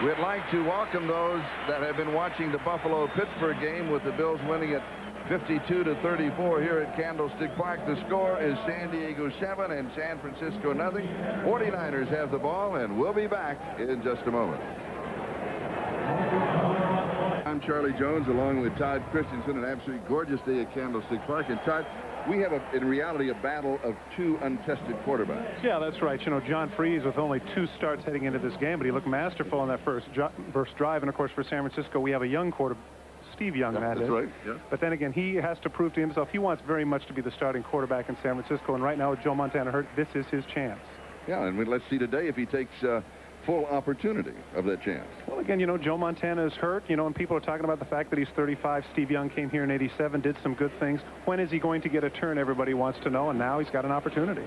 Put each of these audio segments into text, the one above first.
We'd like to welcome those that have been watching the Buffalo-Pittsburgh game with the Bills winning at 52-34 here at Candlestick Park. The score is San Diego 7 and San Francisco nothing. 49ers have the ball, and we'll be back in just a moment. I'm Charlie Jones along with Todd Christensen. An absolutely gorgeous day at Candlestick Park. And Todd, we have, in reality, a battle of two untested quarterbacks. Yeah, that's right. You know, John Freese with only 2 starts heading into this game, but he looked masterful on that first drive. And, of course, for San Francisco, we have a young quarterback, Steve Young, that is. That's right, yeah. But then again, he has to prove to himself he wants very much to be the starting quarterback in San Francisco. And right now, with Joe Montana hurt, this is his chance. Yeah, and let's see today if he takes full opportunity of that chance. Well, again, you know, Joe Montana is hurt, you know, and people are talking about the fact that he's 35. Steve Young came here in '87, did some good things. When is he going to get a turn? Everybody wants to know, and now he's got an opportunity.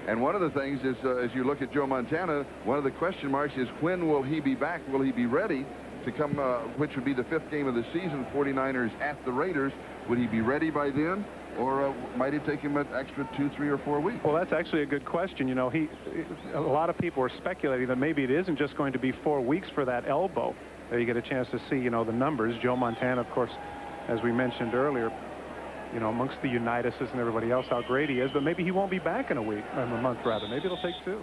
And one of the things is, as you look at Joe Montana, one of the question marks is when will he be back? Will he be ready to come, which would be the 5th game of the season, 49ers at the Raiders? Would he be ready by then? Or might it take him an extra 2, 3, or 4 weeks? Well, that's actually a good question. You know, a lot of people are speculating that maybe it isn't just going to be 4 weeks for that elbow. There you get a chance to see, you know, the numbers. Joe Montana, of course, as we mentioned earlier, you know, amongst the Unituses and everybody else, how great he is. But maybe he won't be back in a month, rather. Maybe it'll take 2.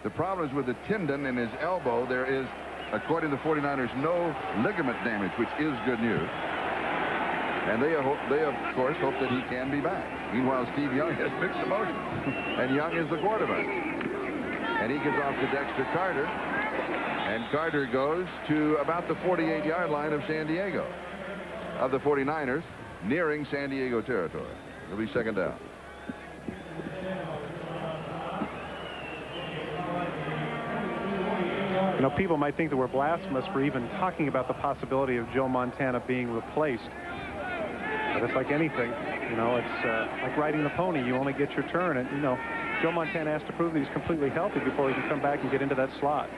The problem is with the tendon in his elbow, there is, according to the 49ers, no ligament damage, which is good news. And they, of course, hope that he can be back. Meanwhile, Steve Young has mixed emotions. And Young is the quarterback. And he gets off to Dexter Carter. And Carter goes to about the 48-yard line of San Diego, of the 49ers, nearing San Diego territory. It'll be 2nd down. You know, people might think that we're blasphemous for even talking about the possibility of Joe Montana being replaced. But it's like anything, you know, it's like riding the pony. You only get your turn. And, you know, Joe Montana has to prove that he's completely healthy before he can come back and get into that slot.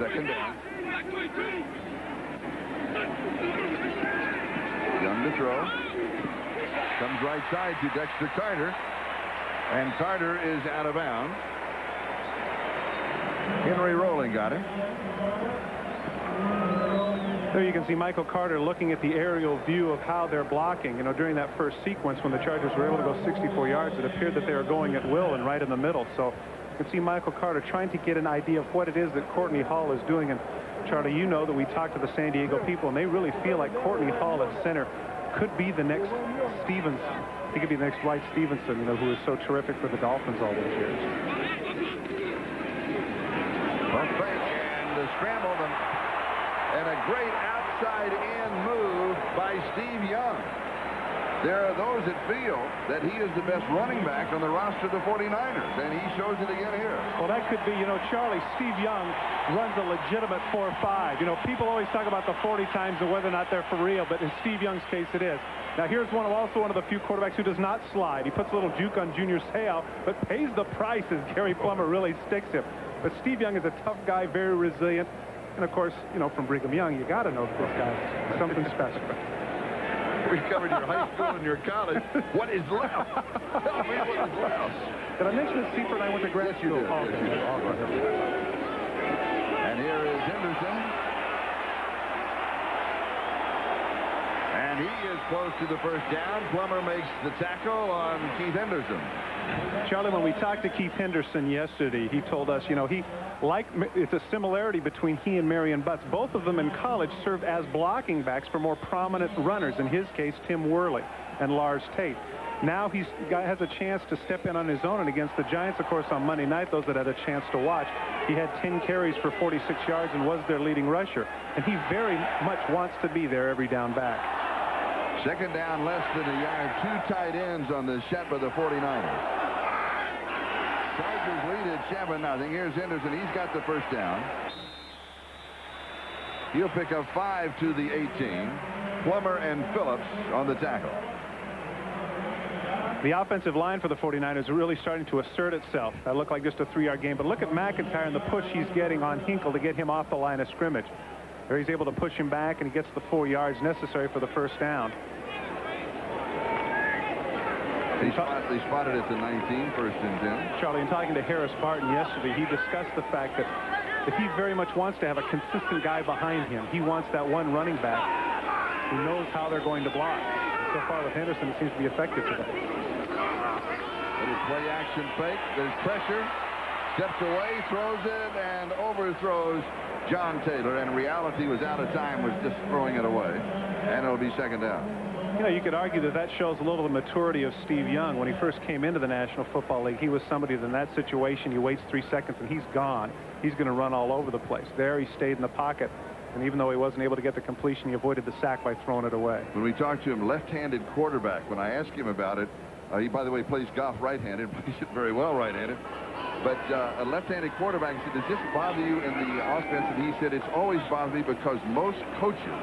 2nd down. Young to throw. Comes right side to Dexter Carter. And Carter is out of bounds. Henry Rowling got him. There you can see Michael Carter looking at the aerial view of how they're blocking. You know, during that first sequence when the Chargers were able to go 64 yards, it appeared that they were going at will and right in the middle. So you can see Michael Carter trying to get an idea of what it is that Courtney Hall is doing. And Charlie, you know that we talked to the San Diego people, and they really feel like Courtney Hall at center could be the next Stevenson. He could be the next Dwight Stevenson, you know, who is so terrific for the Dolphins all those years. Pump fake and the scramble. And a great outside-in move by Steve Young. There are those that feel that he is the best running back on the roster of the 49ers, and he shows it again here. Well, that could be, you know, Charlie, Steve Young runs a legitimate 4.5. You know, people always talk about the 40 times and whether or not they're for real, but in Steve Young's case, it is. Now, here's also one of the few quarterbacks who does not slide. He puts a little juke on Junior Seau, but pays the price as Gary Plummer really sticks him. But Steve Young is a tough guy, very resilient. And, of course, you know, from Brigham Young, you got to know this guy's something special. We covered your high school and your college. What is left? Tell me what is left. Did I mention that Seifert and I went to grad school? Yes, you did. Oh, yes, you did. And here is Henderson. And he is close to the first down. Plummer makes the tackle on Keith Henderson. Charlie, when we talked to Keith Henderson yesterday, he told us, you know, it's a similarity between he and Marion Butts. Both of them in college served as blocking backs for more prominent runners. In his case, Tim Worley and Lars Tate. Now he has a chance to step in on his own, and against the Giants, of course, on Monday night, those that had a chance to watch, he had 10 carries for 46 yards and was their leading rusher. And he very much wants to be there every down back. 2nd down, less than a yard. 2 tight ends on the set by the 49ers. Chargers lead at 7-0. Here's Henderson. He's got the first down. He'll pick up 5 to the 18. Plummer and Phillips on the tackle. The offensive line for the 49ers is really starting to assert itself. That looked like just a 3-yard gain, but look at McIntyre and the push he's getting on Hinkle to get him off the line of scrimmage. There he's able to push him back, and he gets the 4 yards necessary for the first down. They spotted at the 19, 1st and 10. Charlie, in talking to Harris Barton yesterday, he discussed the fact that that he very much wants to have a consistent guy behind him. He wants that one running back who knows how they're going to block. And so far with Henderson, it seems to be effective today. Little play action fake. There's pressure. Steps away, throws it, and overthrows John Taylor. And in reality, was out of time, was just throwing it away. And it'll be second down. You know, you could argue that that shows a little of the maturity of Steve Young. When he first came into the National Football League, he was somebody that in that situation, he waits 3 seconds and he's gone. He's going to run all over the place. There, he stayed in the pocket. And even though he wasn't able to get the completion, he avoided the sack by throwing it away. When we talked to him, left-handed quarterback, when I asked him about it, he, by the way, plays golf right-handed, plays it very well right-handed. But a left-handed quarterback, he said, does this bother you in the offense? And he said, it's always bothered me because most coaches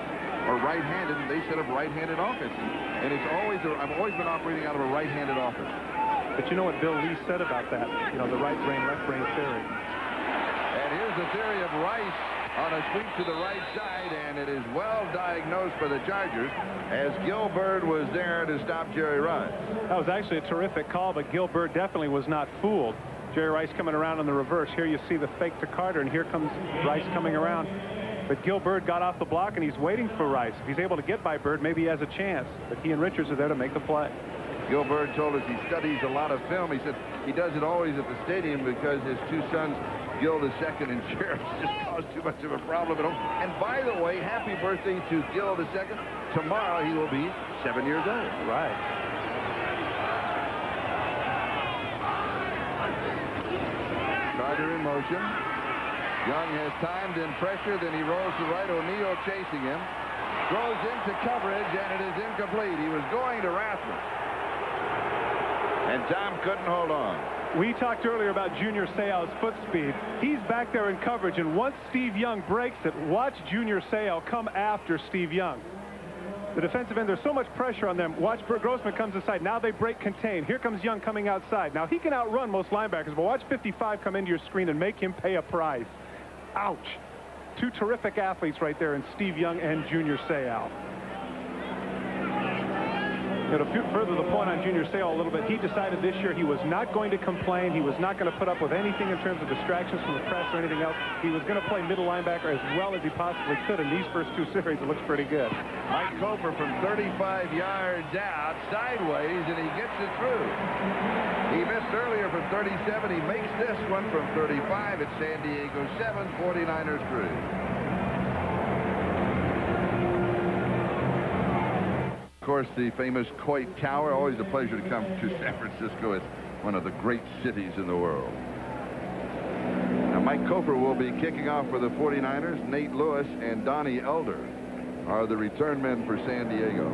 are right-handed, and they set up right-handed offenses. And it's always, I've always been operating out of a right-handed offense. But you know what Bill Lee said about that? You know, the right brain, left brain theory. And here's the theory of Rice on a sweep to the right side, and it is well diagnosed for the Chargers as Gil Byrd was there to stop Jerry Rice. That was actually a terrific call, but Gil Byrd definitely was not fooled. Jerry Rice coming around in the reverse. Here you see the fake to Carter, and here comes Rice coming around. But Gil Byrd got off the block, and he's waiting for Rice. If he's able to get by Byrd, maybe he has a chance. But he and Richards are there to make the play. Gil Byrd told us he studies a lot of film. He said he does it always at the stadium because his two sons, Gil II and Sheriff, just caused too much of a problem at home. And by the way, happy birthday to Gil II. Tomorrow he will be 7 years old. Right. Carter in motion. Young has timed in pressure, then he rolls to right. O'Neal chasing him. Throws into coverage, and it is incomplete. He was going to Rathman. And Tom couldn't hold on. We talked earlier about Junior Seau's foot speed. He's back there in coverage, and once Steve Young breaks it, watch Junior Seau come after Steve Young. The defensive end, there's so much pressure on them. Watch Grossman comes inside. Now they break contain. Here comes Young coming outside. Now he can outrun most linebackers, but watch 55 come into your screen and make him pay a price. Ouch. Two terrific athletes right there in Steve Young and Junior Seau. To further the point on Junior Seau a little bit, he decided this year he was not going to complain. He was not going to put up with anything in terms of distractions from the press or anything else. He was going to play middle linebacker as well as he possibly could. In these first two series, it looks pretty good. Mike Cofer from 35 yards out, sideways, and he gets it through. He missed earlier from 37. He makes this one from 35. It's San Diego 7, 49ers 3. Of course, the famous Coit Tower. Always a pleasure to come to San Francisco. It's one of the great cities in the world. Now, Mike Cofer will be kicking off for the 49ers. Nate Lewis and Donnie Elder are the return men for San Diego.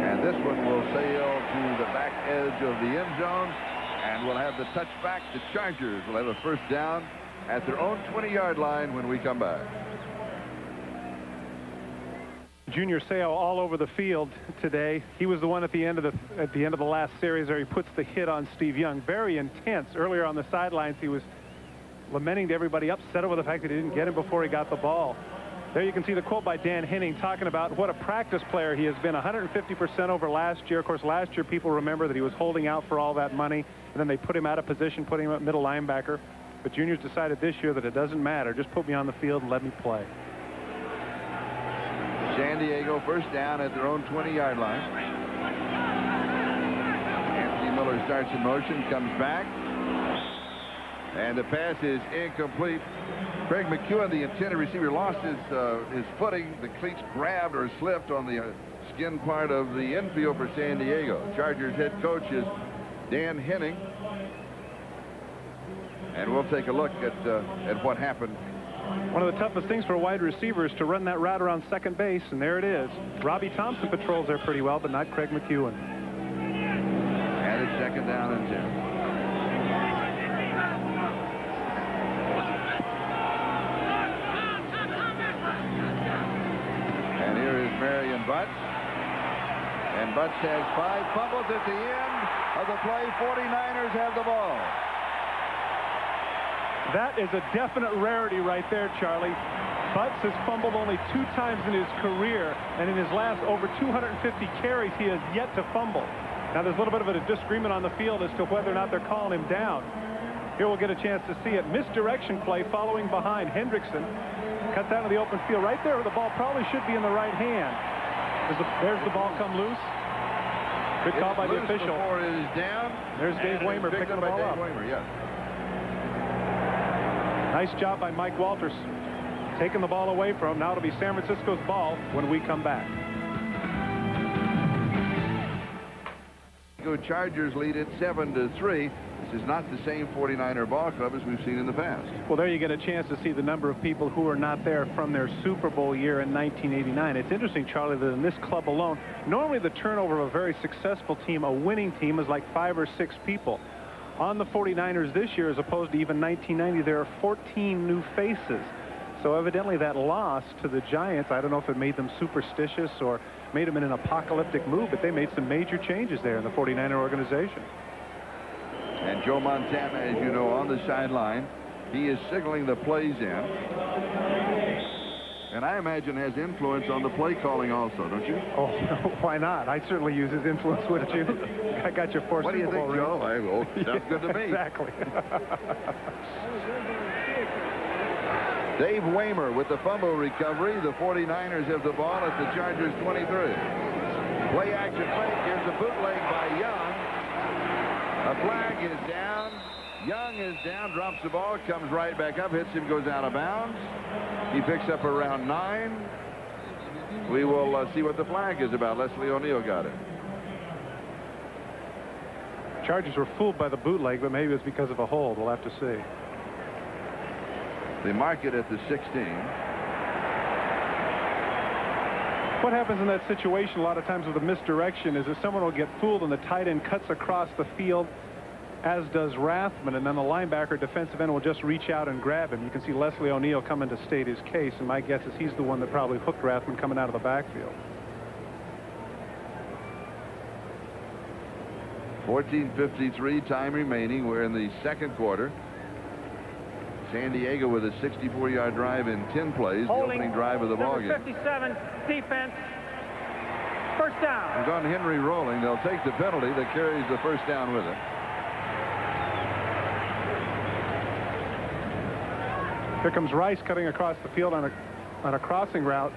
And this one will sail to the back edge of the end zone. And we'll have the touchback. The Chargers will have a first down at their own 20-yard line when we come back. Junior Seau all over the field today. He was the one at the end of the last series where he puts the hit on Steve Young. Very intense. Earlier on the sidelines, he was lamenting to everybody, upset over the fact that he didn't get him before he got the ball. There you can see the quote by Dan Henning talking about what a practice player he has been. 150% over last year. Of course, last year people remember that he was holding out for all that money, and then they put him out of position, putting him at middle linebacker. But Junior's decided this year that it doesn't matter. Just put me on the field and let me play. San Diego first down at their own 20-yard line. Anthony Miller starts in motion, comes back, and the pass is incomplete. Craig McEwen, the intended receiver, lost his footing. The cleats grabbed or slipped on the skin part of the infield for San Diego. Chargers head coach is Dan Henning. And we'll take a look at what happened. One of the toughest things for a wide receiver is to run that route around second base, and there it is. Robbie Thompson patrols there pretty well, but not Craig McEwen. And it's second down and 10. Marion Butts. And Butts has 5 fumbles at the end of the play. 49ers have the ball. That is a definite rarity right there, Charlie. Butts has fumbled only 2 times in his career, and in his last over 250 carries, he has yet to fumble. Now, there's a little bit of a disagreement on the field as to whether or not they're calling him down. Here we'll get a chance to see it. Misdirection play following behind. Hendrickson cuts out of the open field. Right there where the ball probably should be in the right hand. There's the ball come loose. Good call by the official. Before it is down. There's Dave Waymer picking the ball up. Waymer, yes. Nice job by Mike Walters. Taking the ball away from him. Now it'll be San Francisco's ball when we come back. Chargers lead it 7-3. This is not the same 49er ball club as we've seen in the past. Well, there you get a chance to see the number of people who are not there from their Super Bowl year in 1989. It's interesting, Charlie, that in this club alone, normally the turnover of a very successful team, a winning team, is like 5 or 6 people. On the 49ers this year, as opposed to even 1990, there are 14 new faces. So evidently that loss to the Giants, I don't know if it made them superstitious or made them in an apocalyptic move, but they made some major changes there in the 49er organization. And Joe Montana, as you know, on the sideline, he is signaling the plays in. And I imagine has influence on the play calling also, don't you? Oh, why not? I certainly use his influence, wouldn't you? I got your 4 What do you Super Bowl think, Joe? rings. Sounds good to me. Exactly. Dave Waymer with the fumble recovery. The 49ers have the ball at the Chargers 23. Play action fake. Here's a bootleg by Young. A flag is down. Young is down, drops the ball, comes right back up, hits him, goes out of bounds. He picks up around 9. We will see what the flag is about. Leslie O'Neal got it. Chargers were fooled by the bootleg, but maybe it's because of a hold. We'll have to see. They mark it at the 16. What happens in that situation a lot of times with a misdirection is that someone will get fooled and the tight end cuts across the field, as does Rathman, and then the linebacker defensive end will just reach out and grab him. You can see Leslie O'Neal coming to state his case, and my guess is he's the one that probably hooked Rathman coming out of the backfield. 14:53 time remaining. We're in the second quarter. San Diego with a 64-yard drive in 10 plays. Holding, the opening drive of the ballgame. 57 defense. First down. It's on Henry rolling. They'll take the penalty that carries the first down with it. Here comes Rice cutting across the field on a crossing route.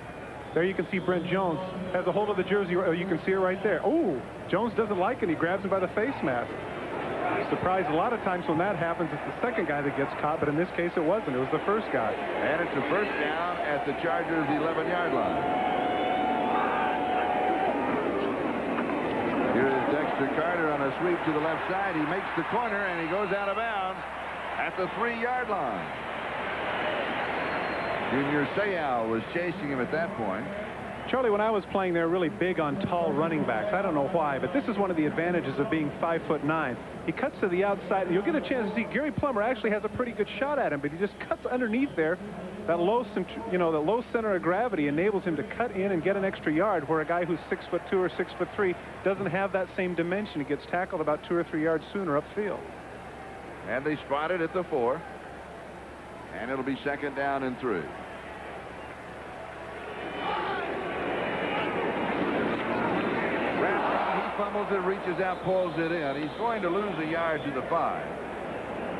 There you can see Brent Jones has a hold of the jersey. Oh, you can see it right there. Oh, Jones doesn't like it. He grabs him by the face mask. Surprised a lot of times when that happens, it's the second guy that gets caught, but in this case it wasn't. It was the first guy. And it's a first down at the Chargers' 11-yard line. Here's Dexter Carter on a sweep to the left side. He makes the corner and he goes out of bounds at the 3-yard line. Junior Seau was chasing him at that point. Charlie, when I was playing, they were really big on tall running backs. I don't know why, but this is one of the advantages of being 5'9". He cuts to the outside, and you'll get a chance to see Gary Plummer actually has a pretty good shot at him, but he just cuts underneath there. That low center of gravity enables him to cut in and get an extra yard, where a guy who's 6'2" or 6'3" doesn't have that same dimension. He gets tackled about 2 or 3 yards sooner upfield. And they spot it at the 4. And it'll be second down and 3. Fumbles it, reaches out, pulls it in. He's going to lose a yard to the 5.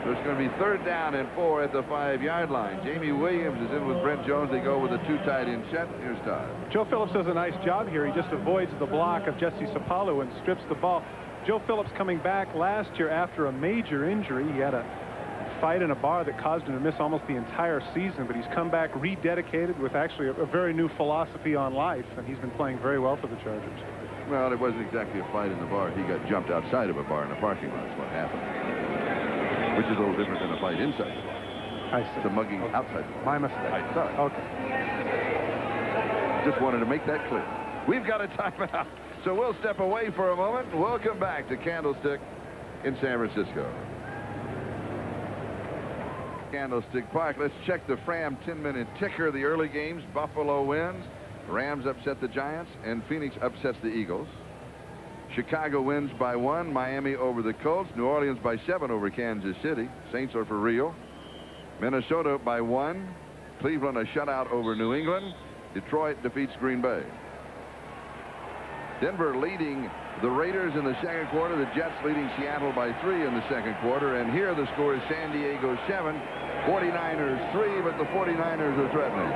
So it's going to be third down and 4 at the 5-yard line. Jamie Williams is in with Brent Jones. They go with a 2 tight end set. Here's Todd. Joe Phillips does a nice job here. He just avoids the block of Jesse Sapalu and strips the ball. Joe Phillips coming back last year after a major injury. He had a fight in a bar that caused him to miss almost the entire season, but he's come back rededicated with actually a very new philosophy on life, and he's been playing very well for the Chargers. Well, it wasn't exactly a fight in the bar. He got jumped outside of a bar in a parking lot. That's what happened. Which is a little different than a fight inside the bar. I see. It's a mugging outside the bar. My mistake. I thought. Okay. Just wanted to make that clear. We've got a timeout, so we'll step away for a moment. We'll come back to Candlestick in San Francisco. Candlestick Park. Let's check the Fram 10-minute ticker. The early games, Buffalo wins. Rams upset the Giants, and Phoenix upsets the Eagles. Chicago wins by 1. Miami over the Colts. New Orleans by 7 over Kansas City. Saints are for real. Minnesota by 1. Cleveland a shutout over New England. Detroit defeats Green Bay. Denver leading the Raiders in the second quarter. The Jets leading Seattle by 3 in the second quarter. And here the score is San Diego 7, 49ers 3, but the 49ers are threatening.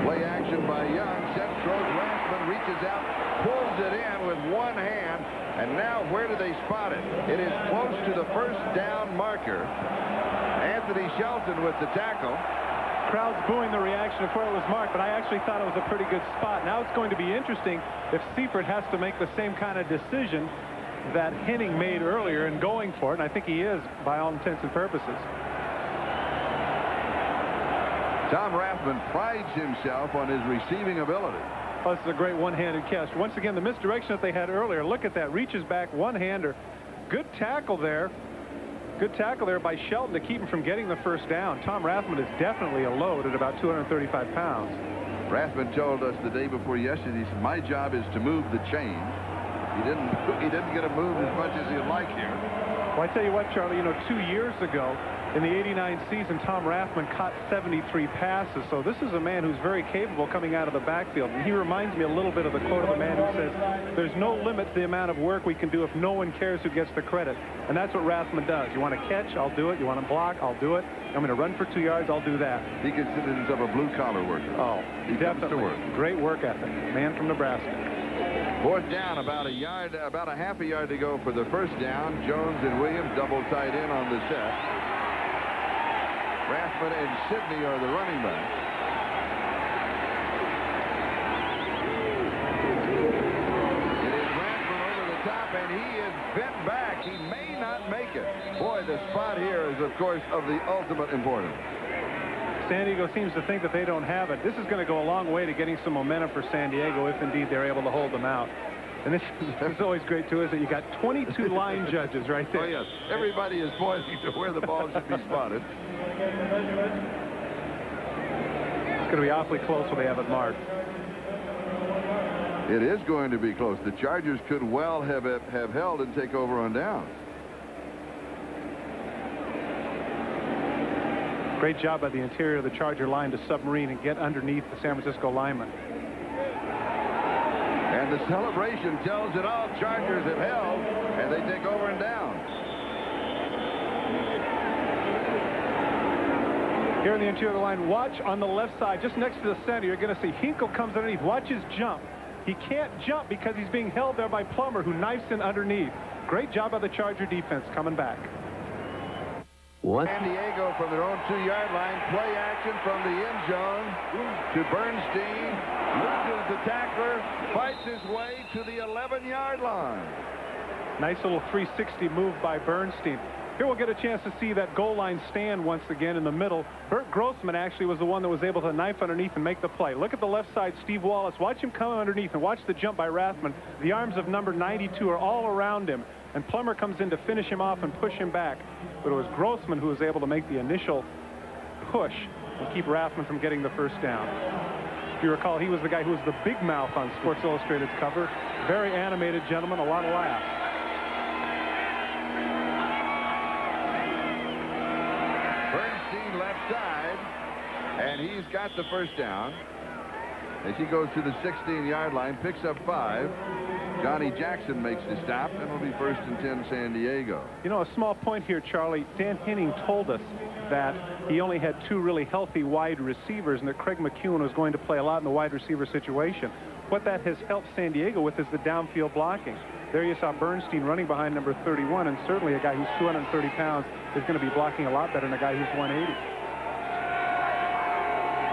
Play action by Young. Sets, throws. Rathman reaches out, pulls it in with one hand. And now where do they spot it? It is close to the first down marker. Anthony Shelton with the tackle. Crowd's booing the reaction of where it was marked, but I actually thought it was a pretty good spot. Now it's going to be interesting if Seifert has to make the same kind of decision that Henning made earlier in going for it, and I think he is by all intents and purposes. Tom Rathman prides himself on his receiving ability. Oh, this is a great one-handed catch. Once again, the misdirection that they had earlier. Look at that. Reaches back, one-hander. Good tackle there. Good tackle there by Shelton to keep him from getting the first down. Tom Rathman is definitely a load at about 235 pounds. Rathman told us the day before yesterday, he said, my job is to move the chains. He didn't get a move as much as he'd like here. Well, I tell you what, Charlie, you know, 2 years ago in the '89 season, Tom Rathman caught 73 passes. So this is a man who's very capable coming out of the backfield. And he reminds me a little bit of the quote of the man who says, there's no limit to the amount of work we can do if no one cares who gets the credit. And that's what Rathman does. You want to catch, I'll do it. You want to block, I'll do it. I'm going to run for 2 yards, I'll do that. He considers himself a blue-collar worker. Oh, he definitely. comes to work. Great work ethic. Man from Nebraska. Fourth down, about a half a yard to go for the first down. Jones and Williams double tight in on the set. Rathman and Sidney are the running backs. It is Rathman over the top, and he is bent back. He may not make it. Boy, the spot here is, of course, of the ultimate importance. San Diego seems to think that they don't have it. This is going to go a long way to getting some momentum for San Diego if indeed they're able to hold them out. And this is always great, too, is that you got 22 line judges right there. Oh, yes. Everybody is pointing to where the ball should be spotted. It's going to be awfully close when they have it marked. It is going to be close. The Chargers could well have held and take over on downs. Great job by the interior of the Charger line to submarine and get underneath the San Francisco lineman. And the celebration tells it all. Chargers have held, and they take over and down. Here in the interior of the line, watch on the left side, just next to the center, you're going to see Hinkle comes underneath. Watch his jump. He can't jump because he's being held there by Plummer, who knifes in underneath. Great job by the Charger defense coming back. What? San Diego from their own 2-yard line. Play action from the end zone to Bernstein. Loses the tackler. Fights his way to the 11-yard line. Nice little 360 move by Bernstein. Here we'll get a chance to see that goal line stand once again in the middle. Bert Grossman actually was the one that was able to knife underneath and make the play. Look at the left side, Steve Wallace. Watch him come underneath and watch the jump by Rathman. The arms of number 92 are all around him. And Plummer comes in to finish him off and push him back. But it was Grossman who was able to make the initial push and keep Rathman from getting the first down. If you recall, he was the guy who was the big mouth on Sports Illustrated's cover. Very animated gentleman, a lot of laughs. Bernstein left side, and he's got the first down. As he goes to the 16-yard line, picks up 5. Johnny Jackson makes the stop, and it'll be 1st and 10 San Diego. You know, a small point here, Charlie. Dan Henning told us that he only had 2 really healthy wide receivers and that Craig McEwen was going to play a lot in the wide receiver situation. What that has helped San Diego with is the downfield blocking. There you saw Bernstein running behind number 31, and certainly a guy who's 230 pounds is going to be blocking a lot better than a guy who's 180.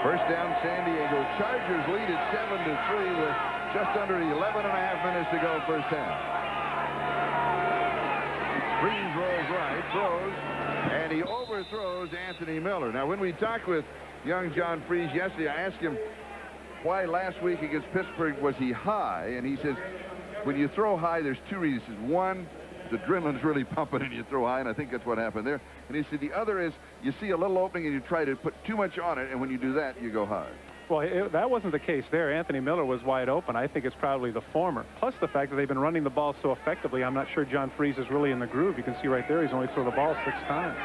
First down, San Diego. Chargers lead at 7-3 with just under 11.5 minutes to go first half. Freeze rolls right, throws, and he overthrows Anthony Miller. Now, when we talked with young John Freeze yesterday, I asked him why last week against Pittsburgh was he high, and he says when you throw high, there's 2 reasons. One, the adrenaline's really pumping and you throw high, and I think that's what happened there. And he said the other is you see a little opening and you try to put too much on it, and when you do that, you go high. Well, that wasn't the case there. Anthony Miller was wide open. I think it's probably the former. Plus the fact that they've been running the ball so effectively, I'm not sure John Freeze is really in the groove. You can see right there he's only thrown the ball 6 times.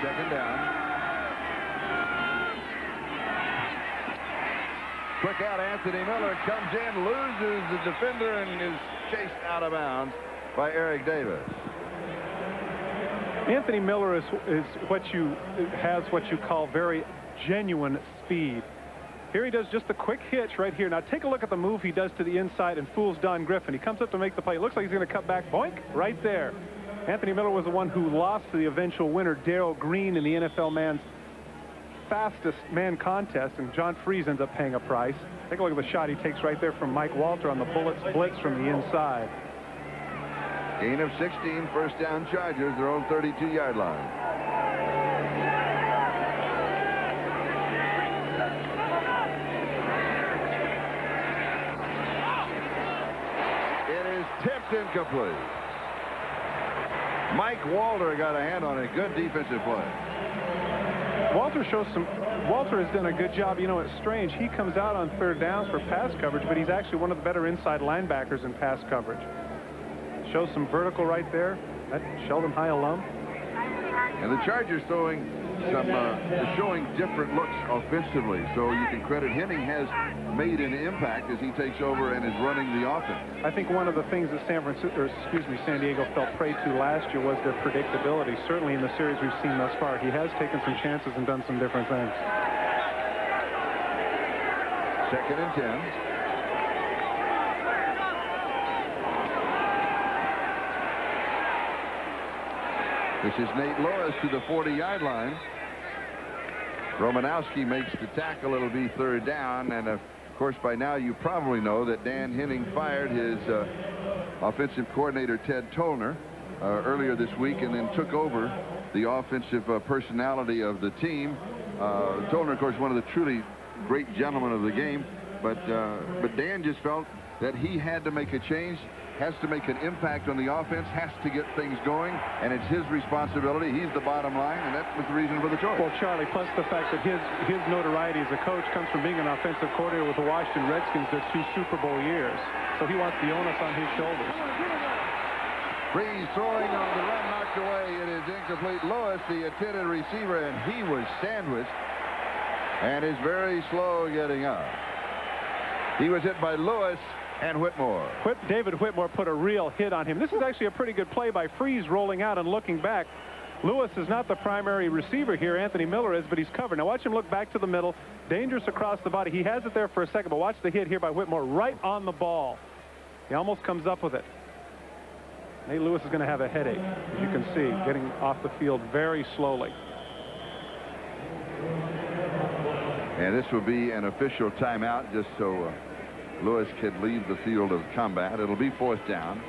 Second down. Quick out, Anthony Miller comes in, loses the defender, and is chased out of bounds by Eric Davis. Anthony Miller is what you call very genuine speed. Here he does just a quick hitch right here. Now take a look at the move he does to the inside and fools Don Griffin. He comes up to make the play. It looks like he's going to cut back. Boink! Right there. Anthony Miller was the one who lost to the eventual winner, Darrell Green, in the NFL man's fastest man contest, and John Freese ends up paying a price. Take a look at the shot he takes right there from Mike Walter on the blitz from the inside. Gain of 16, first down Chargers, their own 32-yard line. It is tipped incomplete. Mike Walter got a hand on it. Good defensive play. Walter has done a good job. You know, it's strange. He comes out on third downs for pass coverage, but he's actually one of the better inside linebackers in pass coverage. Shows some vertical right there. That Sheldon High alum. And the Chargers showing different looks offensively. So you can credit Henning has made an impact as he takes over and is running the offense. I think one of the things that San Diego fell prey to last year was their predictability. Certainly in the series we've seen thus far, he has taken some chances and done some different things. Second and 10. This is Nate Lewis to the 40-yard line. Romanowski makes the tackle. It'll be third down. And, of course, by now you probably know that Dan Henning fired his offensive coordinator, Ted Tollner, earlier this week and then took over the offensive personality of the team. Tollner, of course, one of the truly great gentlemen of the game. But Dan just felt that he had to make a change, has to make an impact on the offense, has to get things going, and it's his responsibility. He's the bottom line, and that was the reason for the choice. Well, Charlie, plus the fact that his notoriety as a coach comes from being an offensive coordinator with the Washington Redskins their 2 Super Bowl years. So he wants the onus on his shoulders. Freese throwing on the run, knocked away. It is incomplete. Lewis, the intended receiver, and he was sandwiched and is very slow getting up. He was hit by Lewis and Whitmore. David Whitmore put a real hit on him. This is actually a pretty good play by Freese rolling out and looking back. Lewis is not the primary receiver here. Anthony Miller is, but he's covered. Now watch him look back to the middle. Dangerous across the body. He has it there for a second, but watch the hit here by Whitmore right on the ball. He almost comes up with it. Nate Lewis is going to have a headache, as you can see, getting off the field very slowly. And this will be an official timeout just so Lewis could leave the field of combat. It'll be fourth down.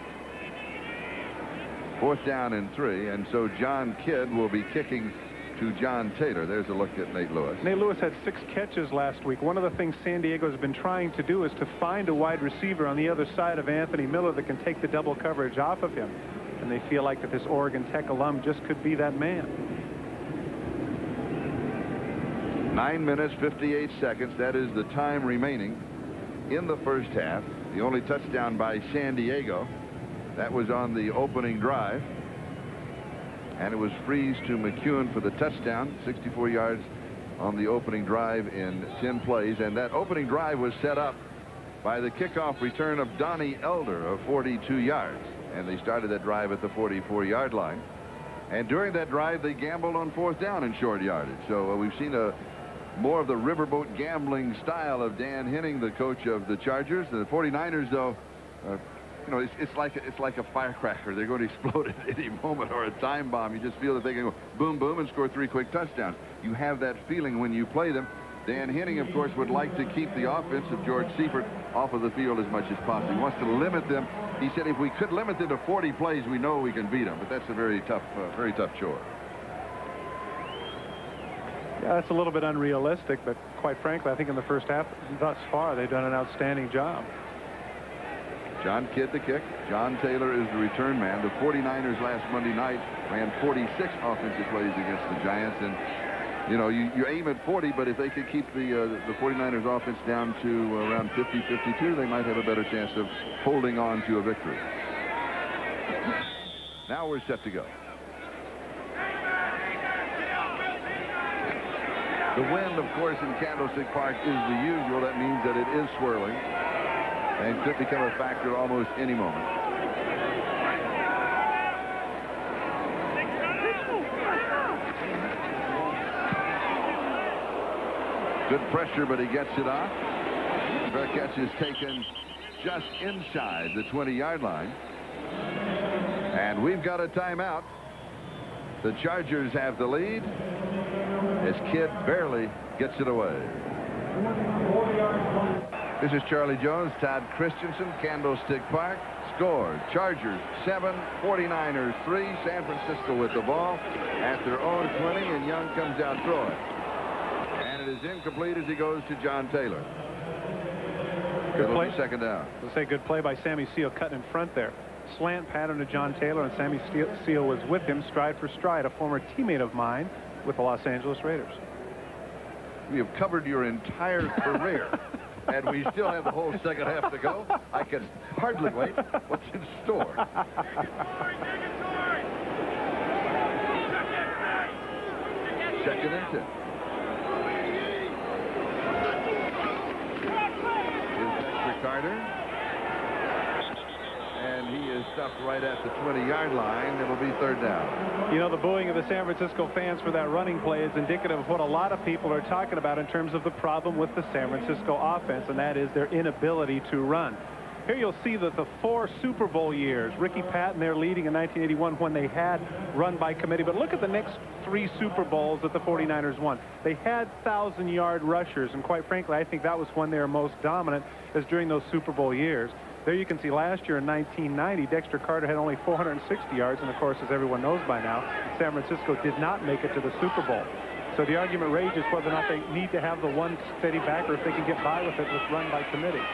Fourth down and 3. And so John Kidd will be kicking to John Taylor. There's a look at Nate Lewis. Nate Lewis had 6 catches last week. One of the things San Diego has been trying to do is to find a wide receiver on the other side of Anthony Miller that can take the double coverage off of him. And they feel like that this Oregon Tech alum just could be that man. 9 minutes, 58 seconds. That is the time remaining in the first half. The only touchdown by San Diego. That was on the opening drive. And it was Freese to McEwen for the touchdown. 64 yards on the opening drive in 10 plays. And that opening drive was set up by the kickoff return of Donnie Elder of 42 yards. And they started that drive at the 44-yard line. And during that drive, they gambled on fourth down in short yardage. So we've seen more of the riverboat gambling style of Dan Henning, the coach of the Chargers. The 49ers, though, you know, it's like a firecracker. They're going to explode at any moment, or a time bomb. You just feel that they can go boom, boom, and score 3 quick touchdowns. You have that feeling when you play them. Dan Henning, of course, would like to keep the offense of George Seifert off of the field as much as possible. He wants to limit them. He said if we could limit them to 40 plays, we know we can beat them. But that's a very tough chore. Yeah, that's a little bit unrealistic, but quite frankly, I think in the first half thus far, they've done an outstanding job. John Kidd the kick. John Taylor is the return man. The 49ers last Monday night ran 46 offensive plays against the Giants. And, you know, you aim at 40, but if they could keep the 49ers offense down to around 50, 52, they might have a better chance of holding on to a victory. Now we're set to go. The wind, of course, in Candlestick Park is the usual. That means that it is swirling and could become a factor almost any moment. Good pressure, but he gets it off. Fair catch is taken just inside the 20-yard line. And we've got a timeout. The Chargers have the lead. This kid barely gets it away. This is Charlie Jones, Todd Christensen, Candlestick Park. Score: Chargers 7, 49ers 3. San Francisco with the ball at their own 20, and Young comes out throwing. And it is incomplete as he goes to John Taylor. Good play. Second down. Let's say good play by Sammy Seal, cutting in front there. Slant pattern to John Taylor, and Sammy Seal was with him stride for stride, a former teammate of mine with the Los Angeles Raiders. We have covered your entire career, and we still have the whole second half to go. I can hardly wait. What's in store? Second and 10. Here's Dexter Carter. And he is stuffed right at the 20-yard line. It'll be third down. You know, the booing of the San Francisco fans for that running play is indicative of what a lot of people are talking about in terms of the problem with the San Francisco offense, and that is their inability to run. Here you'll see that the 4 Super Bowl years, Ricky Patton there leading in 1981 when they had run by committee. But look at the next 3 Super Bowls that the 49ers won. They had 1,000-yard rushers, and quite frankly, I think that was when they were most dominant, is during those Super Bowl years. There you can see last year in 1990, Dexter Carter had only 460 yards, and of course, as everyone knows by now, San Francisco did not make it to the Super Bowl. So the argument rages whether or not they need to have the one steady back, or if they can get by with it with run by committee.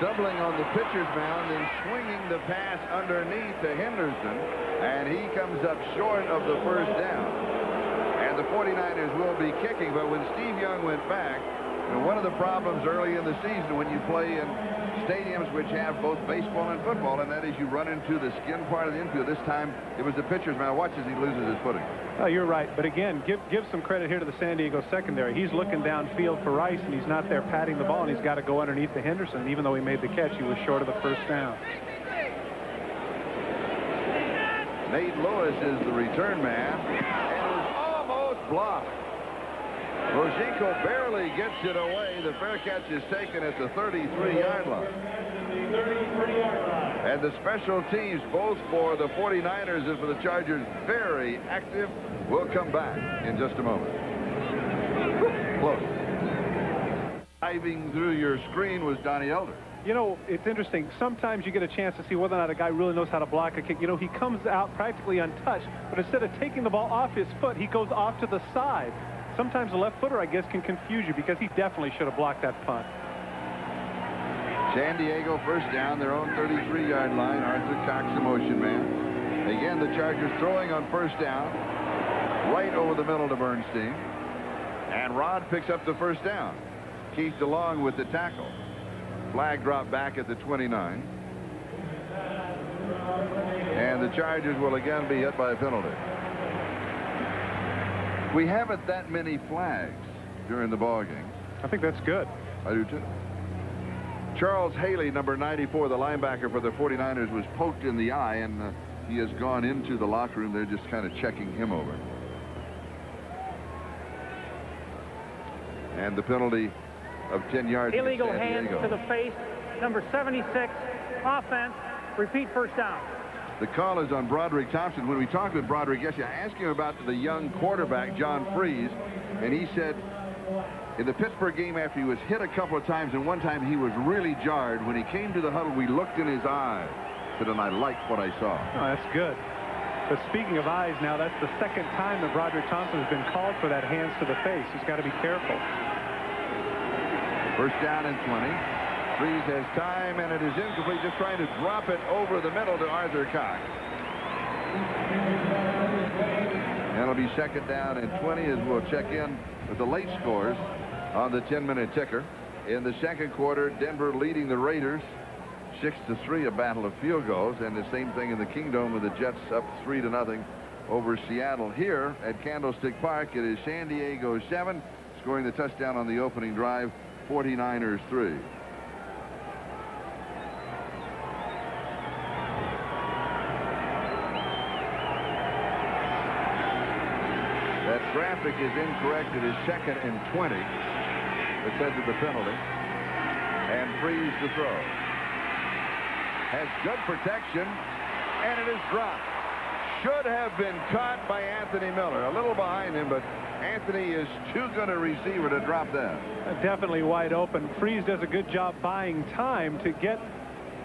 Doubling on the pitcher's mound and swinging the pass underneath to Henderson, and he comes up short of the first down. And the 49ers will be kicking, but when Steve Young went back, and one of the problems early in the season when you play in stadiums which have both baseball and football, and that is you run into the skin part of the infield. This time it was the pitcher's mound. Watch as he loses his footing. Oh, you're right. But again, give some credit here to the San Diego secondary. He's looking downfield for Rice, and he's not there patting the ball, and he's got to go underneath to Henderson. Even though he made the catch, he was short of the first down. Nate Lewis is the return man, and is almost blocked. Rojinko barely gets it away. The fair catch is taken at the 33-yard line. And the special teams, both for the 49ers and for the Chargers, very active. We'll come back in just a moment. Close. Diving through your screen was Donnie Elder. You know, it's interesting. Sometimes you get a chance to see whether or not a guy really knows how to block a kick. You know, he comes out practically untouched, but instead of taking the ball off his foot, he goes off to the side. Sometimes the left footer, I guess, can confuse you, because he definitely should have blocked that punt. San Diego first down, their own 33-yard line. Arthur Cox, the motion man. Again, the Chargers throwing on first down, right over the middle to Bernstein. And Rod picks up the first down. Keith DeLong with the tackle. Flag dropped back at the 29. And the Chargers will again be hit by a penalty. We haven't that many flags during the ball game. I think that's good. I do too. Charles Haley, number 94, the linebacker for the 49ers, was poked in the eye, and he has gone into the locker room. They're just kind of checking him over. And the penalty of 10 yards. Illegal hands to the face. Number 76, offense. Repeat, first down. The call is on Broderick Thompson. When we talked with Broderick yesterday, I asked him about the young quarterback, John Freeze, and he said in the Pittsburgh game, after he was hit a couple of times, and one time he was really jarred, when he came to the huddle, we looked in his eyes. Said, and I liked what I saw. Oh, that's good. But speaking of eyes now, that's the second time that Broderick Thompson has been called for that hands to the face. He's got to be careful. First down and 20. Freeze has time, and it is incomplete, just trying to drop it over the middle to Arthur Cox. And it'll be second down and 20 as we'll check in with the late scores on the 10-minute ticker. In the second quarter, Denver leading the Raiders 6-3, a battle of field goals, and the same thing in the Kingdome with the Jets up 3-0 over Seattle. Here at Candlestick Park, it is San Diego 7, scoring the touchdown on the opening drive. 49ers 3. That graphic is incorrect. It is 2nd and 20 because of the penalty. And Freeze to throw. Has good protection, and it is dropped. Should have been caught by Anthony Miller. A little behind him, but Anthony is too good a receiver to drop that. Definitely wide open. Freeze does a good job buying time to get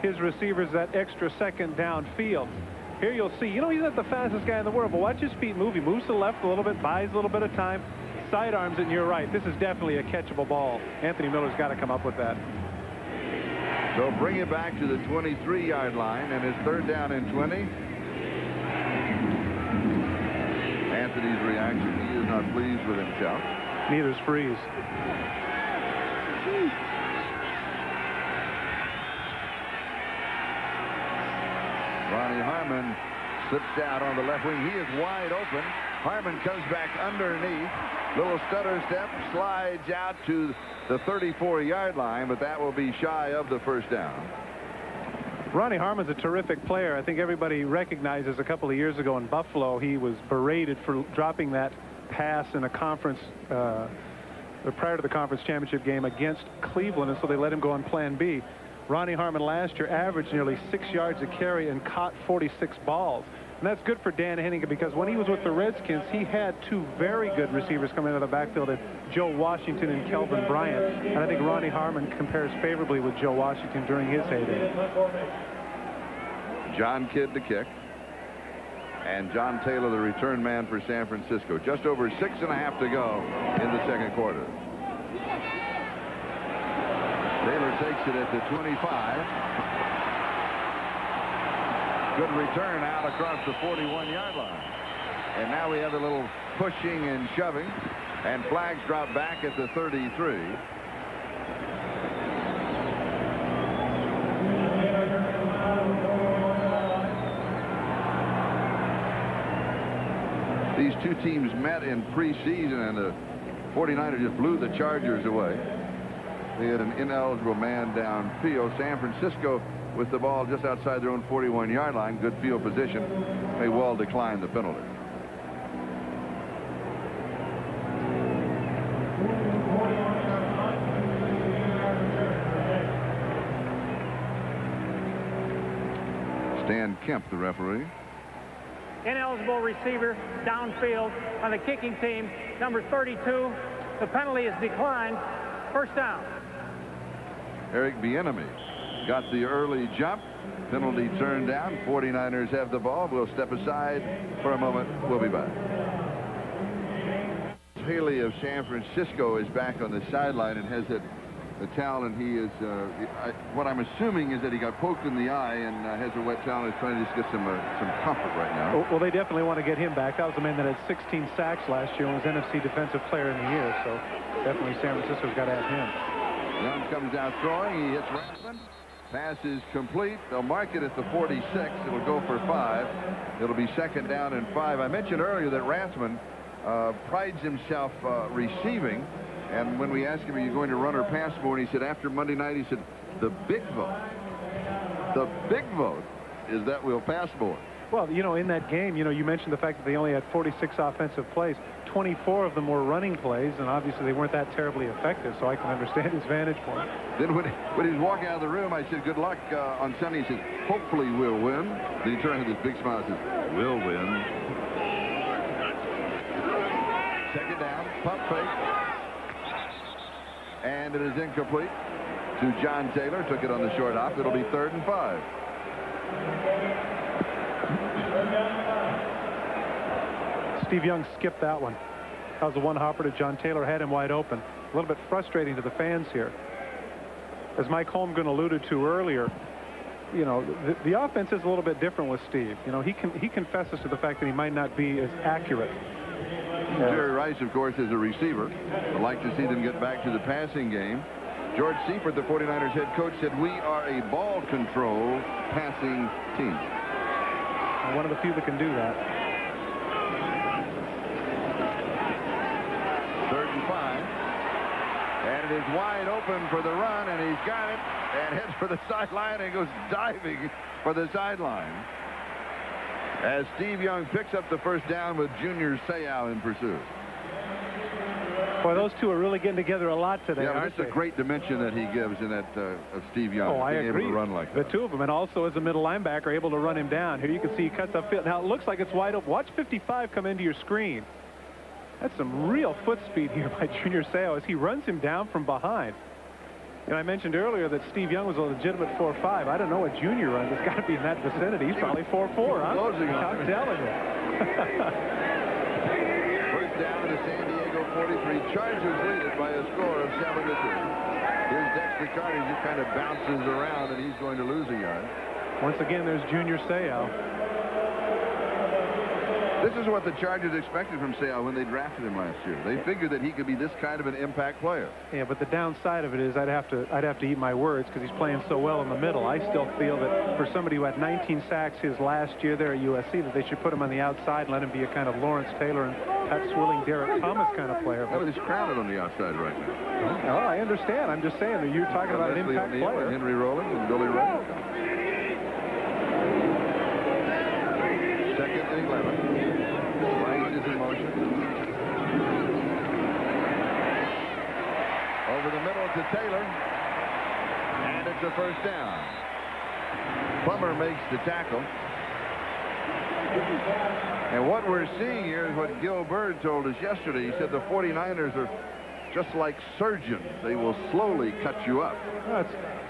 his receivers that extra second downfield. Here you'll see, he's not the fastest guy in the world, but watch his feet move. He moves to the left a little bit, buys a little bit of time, sidearms it, and you're right. This is definitely a catchable ball. Anthony Miller's got to come up with that. So bring it back to the 23-yard line, and it's 3rd down and 20. Anthony's reaction, he is not pleased with himself. Neither's Freeze. Ronnie Harmon slips down on the left wing. He is wide open. Harmon comes back underneath. Little stutter step, slides out to the 34-yard line, but that will be shy of the first down. Ronnie Harmon's a terrific player. I think everybody recognizes a couple of years ago in Buffalo, he was berated for dropping that pass in a conference prior to the conference championship game against Cleveland, and so they let him go on plan B. Ronnie Harmon last year averaged nearly 6 yards a carry and caught 46 balls. And that's good for Dan Hennigan, because when he was with the Redskins, he had 2 very good receivers coming out of the backfield, Joe Washington and Kelvin Bryant. And I think Ronnie Harmon compares favorably with Joe Washington during his heyday. John Kidd to kick. And John Taylor, the return man for San Francisco. Just over 6.5 to go in the second quarter. Taylor takes it at the 25. Good return out across the 41-yard line. And now we have a little pushing and shoving, and flags drop back at the 33. These two teams met in preseason, and the 49ers just blew the Chargers away. They had an ineligible man downfield. San Francisco with the ball just outside their own 41-yard line. Good field position. May well decline the penalty. Stan Kemp, the referee. Ineligible receiver downfield on the kicking team, number 32. The penalty is declined. First down. Eric Bieniemy got the early jump. Penalty turned down. 49ers have the ball. We'll step aside for a moment. We'll be back. Haley of San Francisco is back on the sideline and has a towel, and he is what I'm assuming is that he got poked in the eye and has a wet towel and is trying to just get some comfort right now. Well, they definitely want to get him back. That was the man that had 16 sacks last year and was NFC Defensive Player in the Year, so definitely San Francisco's got to have him. Young comes out throwing. He hits Rathman. Pass is complete. They'll mark it at the 46. It'll go for 5. It'll be 2nd down and 5. I mentioned earlier that Rathman prides himself receiving. And when we asked him, are you going to run or pass more? And he said, after Monday night, he said, the big vote is that we'll pass more. Well, in that game, you mentioned the fact that they only had 46 offensive plays. 24 of them were running plays, and obviously they weren't that terribly effective, so I can understand his vantage point. Then when he was walking out of the room, I said, good luck on Sunday. He said, hopefully we'll win. Then he turned with his big smile and said, we'll win. 2nd down, pump fake. And it is incomplete to John Taylor. Took it on the short hop. It'll be 3rd and 5. Steve Young skipped that one. That was a one-hopper to John Taylor. Had him wide open. A little bit frustrating to the fans here. As Mike Holmgren alluded to earlier, the offense is a little bit different with Steve. He confesses to the fact that he might not be as accurate. Jerry Rice, of course, is a receiver. I'd like to see them get back to the passing game. George Seifert, the 49ers head coach, said we are a ball control passing team. One of the few that can do that. 3rd and 5. is wide open for the run, and he's got it, and heads for the sideline, and goes diving for the sideline. As Steve Young picks up the first down with Junior Seau in pursuit. Boy, those two are really getting together a lot today. Yeah, that's a great dimension that he gives in that of Steve Young. Oh, I agree. Able to run like that. The two of them, and also as a middle linebacker, able to run him down. Here you can see he cuts upfield. Now it looks like it's wide open. Watch 55 come into your screen. That's some real foot speed here by Junior Seau as he runs him down from behind. And I mentioned earlier that Steve Young was a legitimate 4.5. I don't know what Junior runs. It's got to be in that vicinity. He's probably 4.4, huh? Closing on I'm telling you. First down to San Diego 43. Chargers lead it by a score of 7-2. Here's Dexter Carter. He kind of bounces around, and he's going to lose a yard. Once again, there's Junior Seau. This is what the Chargers expected from Seau when they drafted him last year. They figured that he could be this kind of an impact player. Yeah, but the downside of it is I'd have to eat my words because he's playing so well in the middle. I still feel that for somebody who had 19 sacks his last year there at USC, that they should put him on the outside and let him be a kind of Lawrence Taylor and Pep Swilling, Derek Thomas kind of player. But he's crowded on the outside right now. Oh, I understand. I'm just saying that you're talking about an impact player. Henry Rowland and Billy Ray. Second and 11. Slice is in motion. Over the middle to Taylor. And it's a first down. Plummer makes the tackle. And what we're seeing here is what Gil Byrd told us yesterday. He said the 49ers are just like surgeons. They will slowly cut you up.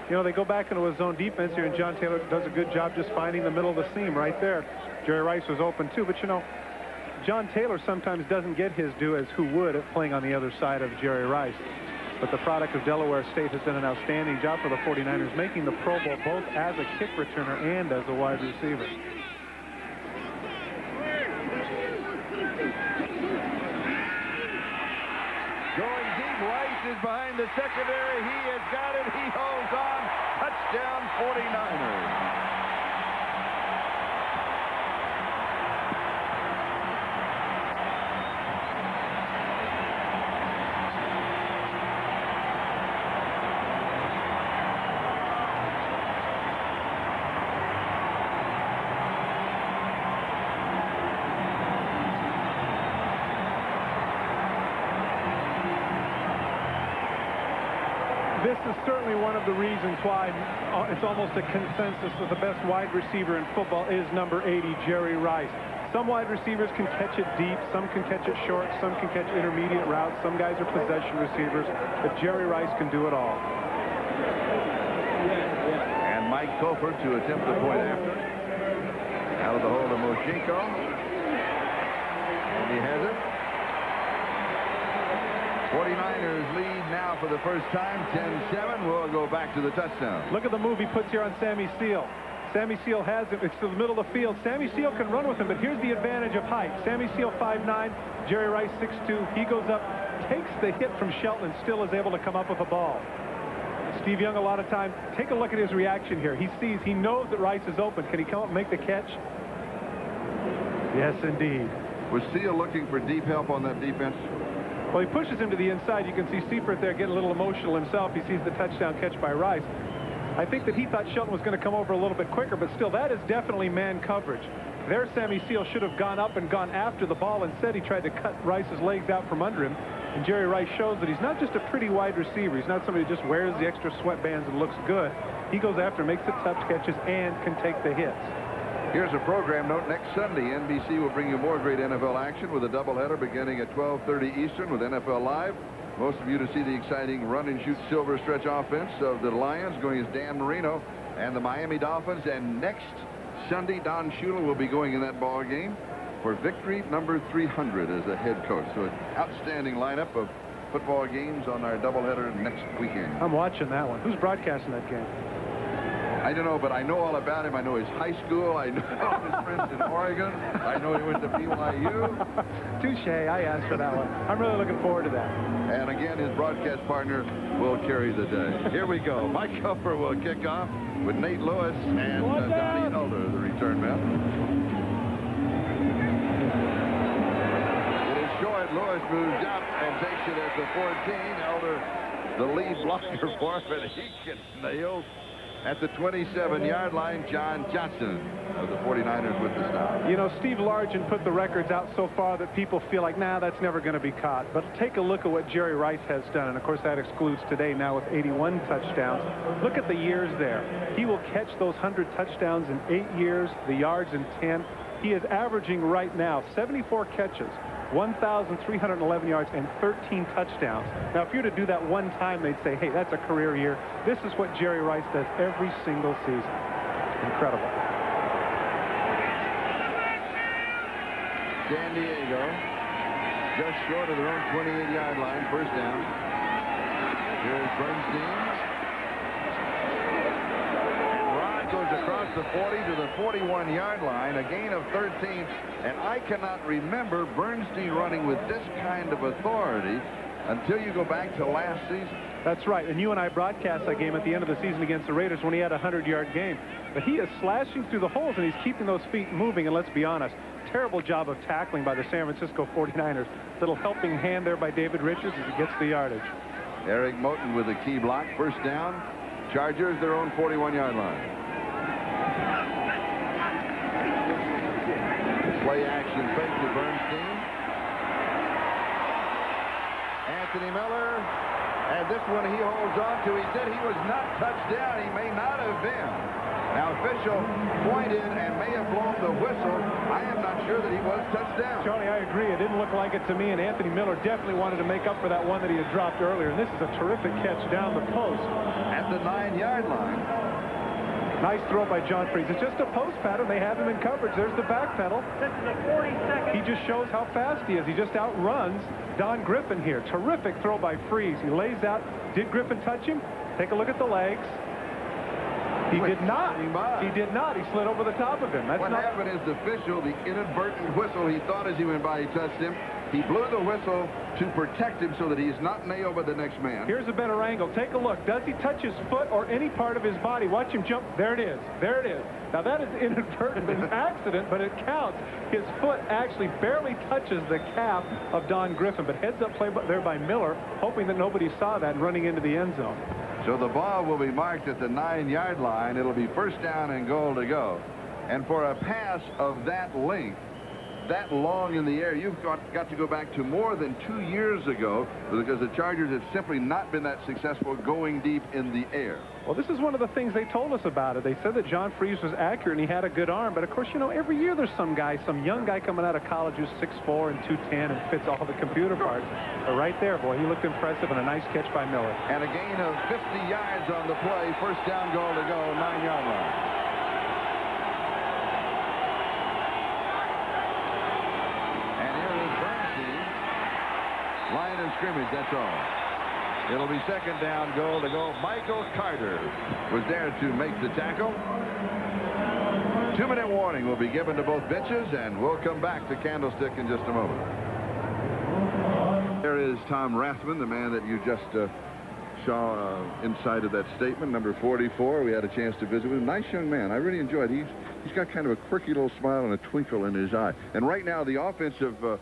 You know, they go back into a zone defense here, and John Taylor does a good job just finding the middle of the seam right there. Jerry Rice was open too, but you know, John Taylor sometimes doesn't get his due as who would at playing on the other side of Jerry Rice. But the product of Delaware State has done an outstanding job for the 49ers, making the Pro Bowl both as a kick returner and as a wide receiver. Going deep, Rice is behind the secondary. He has got it. He holds on. Touchdown 49ers. This is certainly one of the reasons why it's almost a consensus that the best wide receiver in football is number 80, Jerry Rice. Some wide receivers can catch it deep, some can catch it short, some can catch intermediate routes, some guys are possession receivers, but Jerry Rice can do it all. And Mike Cofer to attempt the point after. Out of the hold of Moshinko. And he has it. 49ers lead now for the first time, 10-7. We'll go back to the touchdown. Look at the move he puts here on Sammy Seal. Sammy Seal has him. It's to the middle of the field. Sammy Seal can run with him, but here's the advantage of height. Sammy Seal 5'9", Jerry Rice 6'2". He goes up, takes the hit from Shelton, and still is able to come up with a ball. Steve Young, a lot of time, take a look at his reaction here. He knows that Rice is open. Can he come up and make the catch? Yes, indeed. Was Seal looking for deep help on that defense? Well, he pushes him to the inside. You can see Seifert there getting a little emotional himself. He sees the touchdown catch by Rice. I think that he thought Shelton was going to come over a little bit quicker, but still, that is definitely man coverage. There, Sammy Seal should have gone up and gone after the ball. Instead, he tried to cut Rice's legs out from under him. And Jerry Rice shows that he's not just a pretty wide receiver. He's not somebody who just wears the extra sweatbands and looks good. He goes after, makes the tough catches, and can take the hits. Here's a program note. Next Sunday, NBC will bring you more great NFL action with a doubleheader beginning at 12:30 Eastern with NFL Live. Most of you to see the exciting run-and-shoot silver stretch offense of the Lions going as Dan Marino and the Miami Dolphins. And next Sunday, Don Shula will be going in that ball game for victory number 300 as a head coach. So an outstanding lineup of football games on our doubleheader next weekend. I'm watching that one. Who's broadcasting that game? I don't know, but I know all about him. I know his high school. I know his friends in Oregon. I know he went to BYU. Touche. I asked for that one. I'm really looking forward to that. And again, his broadcast partner will carry the day. Here we go. Mike Kupfer will kick off with Nate Lewis and Donnie Elder, the return man. It is short. Lewis moves up and takes it at the 14. Elder the lead blocker for him, and he gets nailed at the 27-yard line. John Johnson of the 49ers with the stop. You know, Steve Largent put the records out so far that people feel like, nah, that's never going to be caught. But take a look at what Jerry Rice has done. And, of course, that excludes today now with 81 touchdowns. Look at the years there. He will catch those 100 touchdowns in 8 years, the yards in 10. He is averaging right now 74 catches, 1,311 yards, and 13 touchdowns. Now, if you were to do that one time, they'd say, hey, that's a career year. This is what Jerry Rice does every single season. Incredible. San Diego just short of their own 28-yard line, first down. Here's Bernstein. And Rod goes across the 40 to the 41-yard line, a gain of 13. And I cannot remember Bernstein running with this kind of authority until you go back to last season. That's right. And you and I broadcast that game at the end of the season against the Raiders when he had a 100-yard game. But he is slashing through the holes, and he's keeping those feet moving. And let's be honest, terrible job of tackling by the San Francisco 49ers. Little helping hand there by David Richards as he gets the yardage. Eric Moten with a key block. First down. Chargers their own 41-yard line. Play action fake to Bernstein. Anthony Miller. And this one he holds on to. He said he was not touched down. He may not have been. Now, official pointed and may have blown the whistle. I am not sure that he was touched down. Charlie, I agree. It didn't look like it to me, and Anthony Miller definitely wanted to make up for that one that he had dropped earlier. And this is a terrific catch down the post. At the 9-yard line. Nice throw by John Freeze. It's just a post pattern. They have him in coverage. There's the back pedal. This is a 40-second. He just shows how fast he is. He just outruns Don Griffin here. Terrific throw by Freeze. He lays out. Did Griffin touch him? Take a look at the legs. He did not. He did not. He slid over the top of him. That's what happened is the official, the inadvertent whistle, he thought as he went by he touched him. He blew the whistle to protect him so that he's not nailed by the next man. Here's a better angle. Take a look. Does he touch his foot or any part of his body? Watch him jump. There it is. There it is. Now, that is inadvertent, an accident, but it counts. His foot actually barely touches the calf of Don Griffin, but heads up play there by Miller, hoping that nobody saw that and running into the end zone. So the ball will be marked at the 9-yard line. It'll be first down and goal to go. And for a pass of that length, that long in the air, you've got to go back to more than 2 years ago because the Chargers have simply not been that successful going deep in the air. Well, this is one of the things they told us about it. They said that John Freeze was accurate and he had a good arm. But, of course, you know, every year there's some young guy coming out of college who's 6'4" and 210 and fits all the computer parts. But right there, boy, he looked impressive and a nice catch by Miller. And a gain of 50 yards on the play. First down, goal to go, 9-yard line. Line of scrimmage, that's all. It'll be second down, goal to go. Michael Carter was there to make the tackle. 2-minute warning will be given to both benches, and we'll come back to Candlestick in just a moment. There is Tom Rathman, the man that you just saw inside of that statement, number 44. We had a chance to visit with him. Nice young man. I really enjoyed it. He's got kind of a quirky little smile and a twinkle in his eye. And right now, the offense of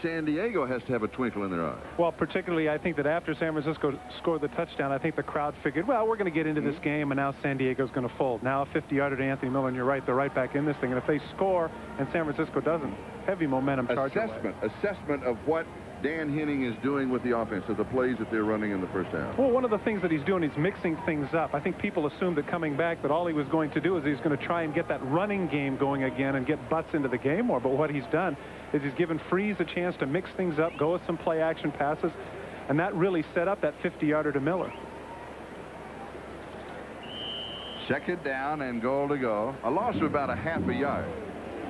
San Diego has to have a twinkle in their eye. Well, particularly, I think that after San Francisco scored the touchdown, I think the crowd figured, well, we're going to get into this game, and now San Diego's going to fold. Now a 50-yarder to Anthony Miller, and you're right, they're right back in this thing. And if they score and San Francisco doesn't, heavy momentum charge away. Assessment of what Dan Henning is doing with the offense, of the plays that they're running in the first half. Well, one of the things that he's doing is mixing things up. I think people assumed that coming back that all he was going to do is he's going to try and get that running game going again and get butts into the game more. But what he's done is he's given Freeze a chance to mix things up, go with some play action passes, and that really set up that 50-yarder to Miller. Second down and goal to go. A loss of about a half a yard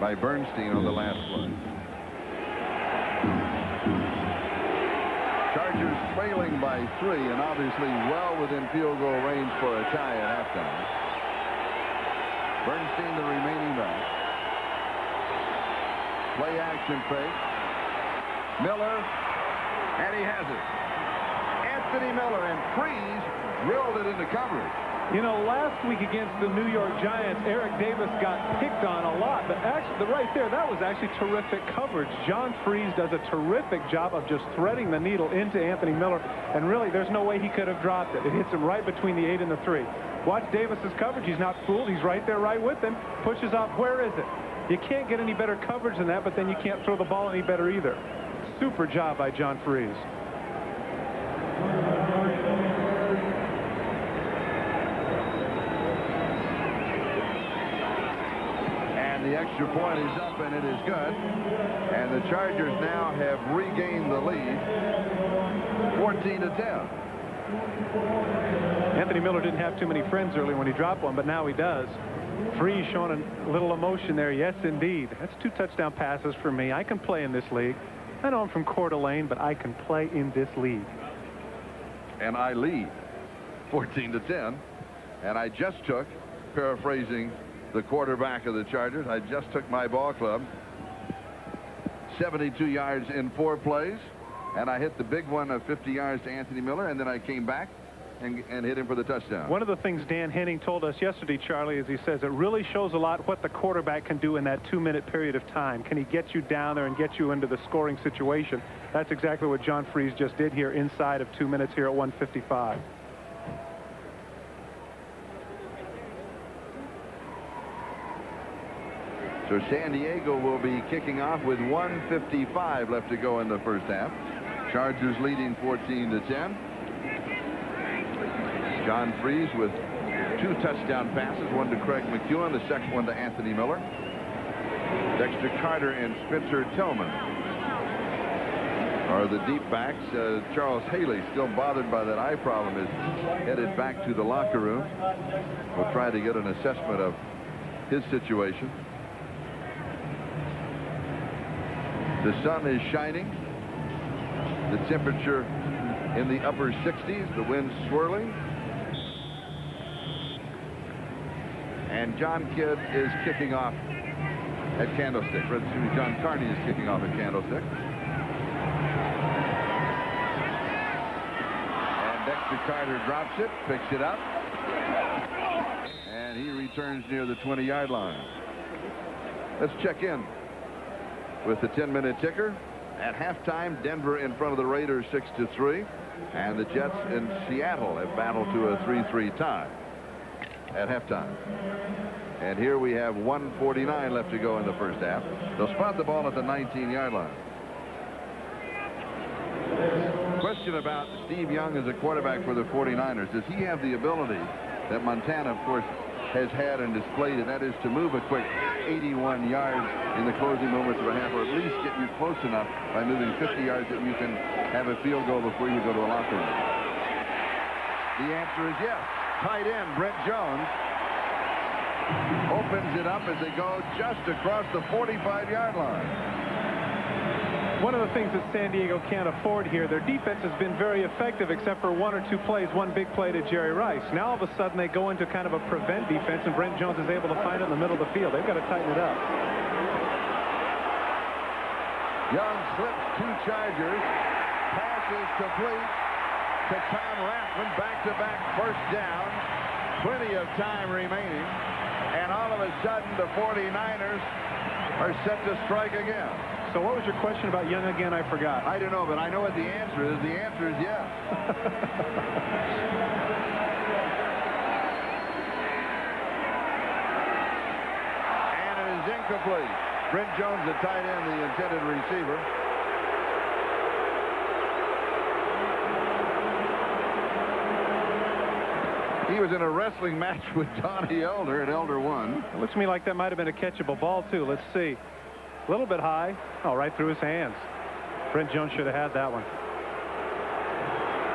by Bernstein on the last play. Chargers trailing by 3 and obviously well within field goal range for a tie at halftime. Bernstein, the remaining back. Play action fake. Miller, and he has it. Anthony Miller, and Freeze drilled it into coverage. You know, last week against the New York Giants, Eric Davis got picked on a lot, but actually, right there, that was actually terrific coverage. John Freese does a terrific job of just threading the needle into Anthony Miller, and really, there's no way he could have dropped it. It hits him right between the 8 and the 3. Watch Davis's coverage. He's not fooled. He's right there, right with him. Pushes up. Where is it? You can't get any better coverage than that, but then you can't throw the ball any better either. Super job by John Freese. The extra point is up, and it is good. And the Chargers now have regained the lead, 14-10. Anthony Miller didn't have too many friends early when he dropped one, but now he does. Freese showing a little emotion there. Yes, indeed. That's 2 touchdown passes for me. I can play in this league. I know I'm from Coeur d'Alene, but I can play in this league. And I lead 14-10. And I just took, paraphrasing the quarterback of the Chargers, I just took my ball club 72 yards in 4 plays, and I hit the big one of 50 yards to Anthony Miller, and then I came back and hit him for the touchdown. One of the things Dan Henning told us yesterday, Charlie, is he says it really shows a lot what the quarterback can do in that 2-minute period of time. Can he get you down there and get you into the scoring situation? That's exactly what John Freese just did here inside of 2 minutes here at 1:55. So San Diego will be kicking off with 1:55 left to go in the first half. Chargers leading 14-10. John Freese with 2 touchdown passes, one to Craig McEwen, the second one to Anthony Miller. Dexter Carter and Spencer Tillman are the deep backs. Charles Haley, still bothered by that eye problem, is headed back to the locker room. We'll try to get an assessment of his situation. The sun is shining. The temperature in the upper 60s. The wind swirling. And John Kidd is kicking off at Candlestick. John Carney is kicking off at Candlestick. And Dexter Carter drops it, picks it up, and he returns near the 20-yard line. Let's check in with the 10-minute ticker. At halftime, Denver in front of the Raiders 6-3, and the Jets in Seattle have battled to a 3-3 tie at halftime. And here we have 1:49 left to go in the first half. They'll spot the ball at the 19-yard line. Question about Steve Young as a quarterback for the 49ers. Does he have the ability that Montana, of course, has had and displayed, and that is to move a quick 81 yards in the closing moments of a half, or at least get you close enough by moving 50 yards that you can have a field goal before you go to a locker room? The answer is yes. Tight end Brent Jones opens it up as they go just across the 45-yard line. One of the things that San Diego can't afford here, their defense has been very effective except for 1 or 2 plays, one big play to Jerry Rice. Now all of a sudden they go into kind of a prevent defense, and Brent Jones is able to find it in the middle of the field. They've got to tighten it up. Young slips 2 Chargers. Pass is complete to Tom Rathman. Back-to-back first down. Plenty of time remaining. And all of a sudden the 49ers are set to strike again. So what was your question about Young again? I forgot. I don't know, but I know what the answer is. The answer is yes. And it is incomplete. Brent Jones, the tight end, the intended receiver. He was in a wrestling match with Donnie Elder, and Elder won. It looks to me like that might have been a catchable ball, too. Let's see. A little bit high. Oh, right through his hands. Brent Jones should have had that one.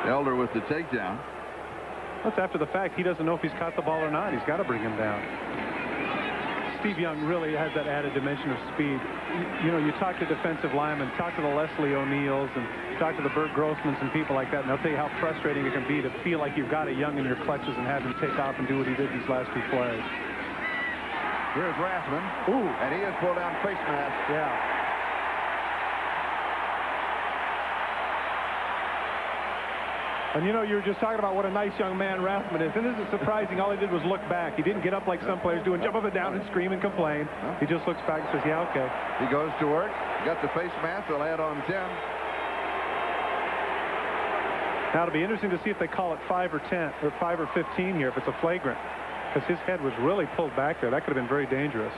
Elder with the takedown. That's after the fact. He doesn't know if he's caught the ball or not. He's got to bring him down. Steve Young really has that added dimension of speed. You know, you talk to defensive linemen, talk to the Leslie O'Neills, and talk to the Bert Grossmans and people like that, and they'll tell you how frustrating it can be to feel like you've got a Young in your clutches and have him take off and do what he did these last 2 plays. Here's Rathman. Ooh. And he has pulled down face mask. Yeah. And you know, you were just talking about what a nice young man Rathman is. And this is surprising. All he did was look back. He didn't get up like some players do and jump up and down and scream and complain. He just looks back and says, yeah, okay. He goes to work. Got the face mask. They'll add on 10. Now it'll be interesting to see if they call it 5 or 10 or 5 or 15 here if it's a flagrant, because his head was really pulled back there. That could have been very dangerous.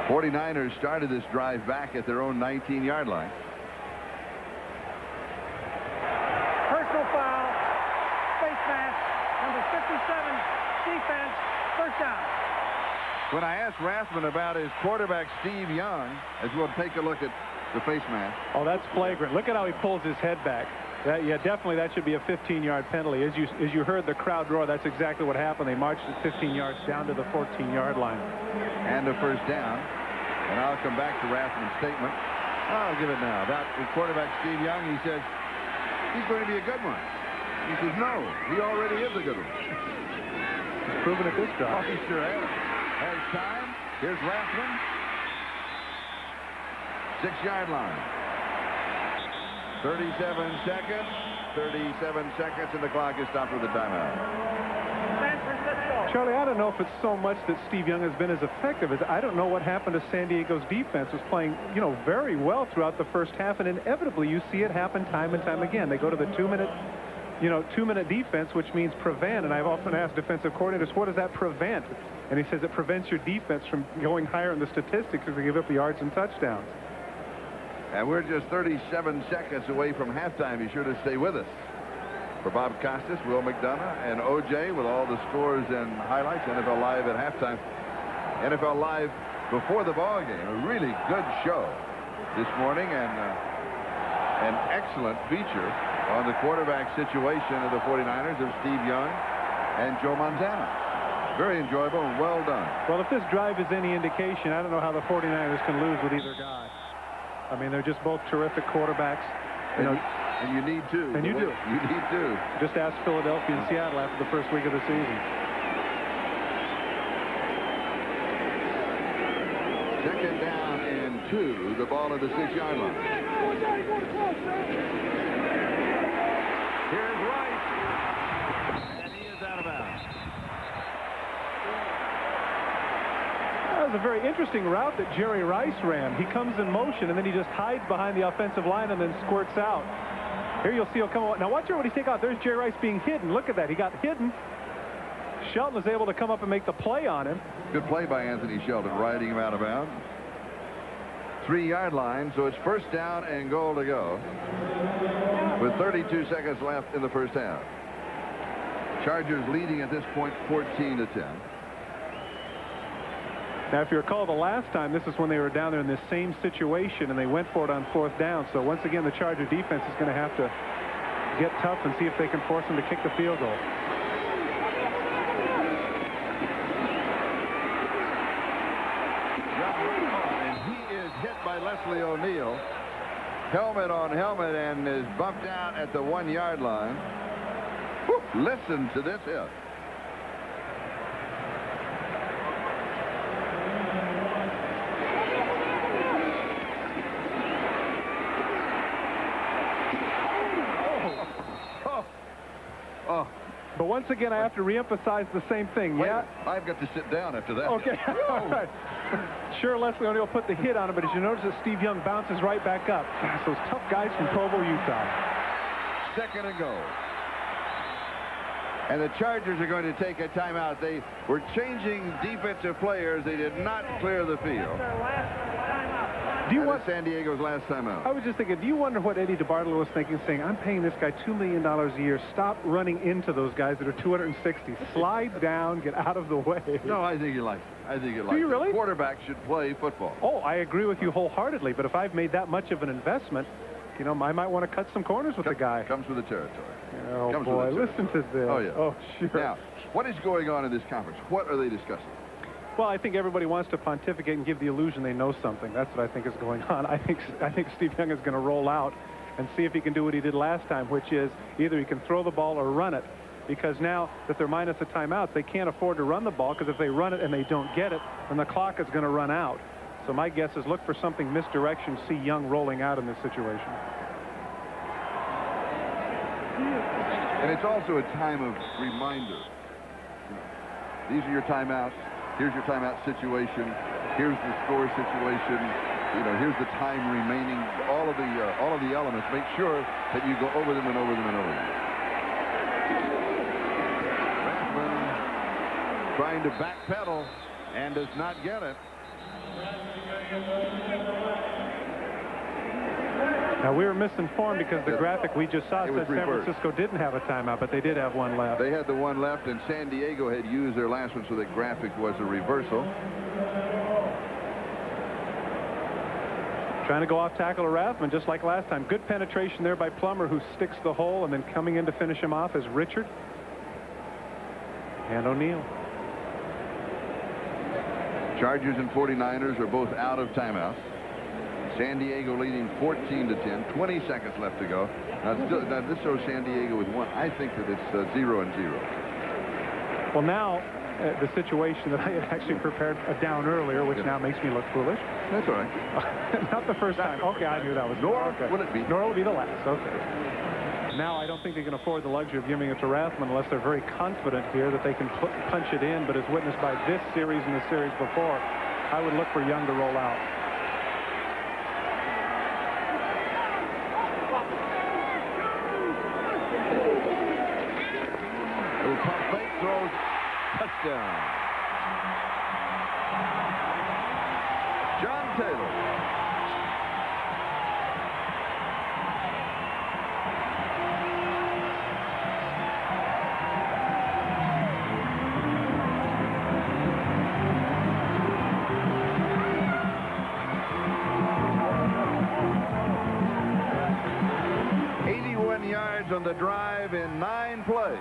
49ers started this drive back at their own 19-yard line. Personal foul. Face mask. Number 57. Defense. First down. When I asked Rathman about his quarterback, Steve Young, as we'll take a look at the face mask. Oh, that's flagrant. Look at how he pulls his head back. Yeah, definitely that should be a 15-yard penalty. As you heard the crowd roar, that's exactly what happened. They marched it 15 yards down to the 14-yard line. And a first down. And I'll come back to Rathman's statement. I'll give it now. About the quarterback, Steve Young, he says, he's going to be a good one. He says, no, he already is a good one. He's proven it this drive. Oh, he sure has time. Here's Rathman. 6-yard line. 37 seconds. 37 seconds, and the clock is stopped with a timeout. San Francisco. Charlie, I don't know if it's so much that Steve Young has been as effective as I don't know what happened to San Diego's defense. Was playing, you know, very well throughout the first half, and inevitably you see it happen time and time again. They go to the 2-minute defense, which means prevent. And I've often asked defensive coordinators, what does that prevent? And he says it prevents your defense from going higher in the statistics as they give up the yards and touchdowns. And we're just 37 seconds away from halftime. Be sure to stay with us. For Bob Costas, Will McDonough, and O.J. with all the scores and highlights. NFL Live at halftime. NFL Live before the ball game. A really good show this morning, and an excellent feature on the quarterback situation of the 49ers of Steve Young and Joe Montana. Very enjoyable and well done. Well, if this drive is any indication, I don't know how the 49ers can lose with either guy. I mean, they're just both terrific quarterbacks. You know, and you need to. And you do. You need to. Just ask Philadelphia and Seattle after the first week of the season. Second down and 2. The ball at the 6-yard line. Here's Rice. And he is out of bounds. That was a very interesting route that Jerry Rice ran. He comes in motion, and then he just hides behind the offensive line and then squirts out. Here you'll see he'll come out. Now watch out what he's taking out. There's Jerry Rice being hidden. Look at that. He got hidden. Shelton was able to come up and make the play on him. Good play by Anthony Shelton, riding him out of bounds. 3-yard line, so it's first down and goal to go with 32 seconds left in the first half. Chargers leading at this point 14-10. Now, if you recall the last time, this is when they were down there in this same situation, and they went for it on 4th down. So once again, the Charger defense is going to have to get tough and see if they can force them to kick the field goal. And he is hit by Leslie O'Neal. Helmet on helmet, and is bumped out at the 1-yard line. Whew, listen to this hit. But once again, I have to reemphasize the same thing. Wait, yeah, I've got to sit down after that. Okay. All right. Sure, Leslie O'Neal put the hit on him, but as you notice that Steve Young bounces right back up. Gosh, those tough guys from Provo, Utah. Second and goal. And the Chargers are going to take a timeout. They were changing defensive players. They did not clear the field. Do you want San Diego's last timeout? I was just thinking, do you wonder what Eddie DeBartolo was thinking, saying, I'm paying this guy $2 million a year. Stop running into those guys that are 260. Slide down, get out of the way. No, I think you like it. I think you like it. Do you really? Quarterback should play football. Oh, I agree with you wholeheartedly. But if I've made that much of an investment, you know, I might want to cut some corners with the guy. Comes with the territory. Oh, comes boy, with the listen to this. Oh, yeah. Oh, sure. Now, what is going on in this conference? What are they discussing? Well, I think everybody wants to pontificate and give the illusion they know something. That's what I think is going on. I think Steve Young is going to roll out and see if he can do what he did last time, which is either he can throw the ball or run it. Because now that they're minus the timeouts, they can't afford to run the ball, because if they run it and they don't get it, then the clock is going to run out. So my guess is look for something misdirection, see Young rolling out in this situation. And it's also a time of reminder. These are your timeouts. Here's your timeout situation. Here's the score situation. Here's the time remaining. All of the elements. Make sure that you go over them and over them and over them. Rathman trying to backpedal and does not get it. Now, we were misinformed because the graphic we just saw said San Francisco didn't have a timeout, but they did have one left. They had the one left, and San Diego had used their last one, so the graphic was a reversal. Trying to go off tackle to Rathman just like last time. Good penetration there by Plummer, who sticks the hole, and then coming in to finish him off is Richard and O'Neal. Chargers and 49ers are both out of timeouts. San Diego leading 14-10. 20 seconds left to go. Now this shows San Diego with one. I think that it's 0-0. Well, now the situation that I had actually prepared down earlier, which now makes me look foolish. That's all right. Not the first time. Okay, I knew that was. Nor okay. will it be. Nor will it be the last. Okay. Now I don't think they can afford the luxury of giving it to Rathman unless they're very confident here that they can punch it in. But as witnessed by this series and the series before, I would look for Young to roll out. Little pump fake, throws, touchdown. John Taylor. On the drive in 9 plays.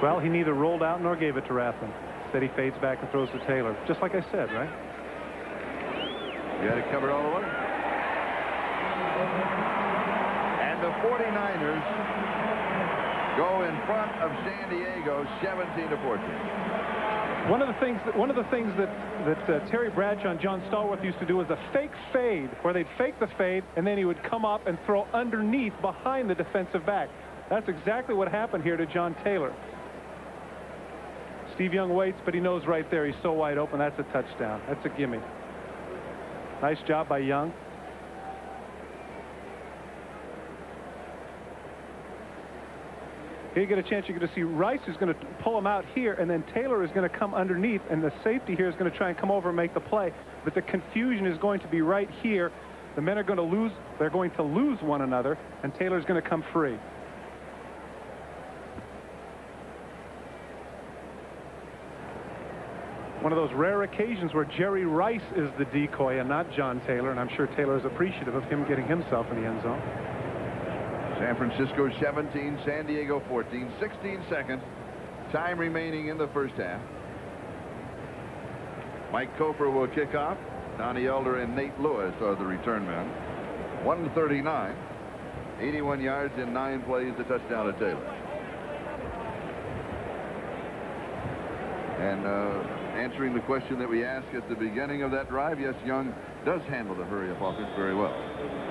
Well, he neither rolled out nor gave it to Rathman. Instead, he fades back and throws to Taylor, just like I said, right? You had it covered all the way. And the 49ers go in front of San Diego 17-14. One of the things that Terry Bradshaw and John Stallworth used to do was a fake fade, where they'd fake the fade and then he would come up and throw underneath behind the defensive back. That's exactly what happened here to John Taylor. Steve Young waits, but he knows right there he's so wide open. That's a touchdown. That's a gimme. Nice job by Young. Here you get a chance. You're going to see Rice is going to pull him out here, and then Taylor is going to come underneath, and the safety here is going to try and come over and make the play. But the confusion is going to be right here. The men are going to lose. They're going to lose one another, and Taylor's going to come free. One of those rare occasions where Jerry Rice is the decoy and not John Taylor, and I'm sure Taylor is appreciative of him getting himself in the end zone. San Francisco 17, San Diego 14, 16 seconds. Time remaining in the first half. Mike Koper will kick off. Donnie Elder and Nate Lewis are the return men. 139, 81 yards in 9 plays, the touchdown to Taylor. And answering the question that we asked at the beginning of that drive, yes, Young does handle the hurry-up offense very well.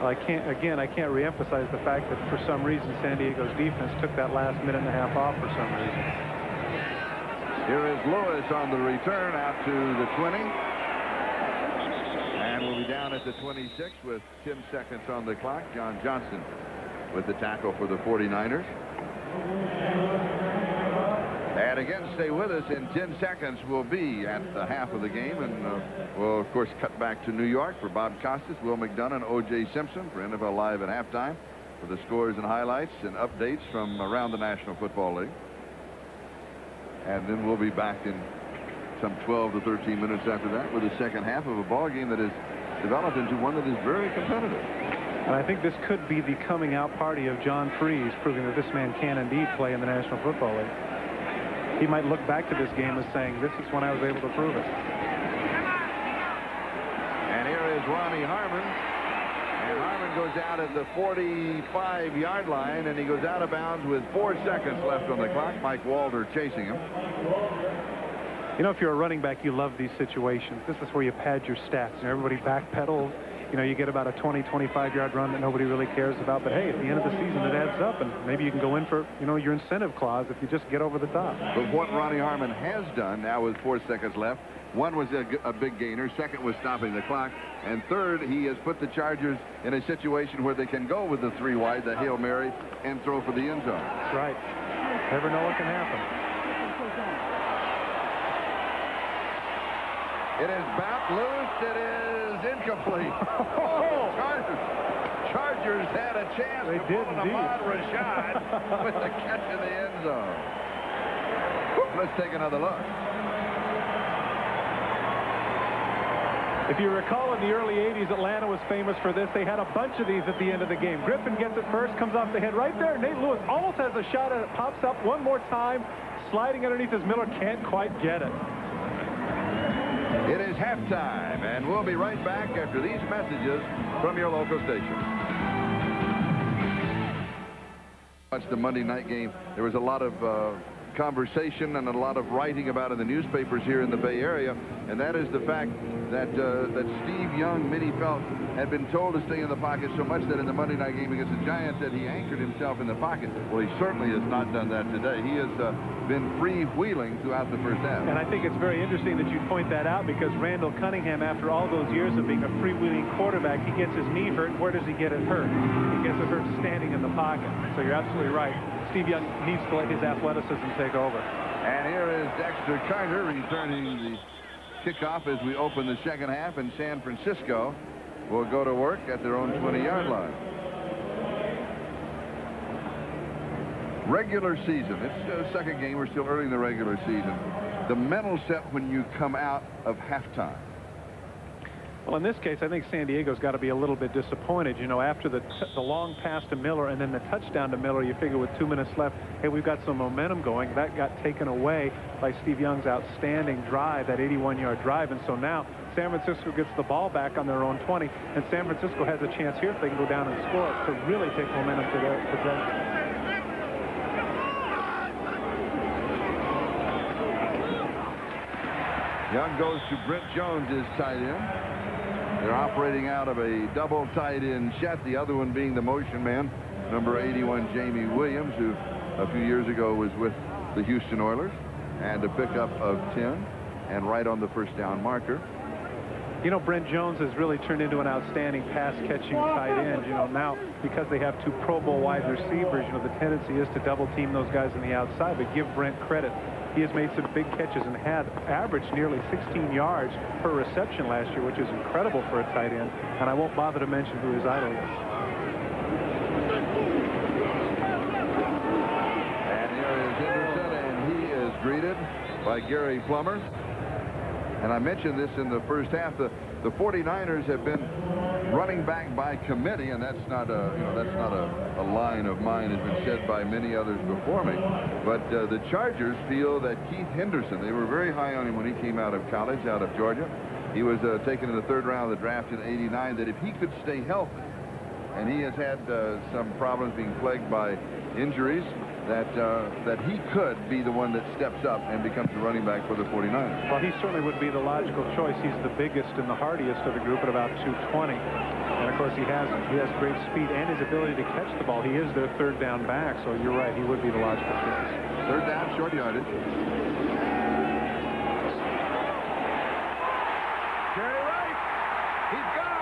I can't reemphasize the fact that for some reason San Diego's defense took that last minute and a half off for some reason. Here is Lewis on the return out to the 20. And we'll be down at the 26 with 10 seconds on the clock. John Johnson with the tackle for the 49ers. And again, stay with us. In 10 seconds, we'll be at the half of the game. And we'll, of course, cut back to New York for Bob Costas, Will McDonough, and O.J. Simpson for NFL Live at halftime for the scores and highlights and updates from around the National Football League. And then we'll be back in some 12 to 13 minutes after that with the second half of a ball game that has developed into one that is very competitive. And I think this could be the coming out party of John Freese, proving that this man can indeed play in the National Football League. He might look back to this game as saying, this is when I was able to prove it. And here is Ronnie Harmon. And And Harmon goes out at the 45-yard line, and he goes out of bounds with 4 seconds left on the clock. Mike Walter chasing him. You know, if you're a running back, you love these situations. This is where you pad your stats. And everybody backpedals. You know, you get about a 20, 25-yard run that nobody really cares about. But, hey, at the end of the season, it adds up. And maybe you can go in for, you know, your incentive clause if you just get over the top. But what Ronnie Harmon has done now with 4 seconds left, one was a big gainer. Second was stopping the clock. And third, he has put the Chargers in a situation where they can go with the 3 wide, the Hail Mary, and throw for the end zone. That's right. Never know what can happen. It is back loose. It is incomplete. Oh, Chargers had a chance they to did pull Ahmad Rashad with the catch in the end zone. Let's take another look. If you recall, in the early 80s, Atlanta was famous for this. They had a bunch of these at the end of the game. Griffin gets it first, comes off the head right there. Nate Lewis almost has a shot at it, pops up one more time, sliding underneath his Miller, can't quite get it. It is halftime, and we'll be right back after these messages from your local station. Watched the Monday night game. There was a lot of conversation and a lot of writing about in the newspapers here in the Bay Area, and that is the fact that Steve Young, many felt, had been told to stay in the pocket so much that in the Monday night game against the Giants that he anchored himself in the pocket. Well, he certainly has not done that today. He has been freewheeling throughout the first half. And I think it's very interesting that you point that out, because Randall Cunningham, after all those years of being a freewheeling quarterback, he gets his knee hurt. Where does he get it hurt? He gets it hurt standing in the pocket. So you're absolutely right. Steve Young needs to let his athleticism take over. And here is Dexter Carter returning the kickoff as we open the second half, and San Francisco will go to work at their own 20-yard line. Regular season. It's the second game. We're still early in the regular season. The mental set when you come out of halftime. Well, in this case, I think San Diego's got to be a little bit disappointed. You know, after the long pass to Miller and then the touchdown to Miller, you figure with 2 minutes left, hey, we've got some momentum going. That got taken away by Steve Young's outstanding drive, that 81-yard drive. And so now San Francisco gets the ball back on their own 20, and San Francisco has a chance here if they can go down and score to really take momentum to their possession. Young goes to Brent Jones, his tight end. They're operating out of a double tight end set, the other one being the motion man, number 81, Jamie Williams, who a few years ago was with the Houston Oilers, and a pickup of 10 and right on the first down marker. You know, Brent Jones has really turned into an outstanding pass-catching tight end. You know, now because they have 2 Pro Bowl wide receivers, you know, the tendency is to double-team those guys on the outside. But give Brent credit. He has made some big catches and had averaged nearly 16 yards per reception last year, which is incredible for a tight end. And I won't bother to mention who his idol is. And here is Henderson, and he is greeted by Gary Plummer. And I mentioned this in the first half. The 49ers have been running back by committee, and that's not a line of mine, has been said by many others before me. But the Chargers feel that Keith Henderson, they were very high on him when he came out of college, out of Georgia. He was taken in the 3rd round of the draft in '89. That if he could stay healthy, and he has had some problems being plagued by injuries, that he could be the one that steps up and becomes the running back for the 49ers. Well, he certainly would be the logical choice. He's the biggest and the hardiest of the group at about 220. And, of course, he has great speed and his ability to catch the ball. He is their 3rd down back, so you're right. He would be the logical choice. 3rd down, short yardage. Jerry Rice, he's gone.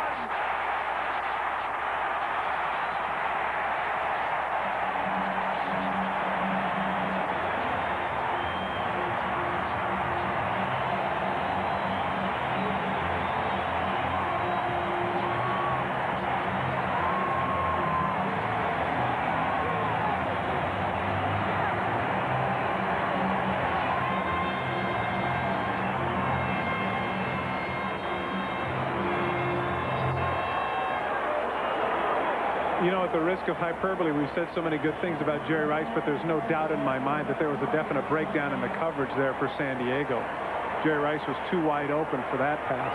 You know, at the risk of hyperbole, we've said so many good things about Jerry Rice, but there's no doubt in my mind that there was a definite breakdown in the coverage there for San Diego. Jerry Rice was too wide open for that pass.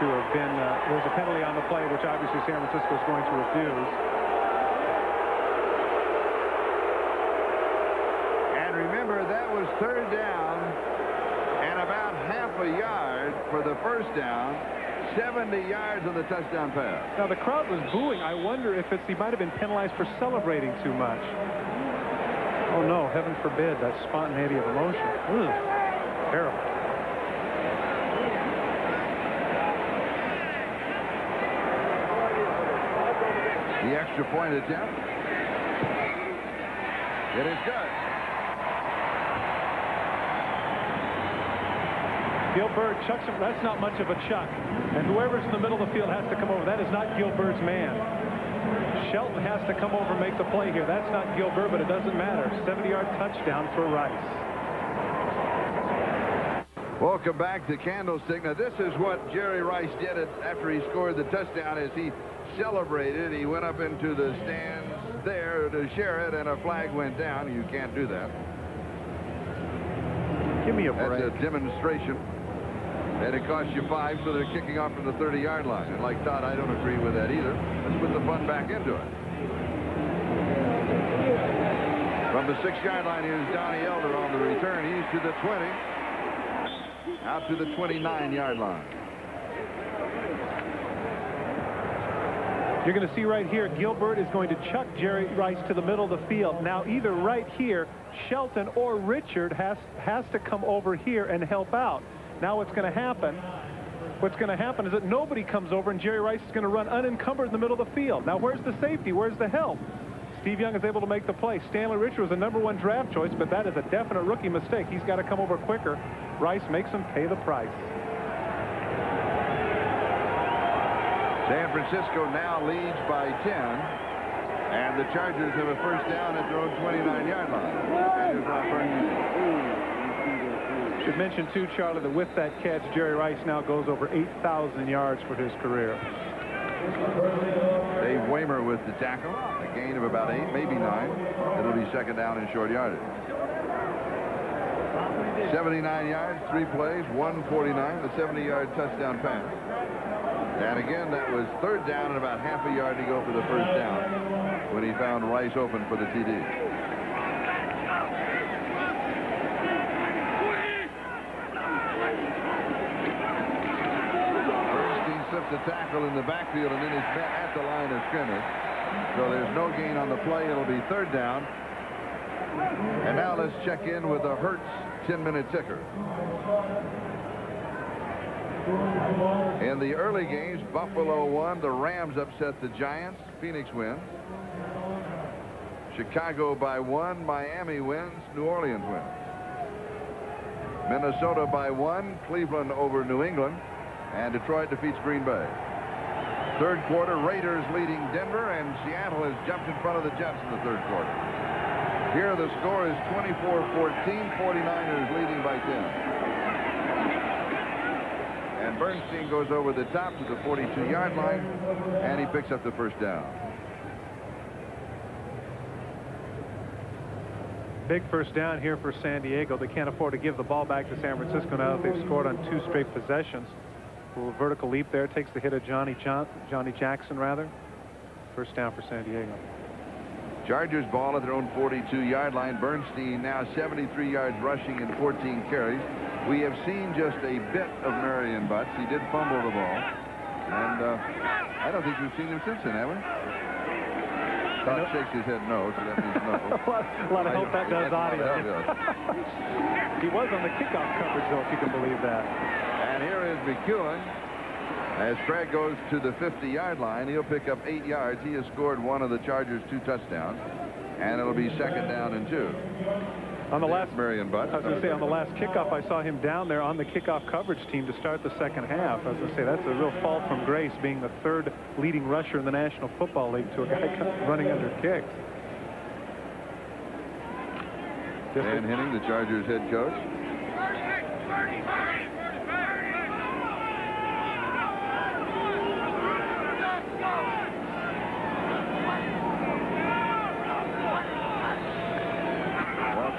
to have been, there was a penalty on the play, which obviously San Francisco is going to refuse. And remember, that was third down and about half a yard for the first down. 70 yards on the touchdown pass. Now the crowd was booing. I wonder if he might have been penalized for celebrating too much. Oh no, heaven forbid, that spontaneity of emotion. Ugh, terrible. The extra point attempt. It is good. Gilbert chucks him. That's not much of a chuck. And whoever's in the middle of the field has to come over. That is not Gilbert's man. Shelton has to come over and make the play here. That's not Gilbert, but it doesn't matter. 70-yard touchdown for Rice. Welcome back to Candlestick. Now, this is what Jerry Rice did after he scored the touchdown. As he celebrated, he went up into the stands there to share it, and a flag went down. You can't do that. Give me a break. That's a demonstration. And it costs you 5, so they're kicking off from the 30-yard line. And like Todd, I don't agree with that either. Let's put the fun back into it. From the 6-yard line, here's Donnie Elder on the return. He's to the 20. Out to the 29-yard line. You're going to see right here, Gilbert is going to chuck Jerry Rice to the middle of the field. Now, either right here, Shelton or Richard has to come over here and help out. Now what's going to happen is that nobody comes over, and Jerry Rice is going to run unencumbered in the middle of the field. Now, where's the safety? Where's the help? Steve Young is able to make the play. Stanley Richard was a #1 draft choice, but that is a definite rookie mistake. He's got to come over quicker. Rice makes him pay the price. San Francisco now leads by 10, and the Chargers have a first down at their own 29-yard line. Should mention too, Charlie, that with that catch, Jerry Rice now goes over 8,000 yards for his career. Dave Waymer with the tackle, a gain of about 8, maybe 9. It'll be second down in short yardage. 79 yards, 3 plays, 149, the 70-yard touchdown pass. And again, that was third down and about half a yard to go for the first down when he found Rice open for the TD. Bernstein slips a tackle in the backfield and then is met at the line of scrimmage. So there's no gain on the play. It'll be third down. And now let's check in with the Hertz 10-minute ticker. In the early games, Buffalo won. The Rams upset the Giants. Phoenix wins. Chicago by 1. Miami wins. New Orleans wins. Minnesota by 1. Cleveland over New England. And Detroit defeats Green Bay. Third quarter, Raiders leading Denver, and Seattle has jumped in front of the Jets in the third quarter. Here the score is 24-14. 49ers leading by 10. And Bernstein goes over the top to the 42-yard line, and he picks up the first down. Big first down here for San Diego. They can't afford to give the ball back to San Francisco now that they've scored on 2 straight possessions. A little vertical leap there, takes the hit of Johnny Jackson, rather. First down for San Diego. Chargers ball at their own 42-yard line. Bernstein now 73 yards rushing and 14 carries. We have seen just a bit of Marion Butts. He did fumble the ball. And I don't think we've seen him since then, have we? Todd shakes his head no, so that means no. a lot of help that does audio. He was on the kickoff coverage, though, if you can believe that. And here is McEwen. As Craig goes to the 50-yard line, he'll pick up 8 yards. He has scored one of the Chargers' 2 touchdowns. And it'll be second down and 2. On the last, Marion Butts. I was going to say, on the last kickoff, I saw him down there on the kickoff coverage team to start the second half. I was going to say, that's a real fall from grace, being the 3rd leading rusher in the National Football League to a guy running under kicks. Dan Henning, the Chargers head coach.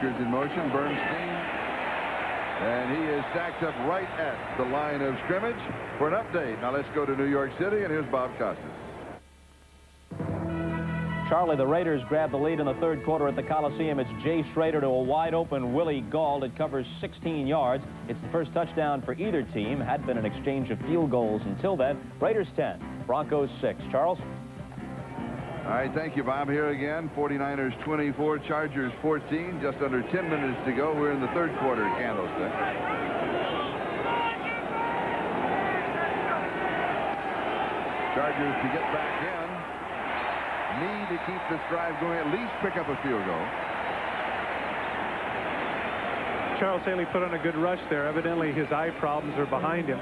In motion, Bernstein And he is stacked up right at the line of scrimmage for an update. Now let's go to New York City, and here's Bob Costas. Charlie, the Raiders grab the lead in the third quarter at the Coliseum. It's Jay Schrader to a wide-open Willie Gauld. It covers 16 yards. It's the first touchdown for either team. Had been an exchange of field goals until then. Raiders 10, Broncos 6. Charles? All right, thank you, Bob. Here again, 49ers 24, Chargers 14. Just under 10 minutes to go. We're in the third quarter candlestick. Chargers to get back in. Need to keep this drive going, at least pick up a field goal. Charles Haley put on a good rush there. Evidently, his eye problems are behind him.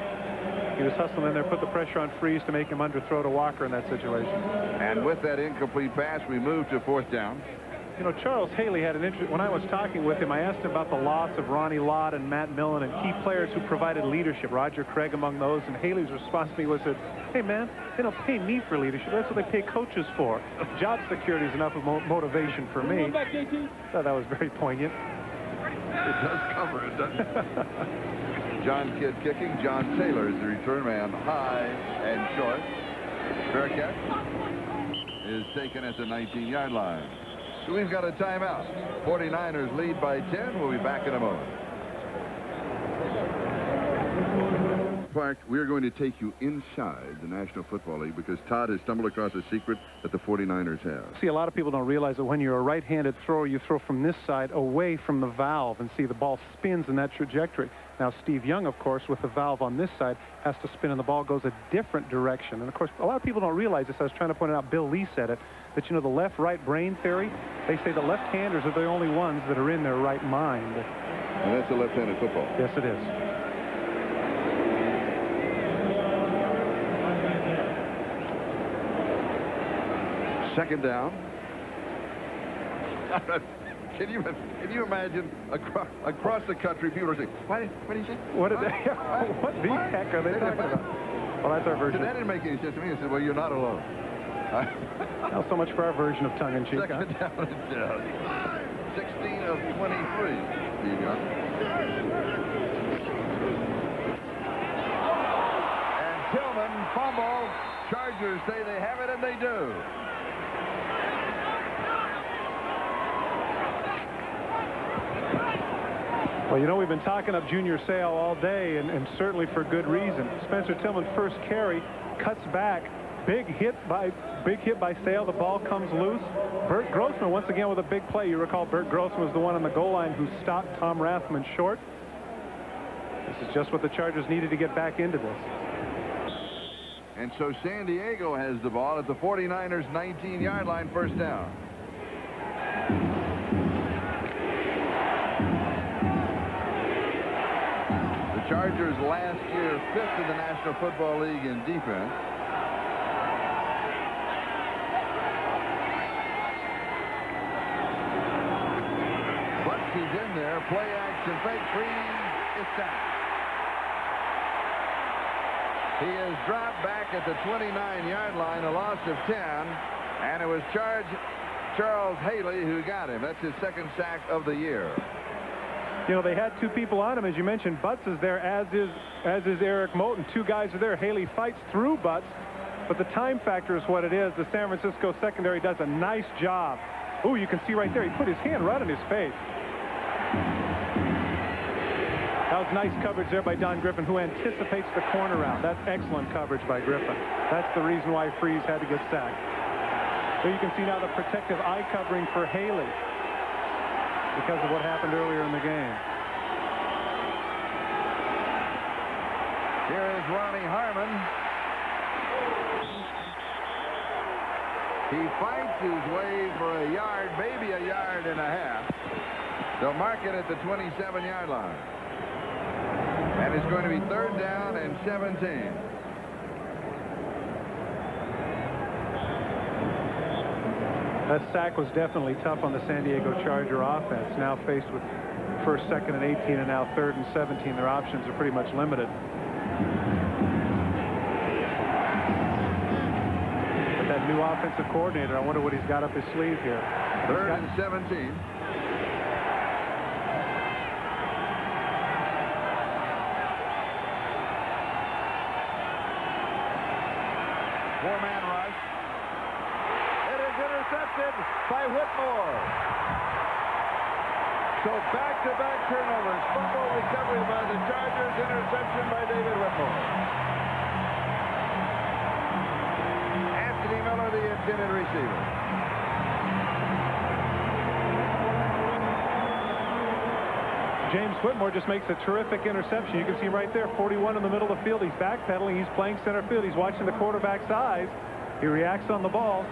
He was hustling in there, put the pressure on Freeze to make him underthrow to Walker in that situation. And with that incomplete pass, we move to fourth down. You know, Charles Haley had an interest. When I was talking with him, I asked him about the loss of Ronnie Lott and Matt Millen and key players who provided leadership, Roger Craig among those. And Haley's response to me was that, hey, man, they don't pay me for leadership. That's what they pay coaches for. Job security is enough of motivation for me. Thought that was very poignant. It does cover it, doesn't it? John Kidd kicking. John Taylor is the return man, high and short. Fair catch is taken at the 19-yard line. So we've got a timeout. 49ers lead by 10. We'll be back in a moment. Clark, we're going to take you inside the National Football League because Todd has stumbled across a secret that the 49ers have. See, a lot of people don't realize that when you're a right-handed thrower, you throw from this side away from the valve, and see the ball spins in that trajectory. Now, Steve Young, of course, with the valve on this side, has to spin, and the ball goes a different direction. And, of course, a lot of people don't realize this. I was trying to point it out. Bill Lee said it, that, you know, the left-right brain theory, they say the left-handers are the only ones that are in their right mind. And that's a left-handed football. Yes, it is. Second down. Can you imagine across the country people are saying, what did you say? What the heck are they talking about? Well, that's our version. So that didn't make any sense to me. I said, well, you're not alone. Not so much for our version of tongue-in-cheek. Second down and 16 of 23. Steve Young. And Tillman fumble. Chargers say they have it, and they do. Well, you know, we've been talking up Junior Seau all day, and certainly for good reason. Spencer Tillman, first carry, cuts back. Big hit by Seau. The ball comes loose. Bert Grossman once again with a big play. You recall Bert Grossman was the one on the goal line who stopped Tom Rathman short. This is just what the Chargers needed to get back into this. And so San Diego has the ball at the 49ers 19-yard line, first down. The Chargers last year 5th in the National Football League in defense. He's in there. Play action fake. Freeze is sacked. He is dropped back at the 29-yard line, a loss of 10, and it was Charles Haley who got him. That's his second sack of the year. You know, they had two people on him, as you mentioned. Butts is there, as is Eric Moten. Two guys are there. Haley fights through Butts, but the time factor is what it is. The San Francisco secondary does a nice job. Ooh, you can see right there, he put his hand right on his face. That was nice coverage there by Don Griffin, who anticipates the corner out. That's excellent coverage by Griffin. That's the reason why Freeze had to get sacked. So you can see now the protective eye covering for Haley because of what happened earlier in the game. Here is Ronnie Harmon. He fights his way for a yard, maybe a yard and a half. They'll mark it at the 27-yard line. And it's going to be third down and 17. That sack was definitely tough on the San Diego Charger offense. Now faced with first, second, and 18, and now third and 17. Their options are pretty much limited. But that new offensive coordinator, I wonder what he's got up his sleeve here. Third and 17. intercepted by Whitmore. So back-to-back turnovers. Fumble recovery by the Chargers. Interception by David Whitmore. Anthony Miller, the intended receiver. James Whitmore just makes a terrific interception. You can see right there, 41 in the middle of the field. He's backpedaling. He's playing center field. He's watching the quarterback's eyes. He reacts on the ball.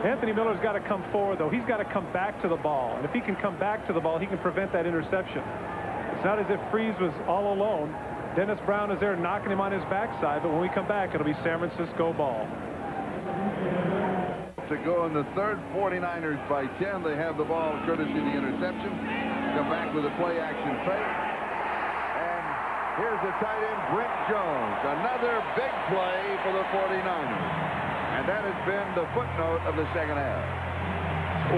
Anthony Miller's got to come forward, though. He's got to come back to the ball. And if he can come back to the ball, he can prevent that interception. It's not as if Freeze was all alone. Dennis Brown is there knocking him on his backside. But when we come back, it'll be San Francisco ball. To go in the third, 49ers by 10. They have the ball courtesy of the interception. Come back with a play-action fake. And here's the tight end, Brent Jones. Another big play for the 49ers. And that has been the footnote of the second half.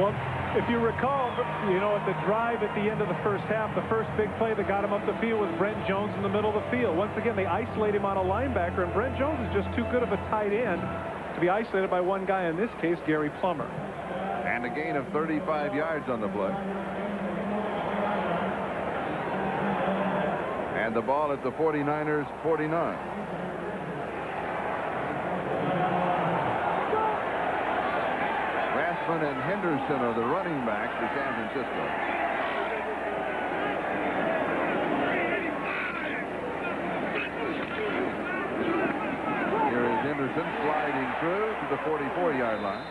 Well, if you recall, you know, at the drive at the end of the first half, the first big play that got him up the field was Brent Jones in the middle of the field. Once again, they isolate him on a linebacker, and Brent Jones is just too good of a tight end to be isolated by one guy, in this case, Gary Plummer. And a gain of 35 yards on the play. And the ball at the 49ers 49. And Henderson are the running backs for San Francisco. Here is Henderson sliding through to the 44-yard line.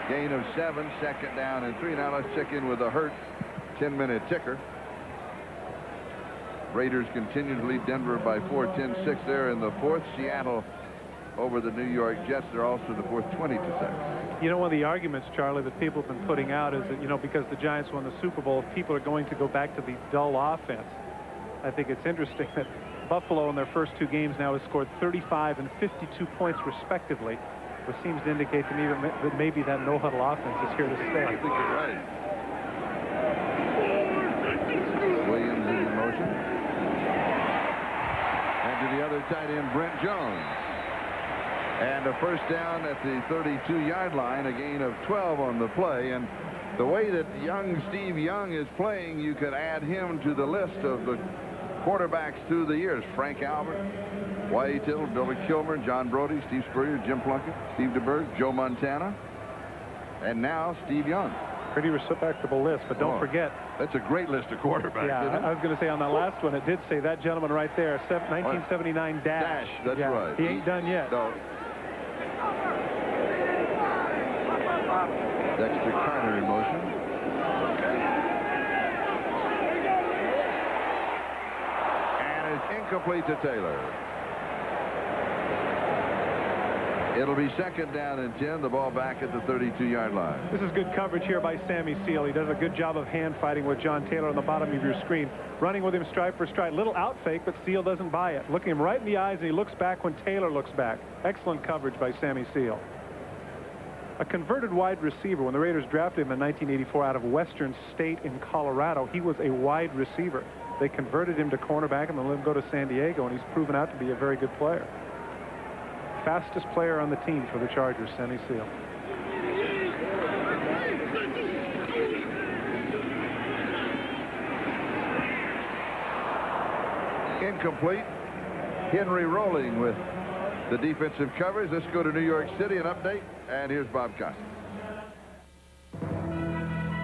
Gain of 7, second down and 3. Now let's check in with the Hurt 10-minute ticker. Raiders continue to lead Denver by 4, 10-6 there in the fourth. Seattle over the New York Jets. They're also in the fourth, 20-6. You know, one of the arguments, Charlie, that people have been putting out is that, you know, because the Giants won the Super Bowl, people are going to go back to the dull offense. I think it's interesting that Buffalo in their first 2 games now has scored 35 and 52 points respectively, which seems to indicate to me that maybe that no-huddle offense is here to stay. I think you're right. Williams is in motion. And to the other tight end, Brent Jones. And a first down at the 32-yard line, a gain of 12 on the play. And the way that young Steve Young is playing, you could add him to the list of the quarterbacks through the years. Frank Albert, Wyatt Tittle, Billy Kilmer, John Brody, Steve Spurrier, Jim Plunkett, Steve DeBerg, Joe Montana, and now Steve Young. Pretty respectable list, but don't forget. That's a great list of quarterbacks. Yeah, I was going to say on that last one, it did say that gentleman right there, 1979 Dash. That's right. He ain't done yet. No. Dexter Carter in motion. And it's incomplete to Taylor. It'll be second down and 10. The ball back at the 32-yard line. This is good coverage here by Sammy Seal. He does a good job of hand fighting with John Taylor on the bottom of your screen. Running with him stride for stride. Little out fake, but Seal doesn't buy it. Looking him right in the eyes, and he looks back when Taylor looks back. Excellent coverage by Sammy Seal. A converted wide receiver. When the Raiders drafted him in 1984 out of Western State in Colorado, he was a wide receiver. They converted him to cornerback and then let him go to San Diego, and he's proven out to be a very good player. Fastest player on the team for the Chargers, Sammy Seal. Incomplete. Henry rolling with the defensive coverage. Let's go to New York City, an update, and here's Bob Costas.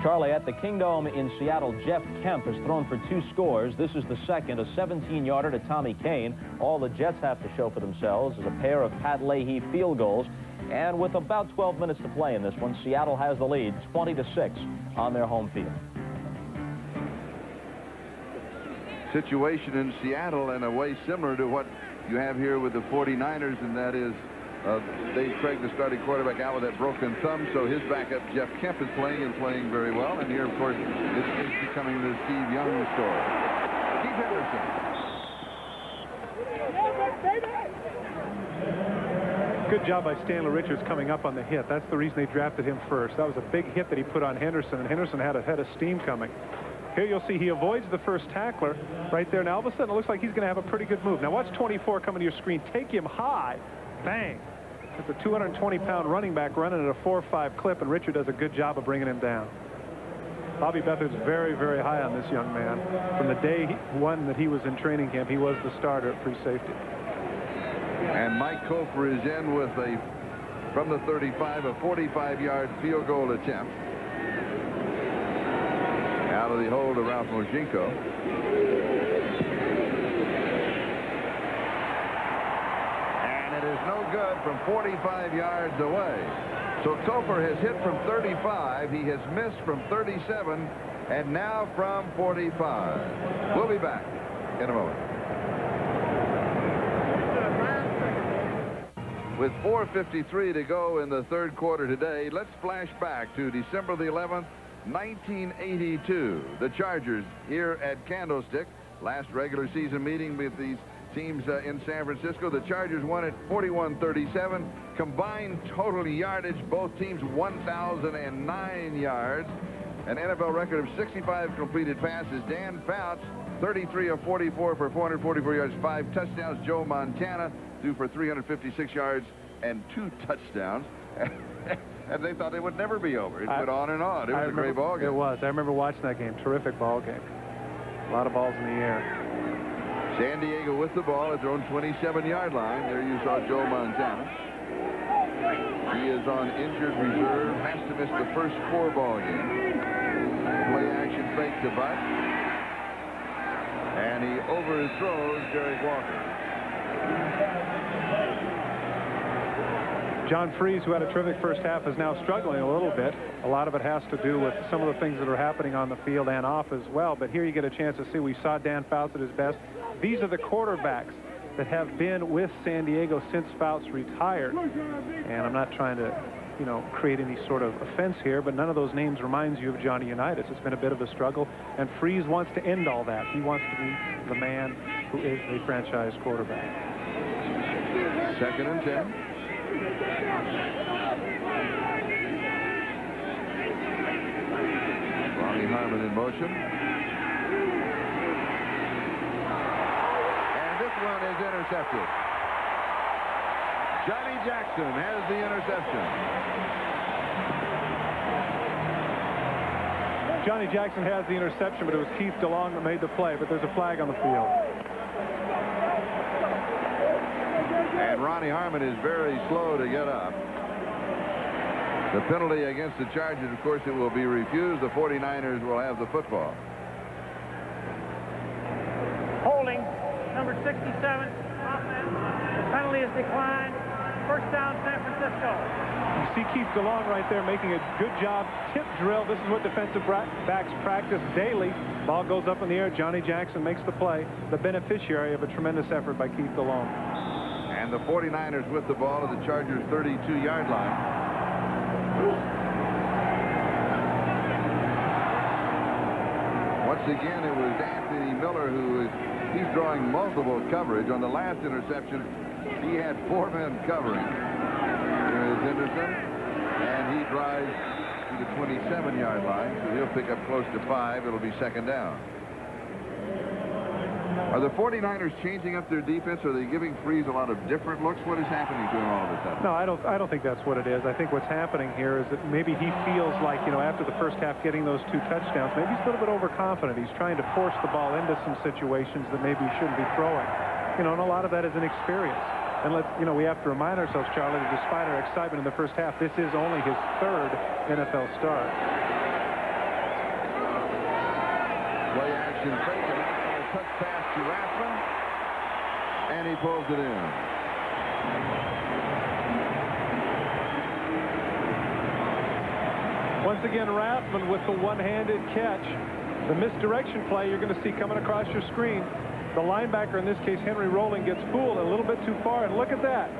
Charlie, at the Kingdome in Seattle, Jeff Kemp has thrown for 2 scores. This is the second, a 17-yarder to Tommy Kane. All the Jets have to show for themselves is a pair of Pat Leahy field goals. And with about 12 minutes to play in this one, Seattle has the lead, 20-6 on their home field. Situation in Seattle in a way similar to what you have here with the 49ers, and that is Dave Craig, the starting quarterback, out with that broken thumb, so his backup, Jeff Kemp, is playing and playing very well. And here, of course, it's becoming the Steve Young story. Keith Henderson. Good job by Stanley Richards coming up on the hit. That's the reason they drafted him first. That was a big hit that he put on Henderson, and Henderson had a head of steam coming. Here you'll see he avoids the first tackler right there. Now all of a sudden it looks like he's going to have a pretty good move. Now watch 24 coming to your screen. Take him high. Bang. It's a 220-pound running back running at a 4.5 clip, and Richard does a good job of bringing him down. Bobby Beathard's very, very high on this young man. From the day one that he was in training camp, he was the starter at free safety. And Mike Kofer is in with from the 35, a 45-yard field goal attempt. Out of the hold of Ralph Mojinko. And it is no good from 45 yards away. So Kofer has hit from 35. He has missed from 37. And now from 45. We'll be back in a moment. With 4:53 to go in the third quarter today, let's flash back to December the 11th, 1982. The Chargers here at Candlestick. Last regular season meeting with these teams in San Francisco. The Chargers won at 41-37. Combined total yardage, both teams 1,009 yards. An NFL record of 65 completed passes. Dan Fouts, 33 of 44 for 444 yards, 5 touchdowns. Joe Montana threw for 356 yards and 2 touchdowns. And they thought it would never be over. It went on and on. It was a great ball game. It was. I remember watching that game. Terrific ball game. A lot of balls in the air. San Diego with the ball at their own 27-yard line. There you saw Joe Montana. He is on injured reserve. Has to miss the first 4 ball games. Play action fake to Butt. And he overthrows Derek Walker. John Freese, who had a terrific first half, is now struggling a little bit. A lot of it has to do with some of the things that are happening on the field and off as well. But here you get a chance to see. We saw Dan Fouts at his best. These are the quarterbacks that have been with San Diego since Fouts retired. And I'm not trying to, create any sort of offense here, but none of those names reminds you of Johnny Unitas. It's been a bit of a struggle, and Freese wants to end all that. He wants to be the man who is the franchise quarterback. 2nd and 10. Ronnie Harmon in motion. And this one is intercepted. Johnny Jackson has the interception. Johnny Jackson has the interception, but it was Keith DeLong that made the play, but there's a flag on the field. And Ronnie Harmon is very slow to get up. The penalty against the Chargers, of course, it will be refused. The 49ers will have the football. Holding, number 67. The penalty is declined. First down, San Francisco. You see Keith DeLong right there making a good job. Tip drill. This is what defensive backs practice daily. Ball goes up in the air. Johnny Jackson makes the play. The beneficiary of a tremendous effort by Keith DeLong. And the 49ers with the ball at the Chargers' 32-yard line. Once again, it was Anthony Miller he's drawing multiple coverage. On the last interception, he had 4 men covering. Here is Henderson, and he drives to the 27-yard line, so he'll pick up close to 5. It'll be 2nd down. Are the 49ers changing up their defense? Are they giving Freese a lot of different looks? What is happening to him all of a sudden? No, I don't think that's what it is. I think what's happening here is that maybe he feels like, after the first half getting those 2 touchdowns, maybe he's a little bit overconfident. He's trying to force the ball into some situations that maybe he shouldn't be throwing. And a lot of that is inexperience. And we have to remind ourselves, Charlie, that despite our excitement in the first half, this is only his 3rd NFL start. Play action fake, and a touch pass to Rathman, and he pulls it in. Once again, Rathman with the one-handed catch. The misdirection play you're going to see coming across your screen. The linebacker, in this case, Henry Rolling, gets fooled a little bit too far, and look at that.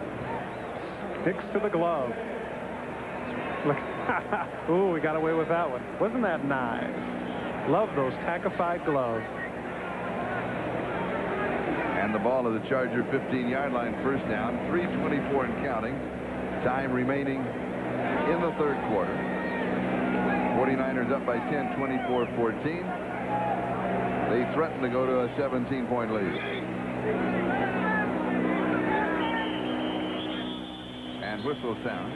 Sticks to the glove. Look. Ooh, we got away with that one. Wasn't that nice? Love those tackified gloves. And the ball of the Charger 15-yard line, first down, 3:24 and counting. Time remaining in the third quarter. 49ers up by 10, 24-14. They threaten to go to a 17-point lead. And and whistle sound.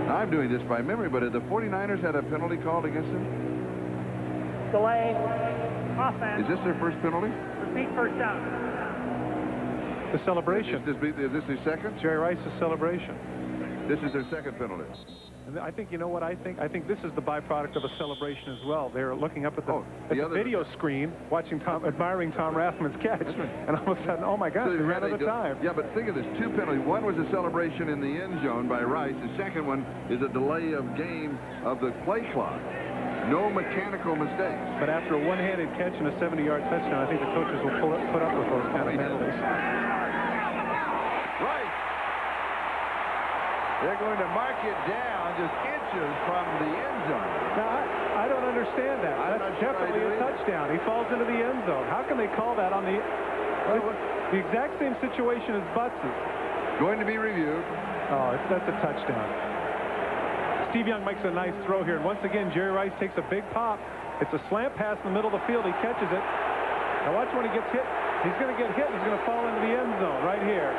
Now, I'm doing this by memory, but had the 49ers had a penalty called against them? Delay. Offense. Is this their first penalty? Repeat first down. The celebration. Is this their second? Jerry Rice's celebration. This is their second penalty. And I think, you know what I think? I think this is the byproduct of a celebration as well. They're looking up at the, video screen, admiring Tom Rathman's catch, and all of a sudden, oh my gosh, they ran out of time. Yeah, but think of this, two penalties. One was a celebration in the end zone by Rice. The second one is a delay of game of the play clock. No mechanical mistakes. But after a one-handed catch and a 70-yard touchdown, I think the coaches will put up with those kind of penalties. Right. They're going to mark it down just inches from the end zone. Now, I don't understand that. That's definitely a touchdown. He falls into the end zone. How can they call that on the exact same situation as Butz's? Going to be reviewed. Oh, that's a touchdown. Steve Young makes a nice throw here, and once again, Jerry Rice takes a big pop. It's a slant pass in the middle of the field. He catches it. Now watch when he gets hit. He's going to get hit. He's going to fall into the end zone right here.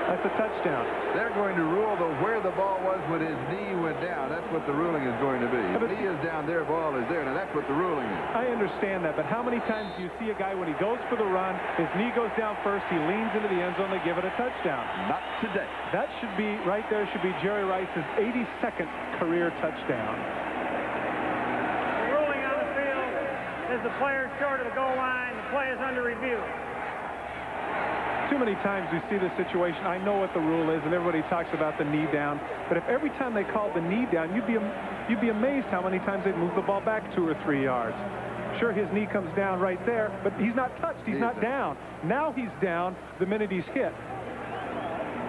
That's a touchdown. They're going to rule where the ball was when his knee went down. That's what the ruling is going to be. If knee is down there, ball is there. Now, that's what the ruling is. I understand that, but how many times do you see a guy when he goes for the run, his knee goes down first, he leans into the end zone, they give it a touchdown? Not today. That should be, right there, should be Jerry Rice's 82nd career touchdown. The ruling on the field is the player short of the goal line. The play is under review. Too many times we see this situation. I know what the rule is, and everybody talks about the knee down. But if every time they called the knee down, you'd be amazed how many times they'd move the ball back 2 or 3 yards. Sure, his knee comes down right there, but he's not touched. He's not down. Now he's down the minute he's hit.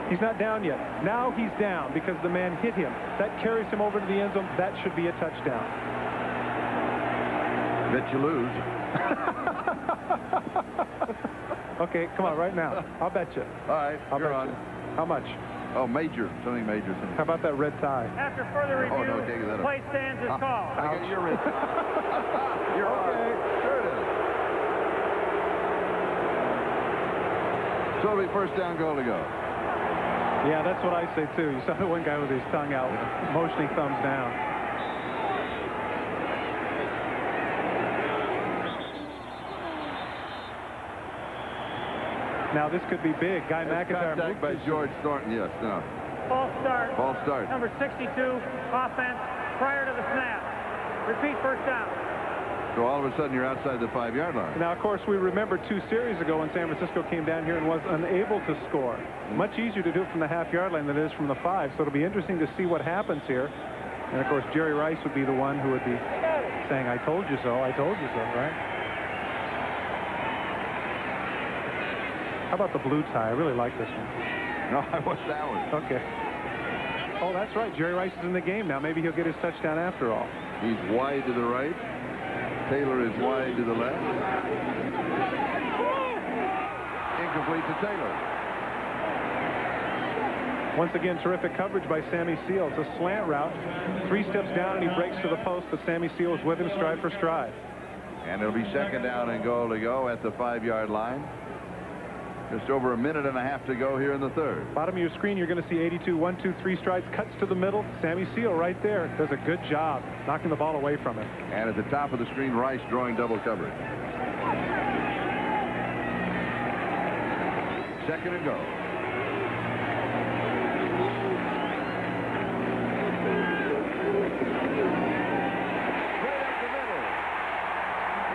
He's not down yet. Now he's down because the man hit him. That carries him over to the end zone. That should be a touchdown. Bet you lose. Okay, come on, right now. I'll bet you. All right, you're on. How much? Oh, major. Something major. How about that red tie? After further review, no, take that up. play stands is called. I got your red tie. You're okay. Sure it is. So it'll be first down, goal to go. Yeah, that's what I say, too. You saw the one guy with his tongue out, motioning thumbs down. Now, this could be big. Guy McIntyre. Contact by George Thornton, yes. No. False start. False start. Number 62, offense, prior to the snap. Repeat first down. So all of a sudden you're outside the 5-yard line. Now, of course, we remember 2 series ago when San Francisco came down here and was unable to score. Much easier to do it from the half-yard line than it is from the 5. So it'll be interesting to see what happens here. And, of course, Jerry Rice would be the one who would be saying, I told you so, I told you so, right? How about the blue tie? I really like this one. No, what's that one? Okay. Oh, that's right. Jerry Rice is in the game now. Maybe he'll get his touchdown after all. He's wide to the right. Taylor is wide to the left. Incomplete to Taylor. Once again, terrific coverage by Sammy Seal. It's a slant route. 3 steps down, and he breaks to the post, but Sammy Seal is with him stride for stride. And it'll be second down and goal to go at the 5-yard line. Just over a minute and a half to go here in the third. Bottom of your screen, you're going to see 82, 1, 2, 3 strides, cuts to the middle. Sammy Seal right there does a good job knocking the ball away from him. And at the top of the screen, Rice drawing double coverage. Second and goal. Right up the middle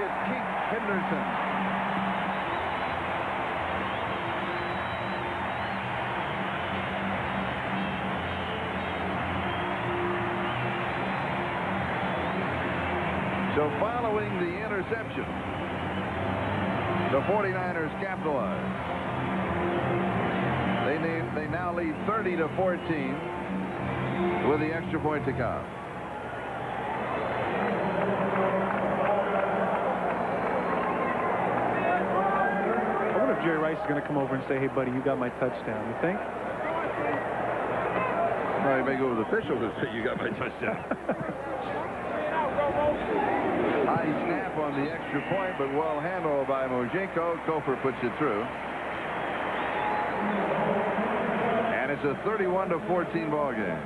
is Keith Henderson. So following the interception, the 49ers capitalize. They now lead 30-14 with the extra point to come. I wonder if Jerry Rice is going to come over and say, hey, buddy, you got my touchdown. You think? Well, he may go with officials and say you got my touchdown. High snap on the extra point, but well handled by Mojenko. Kofer puts it through. And it's a 31-14 ball game.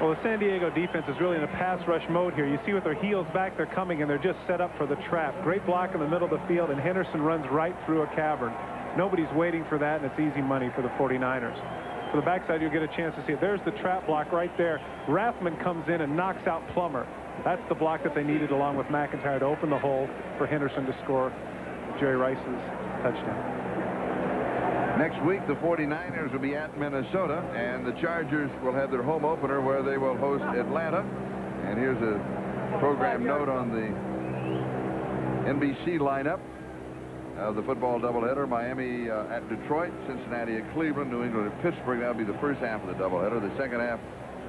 Well, the San Diego defense is really in a pass rush mode here. You see with their heels back, they're coming, and they're just set up for the trap. Great block in the middle of the field, and Henderson runs right through a cavern. Nobody's waiting for that, and it's easy money for the 49ers. For the backside, you'll get a chance to see it. There's the trap block right there. Rathman comes in and knocks out Plummer. That's the block that they needed, along with McIntyre, to open the hole for Henderson to score Jerry Rice's touchdown. Next week, the 49ers will be at Minnesota, and the Chargers will have their home opener where they will host Atlanta. And here's a program note on the NBC lineup of the football doubleheader. Miami at Detroit, Cincinnati at Cleveland, New England at Pittsburgh. That'll be the first half of the doubleheader. The second half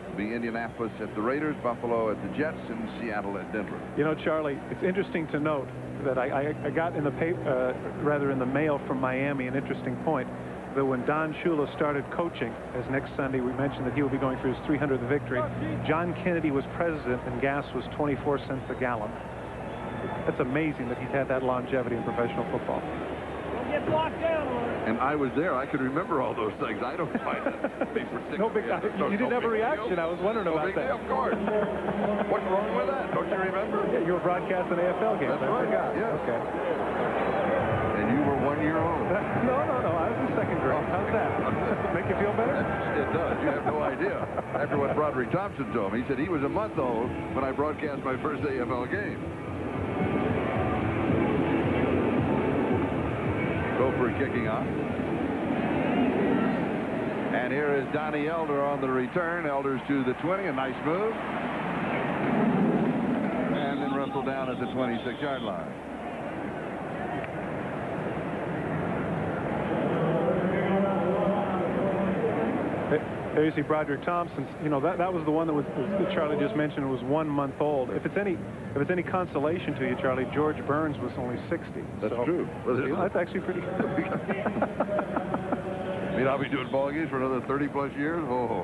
will be Indianapolis at the Raiders, Buffalo at the Jets, and Seattle at Denver. You know, Charlie, it's interesting to note that I got in the paper, rather in the mail from Miami, an interesting point, that when Don Shula started coaching, as next Sunday we mentioned that he will be going through his 300th victory, John Kennedy was president and gas was 24 cents a gallon. That's amazing that he's had that longevity in professional football. Don't get blocked down on it. And I was there. I could remember all those things. I don't find it. No big, you didn't have a reaction. I was wondering about that. Of course. What's wrong with that? Don't you remember? Yeah, you were broadcasting AFL games. That's right. Forgot. Yeah. Okay. And you were 1 year old. No. I was in second grade. How's that? Make you feel better? It does. You have no idea. After what Broderick Thompson told me, he said he was a month old when I broadcast my first AFL game. Gopher kicking off. And here is Donnie Elder on the return. Elder's to the 20. A nice move. And then Russell down at the 26-yard line. There you see Broderick Thompson. You know, that was the one that Charlie just mentioned was 1 month old. If it's any consolation to you, Charlie, George Burns was only 60. That's true. Well, that's actually pretty good. I mean, I'll be doing ball games for another 30+ years. Oh.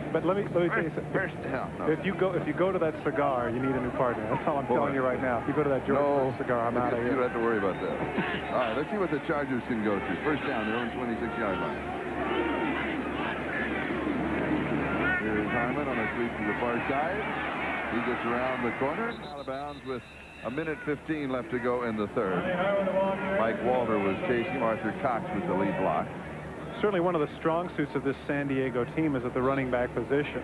But let me tell you something. First down. No. If you go to that cigar, you need a new partner. That's all I'm telling you right now. If you go to that George Burns cigar, I'm out of here. You don't have to worry about that. All right, let's see what the Chargers can go to. First down, their own 26-yard line. Here's Harmon on a sweep to the far side. He gets around the corner, out of bounds with 1:15 left to go in the third. Mike Walter was chasing. Arthur Cox was the lead block. Certainly one of the strong suits of this San Diego team is at the running back position.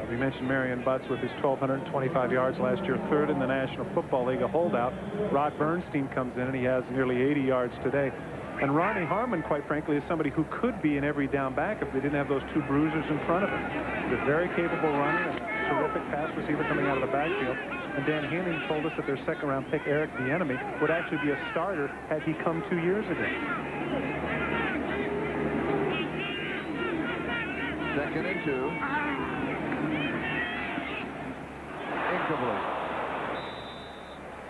We mentioned Marion Butts with his 1,225 yards last year, third in the National Football League, a holdout. Rod Bernstein comes in, and he has nearly 80 yards today. And Ronnie Harmon, quite frankly, is somebody who could be an every down back if they didn't have those two bruisers in front of him. He's a very capable runner and a terrific pass receiver coming out of the backfield. And Dan Hanning told us that their second-round pick, Eric Bieniemy, would actually be a starter had he come 2 years ago. Second and 2. Incomplete.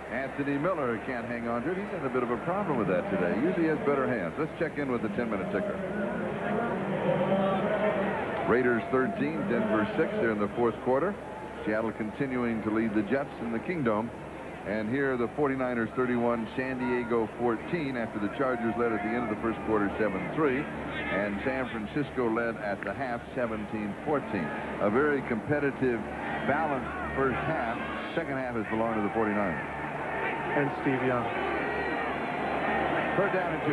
Anthony Miller can't hang on to it. He's had a bit of a problem with that today. Usually has better hands. Let's check in with the 10-minute ticker. Raiders 13, Denver 6. They're in the fourth quarter. Seattle continuing to lead the Jets in the Kingdome. And here the 49ers 31, San Diego 14 after the Chargers led at the end of the first quarter 7-3. And San Francisco led at the half 17-14. A very competitive, balanced first half. Second half has belonged to the 49ers. And Steve Young. Third down and 2.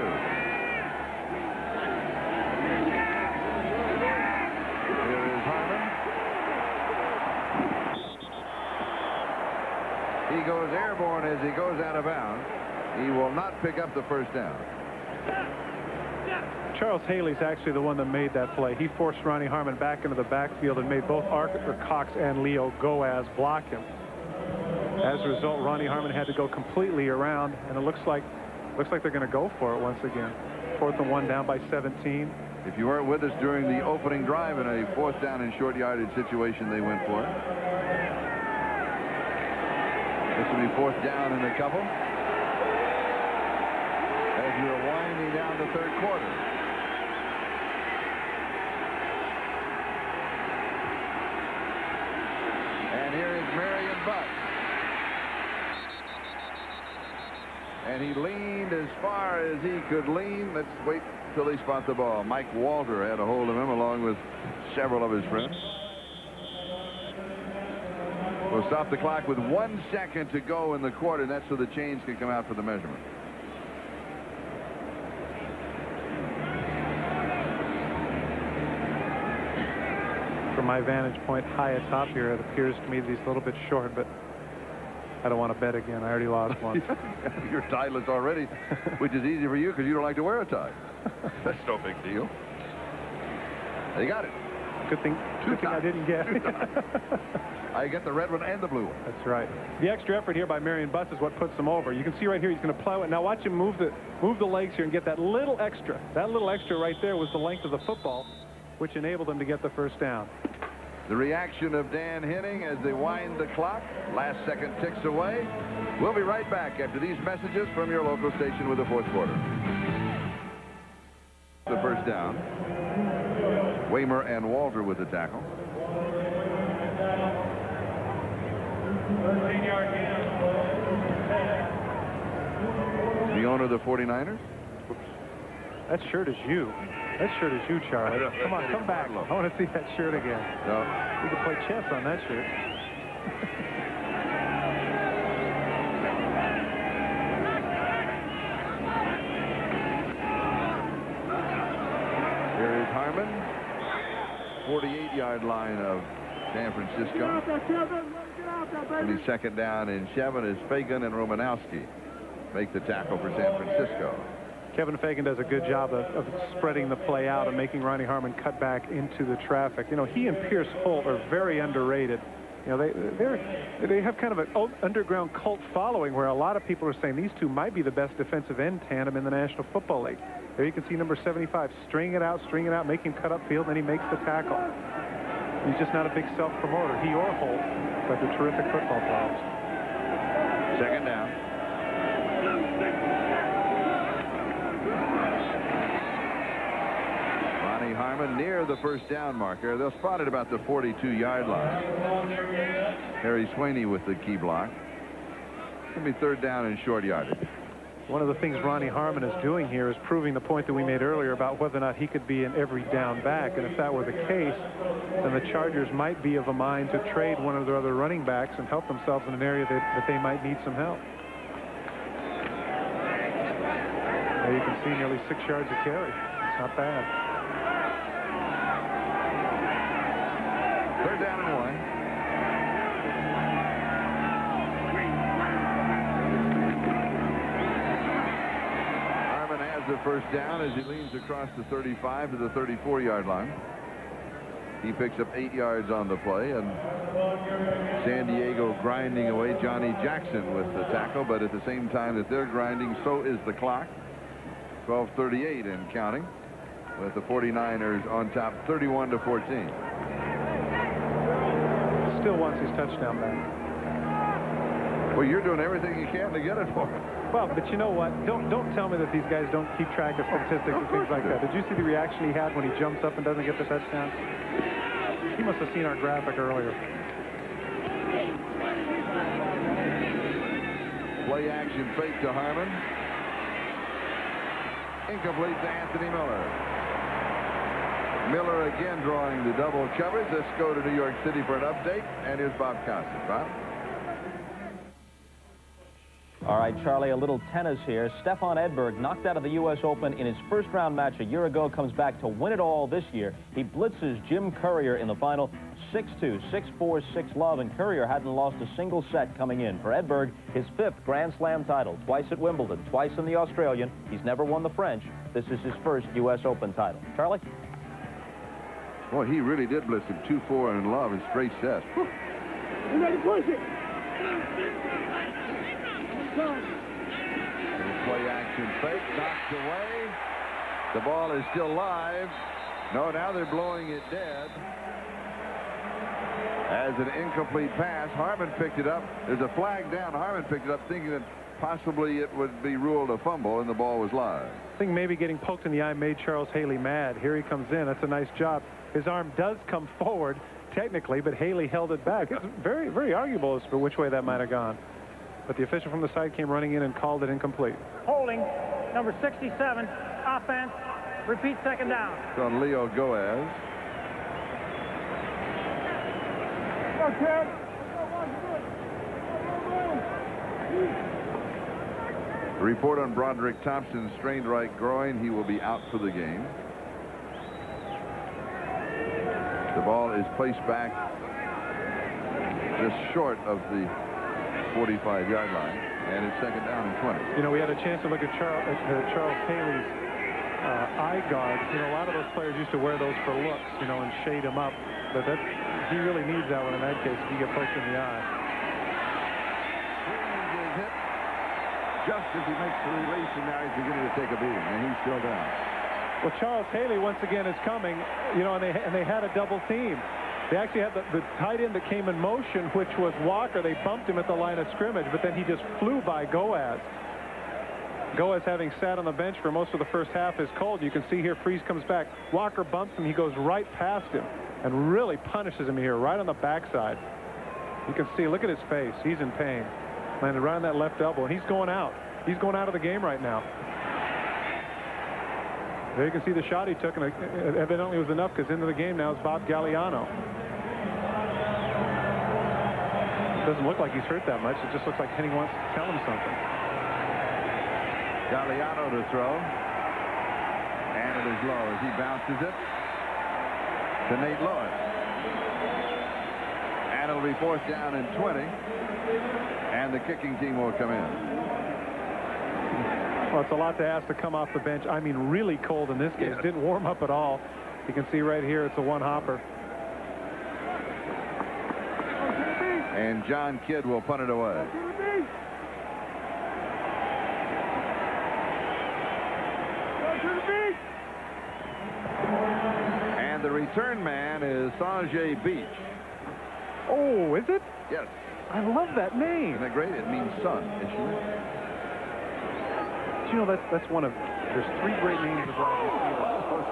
Here is Harmon. He goes airborne as he goes out of bounds. He will not pick up the first down. Charles Haley's actually the one that made that play. He forced Ronnie Harmon back into the backfield and made both Arthur Cox and Leo Goaz block him. As a result, Ronnie Harmon had to go completely around, and it looks like they're going to go for it once again. 4th and 1 down by 17. If you weren't with us during the opening drive in a 4th down and short yardage situation, they went for it. This will be 4th down and a couple. As you're winding down the third quarter. And here is Marion Butts. And he leaned as far as he could lean. Let's wait till they spot the ball. Mike Walter had a hold of him along with several of his friends. We'll stop the clock with 1 second to go in the quarter, and that's so the chains can come out for the measurement. From my vantage point high atop here, it appears to me that he's a little bit short, but I don't want to bet again. I already lost once. You're tieless already, which is easy for you because you don't like to wear a tie. That's no big deal. They got it. Good thing I didn't get. I get the red one and the blue one. That's right. The extra effort here by Marion Butts is what puts him over. You can see right here he's going to plow it. Now watch him move the legs here and get that little extra. That little extra right there was the length of the football, which enabled him to get the first down. The reaction of Dan Henning as they wind the clock. Last second ticks away. We'll be right back after these messages from your local station with the fourth quarter. The first down. Waymer and Walter with the tackle. The owner of the 49ers. That shirt is you. That shirt is you, Charlie. Come on, come back. I want to see that shirt again. No. We can play chess on that shirt. Here is Harmon. 48-yard line of San Francisco. And the second down and 7 is Fagan and Romanowski make the tackle for San Francisco. Kevin Fagan does a good job of spreading the play out and making Ronnie Harmon cut back into the traffic. You know, he and Pierce Holt are very underrated. You know, they have kind of an underground cult following where a lot of people are saying these two might be the best defensive end tandem in the National Football League. There you can see number 75 string it out, make him cut upfield, and then he makes the tackle. He's just not a big self-promoter. He or Holt, but they're terrific football players. Second down. Ronnie Harmon near the first down marker. They'll spot it about the 42-yard line. Harry Sweeney with the key block. It's going to be third down and short yardage. One of the things Ronnie Harmon is doing here is proving the point that we made earlier about whether or not he could be an every down back. And if that were the case, then the Chargers might be of a mind to trade one of their other running backs and help themselves in an area that they might need some help. There you can see nearly 6 yards a carry. It's not bad. Third down and 1. The first down as he leans across the 35 to the 34-yard line. He picks up 8 yards on the play, and San Diego grinding away. Johnny Jackson with the tackle, but at the same time that they're grinding, so is the clock. 12:38 and counting, with the 49ers on top 31-14. Still wants his touchdown back. Well, you're doing everything you can to get it for him. Well, but you know what? Don't tell me that these guys don't keep track of statistics and things like that. Did you see the reaction he had when he jumps up and doesn't get the touchdown? He must have seen our graphic earlier. Play action fake to Harmon. Incomplete to Anthony Miller. Miller again drawing the double coverage. Let's go to New York City for an update. And here's Bob Costas. Bob? All right, Charlie, a little tennis here. Stefan Edberg, knocked out of the U.S. Open in his first-round match a year ago, comes back to win it all this year. He blitzes Jim Courier in the final, 6-2, 6-4, 6-love, and Courier hadn't lost a single set coming in. For Edberg, his 5th Grand Slam title, twice at Wimbledon, twice in the Australian. He's never won the French. This is his first U.S. Open title. Charlie? Boy, he really did blitz him 2-4 in love in straight sets. You ready to push it? Play action fake, knocked away. The ball is still live. No, now they're blowing it dead. As an incomplete pass, Harmon picked it up. There's a flag down. Harmon picked it up thinking that possibly it would be ruled a fumble, and the ball was live. I think maybe getting poked in the eye made Charles Haley mad. Here he comes in. That's a nice job. His arm does come forward, technically, but Haley held it back. It's very, very arguable as to which way that might have gone. But the official from the side came running in and called it incomplete. Holding, number 67, offense. Repeat second down. It's on Leo Goaz. The report on Broderick Thompson's strained right groin. He will be out for the game. The ball is placed back just short of the 45-yard line, and it's second down and 20. You know, we had a chance to look at Charles Haley's eye guard. You know, a lot of those players used to wear those for looks, you know, and shade him up. But he really needs that one in that case if he gets poked in the eye. Hit just as he makes the release, and now he's beginning to take a beating, and he's still down. Well, Charles Haley once again is coming, you know, and they had a double team. They actually had the tight end that came in motion, which was Walker. They bumped him at the line of scrimmage, but then he just flew by Goaz. Goaz, having sat on the bench for most of the first half, is cold. You can see here Freeze comes back. Walker bumps him. He goes right past him and really punishes him here, right on the backside. You can see, look at his face. He's in pain. Landed right on that left elbow, and he's going out. He's going out of the game right now. There you can see the shot he took, and evidently was enough because into the game now is Bob Galliano. Doesn't look like he's hurt that much. It just looks like Henning wants to tell him something. Galliano to throw. And it is low as he bounces it to Nate Lewis. And it'll be fourth down and 20. And the kicking team will come in. Well, it's a lot to ask to come off the bench. I mean, really cold in this case. Yes. Didn't warm up at all. You can see right here it's a one-hopper. And John Kidd will punt it away. And the return man is Sanjay Beach. Oh, is it? Yes. I love that name. Isn't that great? It means son, isn't it? You know, that's one of, there's three great names of wide receivers.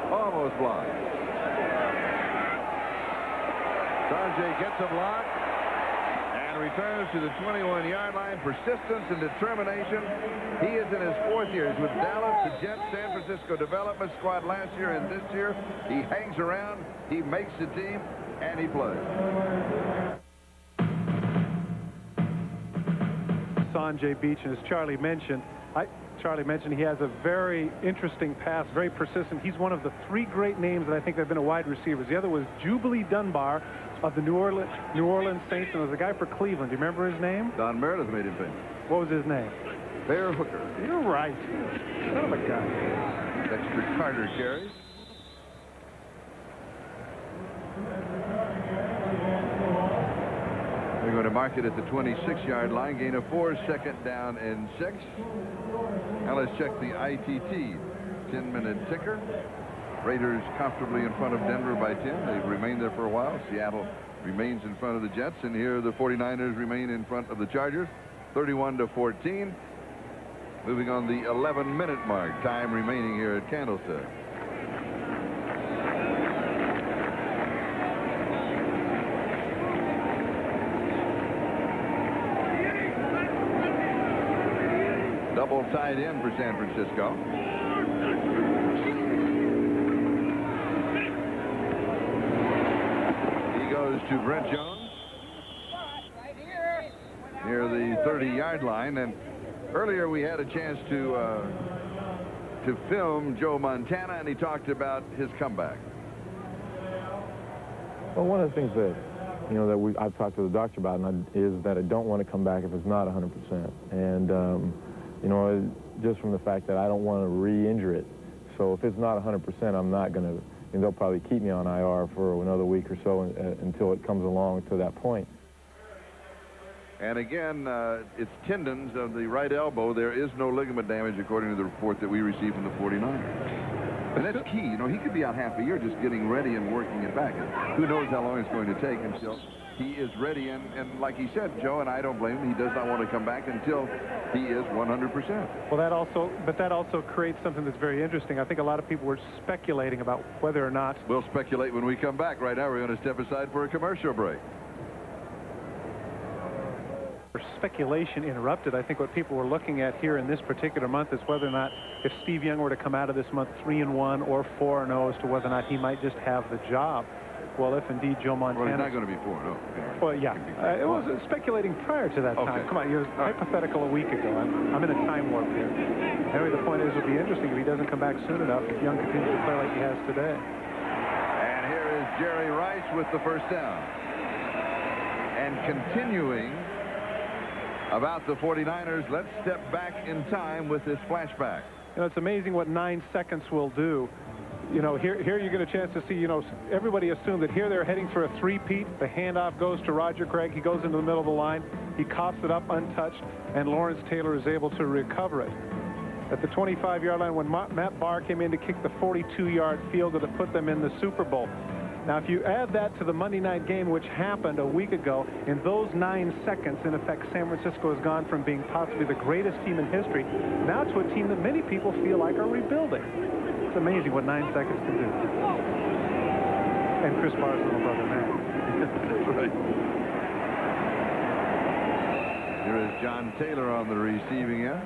Almost blocked. Sanjay gets a block and returns to the 21-yard line. Persistence and determination. He is in his fourth year. He's with Dallas, the Jets, San Francisco Development Squad last year and this year. He hangs around, he makes the team, and he plays. Sanjay Beach, and as Charlie mentioned, he has a very interesting pass, very persistent. He's one of the three great names that I think have been a wide receivers. The other was Jubilee Dunbar of the New Orleans Saints, and there's a guy for Cleveland. Do you remember his name? Don Meredith made him famous. What was his name? Bear Hooker. You're right. Son of a gun. Dexter Carter carries. They're going to mark it at the 26-yard line. Gain of 4, second down and 6. Now let's check the ITT 10-minute ticker. Raiders comfortably in front of Denver by 10. They've remained there for a while. Seattle remains in front of the Jets, and here the 49ers remain in front of the Chargers, 31-14. Moving on the 11-minute mark. Time remaining here at Candlestick. Double tight end for San Francisco. He goes to Brent Jones near the 30-yard line, and earlier we had a chance to film Joe Montana, and he talked about his comeback. Well, one of the things that I've talked to the doctor about is that I don't want to come back if it's not 100%, and just from the fact that I don't want to re-injure it. So if it's not 100%, I'm not going to, they'll probably keep me on IR for another week or so until it comes along to that point. And again, it's tendons of the right elbow. There is no ligament damage according to the report that we received from the 49ers. And that's key. He could be out half a year just getting ready and working it back. And who knows how long it's going to take until he is ready. And like he said, Joe, and I don't blame him, he does not want to come back until he is 100%. Well, that also creates something that's very interesting. I think a lot of people were speculating about whether or not. We'll speculate when we come back. Right now, we're going to step aside for a commercial break. Speculation interrupted. I think what people were looking at here in this particular month is whether or not, if Steve Young were to come out of this month 3-1 or 4-0, as to whether or not he might just have the job. Well, if indeed Joe Montana... Well, he's not going to be 4-0. Well, yeah. It was speculating prior to that time. Come on, you were hypothetical a week ago. I'm in a time warp here. Anyway, the point is, it'll be interesting if he doesn't come back soon enough, if Young continues to play like he has today. And here is Jerry Rice with the first down. And continuing about the 49ers, let's step back in time with this flashback. You know, it's amazing what 9 seconds will do. You know, here you get a chance to see, you know, everybody assumed that here they're heading for a three-peat. The handoff goes to Roger Craig. He goes into the middle of the line. He coughs it up untouched, and Lawrence Taylor is able to recover it. At the 25-yard line, when Matt Barr came in to kick the 42-yard field goal that put them in the Super Bowl. Now, if you add that to the Monday night game, which happened a week ago, in those 9 seconds, in effect, San Francisco has gone from being possibly the greatest team in history now to a team that many people feel like are rebuilding. It's amazing what 9 seconds can do. And Chris Barr's little brother, Matt. That's right. Here is John Taylor on the receiving end.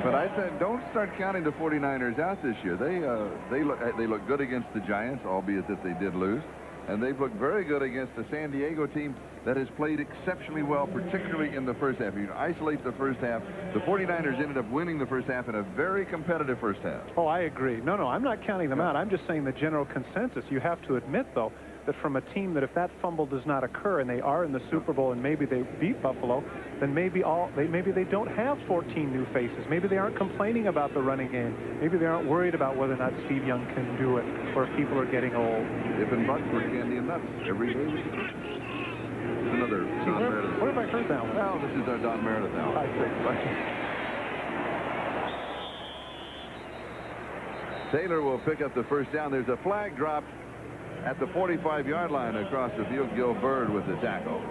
But I said, don't start counting the 49ers out this year. They look good against the Giants, albeit that they did lose. And they've looked very good against the San Diego team that has played exceptionally well, particularly in the first half. You isolate the first half. The 49ers ended up winning the first half in a very competitive first half. Oh, I agree. No, I'm not counting them out. I'm just saying the general consensus. You have to admit, though, that from a team that if that fumble does not occur and they are in the Super Bowl and maybe they beat Buffalo, then maybe they don't have 14 new faces. Maybe they aren't complaining about the running game. Maybe they aren't worried about whether or not Steve Young can do it or if people are getting old. If and buts were candy and nuts every day. Another Don Meredith. What have I heard now? Well, this is our Don Meredith now. I see. Taylor will pick up the first down. There's a flag dropped at the 45-yard line across the field. Gil Bird with the tackle.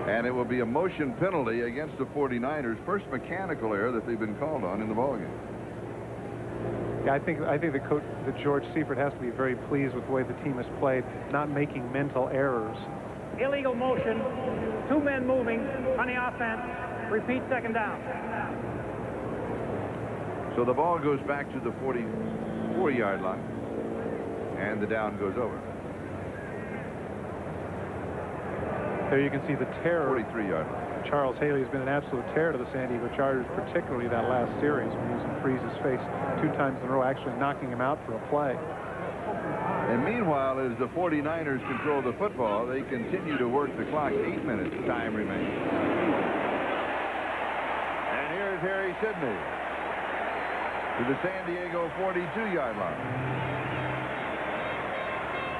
And it will be a motion penalty against the 49ers. First mechanical error that they've been called on in the ballgame. Yeah, I think the coach, that George Seifert, has to be very pleased with the way the team has played, not making mental errors. Illegal motion, 2 men moving on the offense. Repeat, second down. So the ball goes back to the 44-yard line, and the down goes over. There you can see the terror. 43-yard line. Charles Haley has been an absolute terror to the San Diego Chargers, particularly that last series when he was in Freeze's face 2 times in a row, actually knocking him out for a play. And meanwhile, as the 49ers control the football, they continue to work the clock. 8 minutes time remains. And here's Harry Sidney to the San Diego 42-yard line.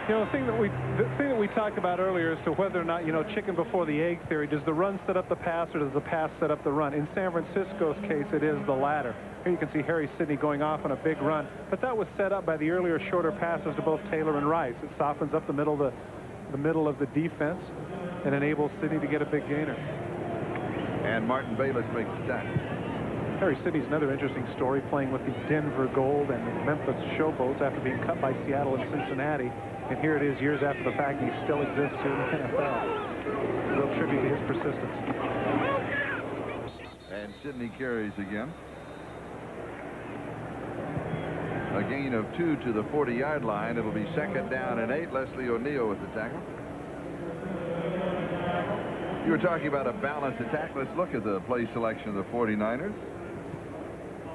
You know, the thing that we talked about earlier as to whether or not, you know, chicken before the egg theory, does the run set up the pass or does the pass set up the run? In San Francisco's case, it is the latter. Here you can see Harry Sidney going off on a big run, but that was set up by the earlier shorter passes to both Taylor and Rice. It softens up the middle of the defense and enables Sidney to get a big gainer. And Martin Bayless makes the tackle. Harry Sidney's another interesting story, playing with the Denver Gold and the Memphis Showboats after being cut by Seattle and Cincinnati. And here it is years after the fact, he still exists here in the NFL. Real tribute to his persistence. And Sidney carries again. A gain of 2 to the 40-yard line. It'll be second down and 8. Leslie O'Neal with the tackle. You were talking about a balanced attack. Let's look at the play selection of the 49ers.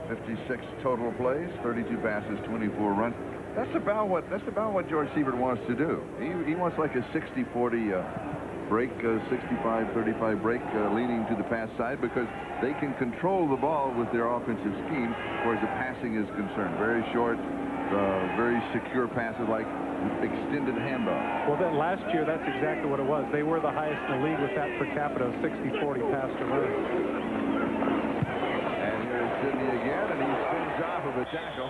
56 total plays, 32 passes, 24 runs. That's about what George Seifert wants to do. He wants like a 60-40 break, 65-35 break, leaning to the pass side, because they can control the ball with their offensive scheme, whereas the passing is concerned. Very short, very secure passes like extended handoff. Well, then last year, that's exactly what it was. They were the highest in the league with that per capita, 60-40 pass to run. And here's Sidney again, and he spins off of a tackle.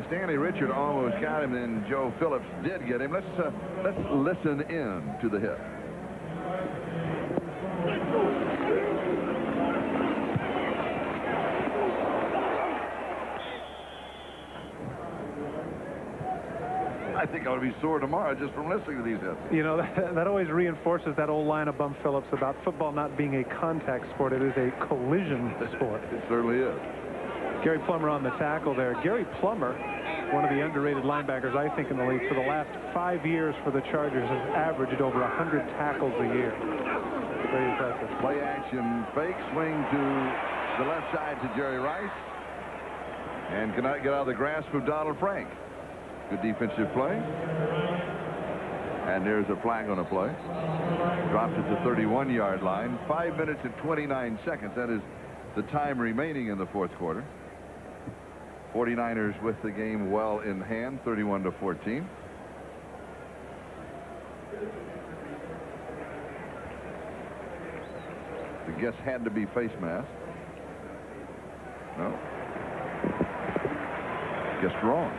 Stanley Richard almost got him, then Joe Phillips did get him. Let's listen in to the hit. I think I'll be sore tomorrow just from listening to these hits. You know, that always reinforces that old line of Bum Phillips about football not being a contact sport. It is a collision sport. It certainly is. Gary Plummer on the tackle there. Gary Plummer, one of the underrated linebackers, I think, in the league. For the last 5 years for the Chargers, has averaged over 100 tackles a year. Very impressive. Play action fake, swing to the left side to Jerry Rice. And cannot get out of the grasp of Donald Frank. Good defensive play. And there's a flag on a play. Drops at the 31-yard line. 5 minutes and 29 seconds. That is the time remaining in the fourth quarter. 49ers with the game well in hand, 31-14. The guess had to be face mask. No. Guessed wrong.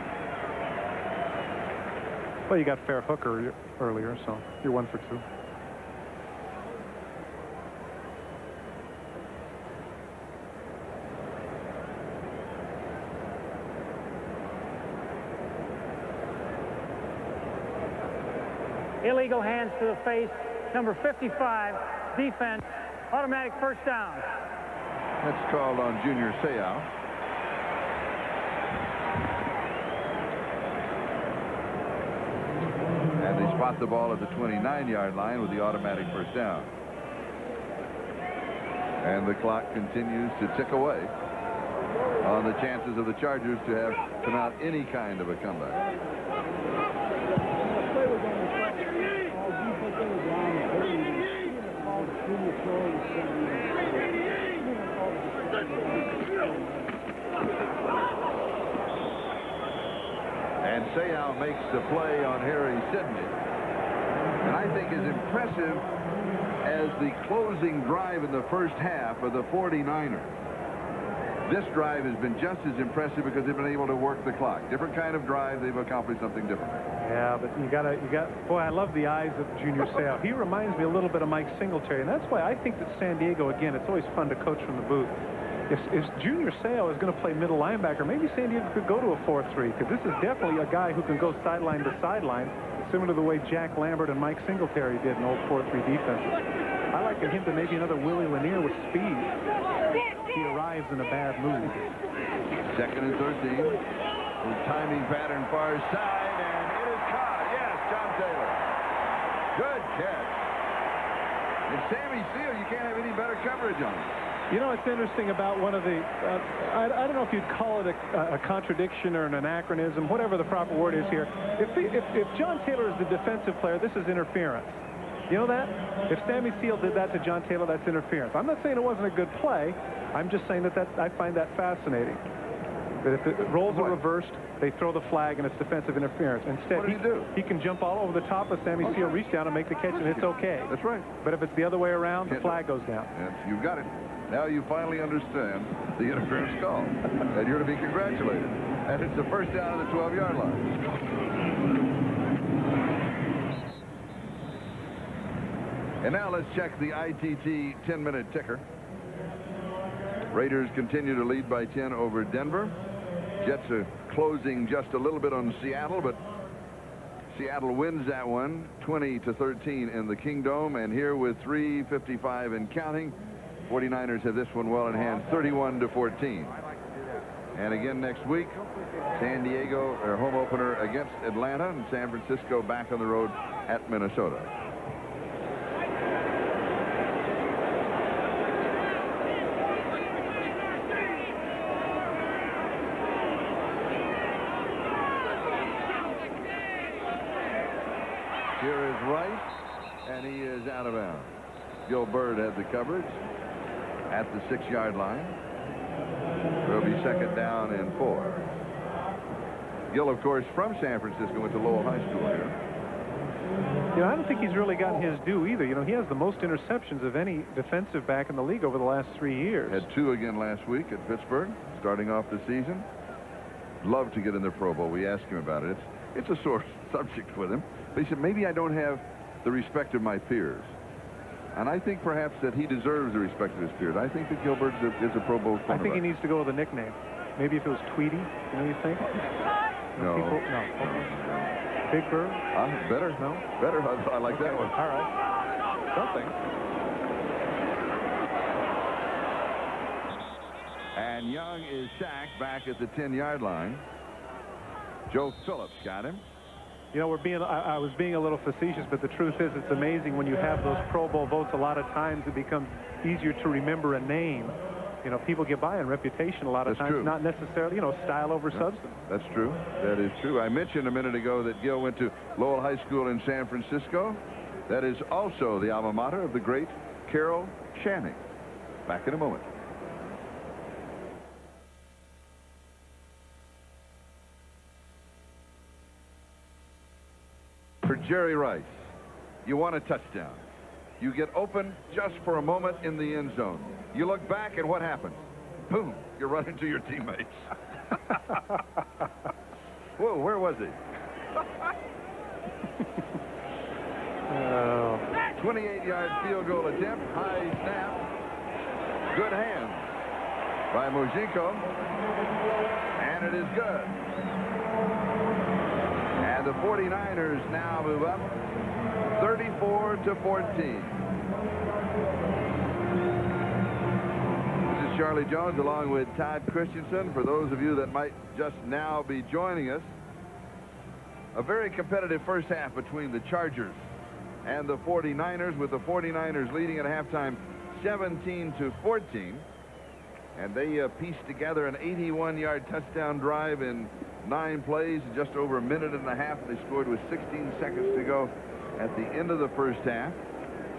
Well, you got fair hooker earlier, so you're 1 for 2. Illegal hands to the face. Number 55, defense. Automatic first down. That's called on Junior Seau. And they spot the ball at the 29-yard line with the automatic first down. And the clock continues to tick away on the chances of the Chargers to mount any kind of a comeback. And Seau makes the play on Harry Sidney. And I think as impressive as the closing drive in the first half of the 49ers, this drive has been just as impressive because they've been able to work the clock. Different kind of drive, they've accomplished something different. Yeah, but boy, I love the eyes of Junior Seau. He reminds me a little bit of Mike Singletary, and that's why I think that San Diego, again, it's always fun to coach from the booth. If Junior Seau is going to play middle linebacker, maybe San Diego could go to a 4-3, because this is definitely a guy who can go sideline to sideline, similar to the way Jack Lambert and Mike Singletary did in old 4-3 defense. I like him to maybe another Willie Lanier with speed. He arrives in a bad mood. 2nd and 13. The timing pattern far side, and it is caught. Yes, John Taylor. Good catch. And Sammy Seal, you can't have any better coverage on him. You know, it's interesting about one of the, I don't know if you'd call it a contradiction or an anachronism, whatever the proper word is here. If John Taylor is the defensive player, this is interference. You know that? If Sammy Seal did that to John Taylor, that's interference. I'm not saying it wasn't a good play. I'm just saying that I find that fascinating. That if the roles are reversed, they throw the flag and it's defensive interference. Instead, he can jump all over the top of Sammy Seal, reach down and make the catch, and it's okay. That's right. But if it's the other way around, the flag goes down. Yes, you've got it. Now you finally understand the interference call. And you're to be congratulated. And it's the first down at the 12-yard line. And now let's check the ITT 10-minute ticker. Raiders continue to lead by 10 over Denver. Jets are closing just a little bit on Seattle, but Seattle wins that one 20-13 in the Kingdome. And here with 3:55 and counting, 49ers have this one well in hand, 31-14. And again next week, San Diego, their home opener against Atlanta, and San Francisco back on the road at Minnesota. Here is Rice, and he is out of bounds. Gil Byrd had the coverage at the 6-yard line. There'll be 2nd down and 4. Gil, of course, from San Francisco, went to Lowell High School here. You know, I don't think he's really gotten his due either. You know, he has the most interceptions of any defensive back in the league over the last 3 years. Had 2 again last week at Pittsburgh, starting off the season. love to get in the Pro Bowl. We asked him about it. It's a sore subject with him. But he said, maybe I don't have the respect of my peers. And I think perhaps that he deserves the respect of his peers. I think that Gilbert is a Pro Bowl cornerback. I think he needs to go with a nickname. Maybe if it was Tweety, you know, you think? No. People, no. Big Bird? Better. No? Better. I like that one. All right. Something. And Young is sacked back at the 10-yard line. Joe Phillips got him. You know, I was being a little facetious, but the truth is it's amazing when you have those Pro Bowl votes. A lot of times it becomes easier to remember a name. You know, people get by on reputation a lot of times, not necessarily, you know, style over substance. That's true. That is true. I mentioned a minute ago that Gil went to Lowell High School in San Francisco. That is also the alma mater of the great Carol Channing. Back in a moment. For Jerry Rice, you want a touchdown. You get open just for a moment in the end zone. You look back and what happens? Boom, you run into your teammates. Whoa, where was he? 28-yard field goal attempt. High snap. Good hands by Mojinko. And it is good. And the 49ers now move up 34-14. This is Charlie Jones along with Todd Christensen. For those of you that might just now be joining us, a very competitive first half between the Chargers and the 49ers, with the 49ers leading at halftime 17-14. And they pieced together an 81-yard touchdown drive in 9 plays, just over a minute and a half. They scored with 16 seconds to go at the end of the first half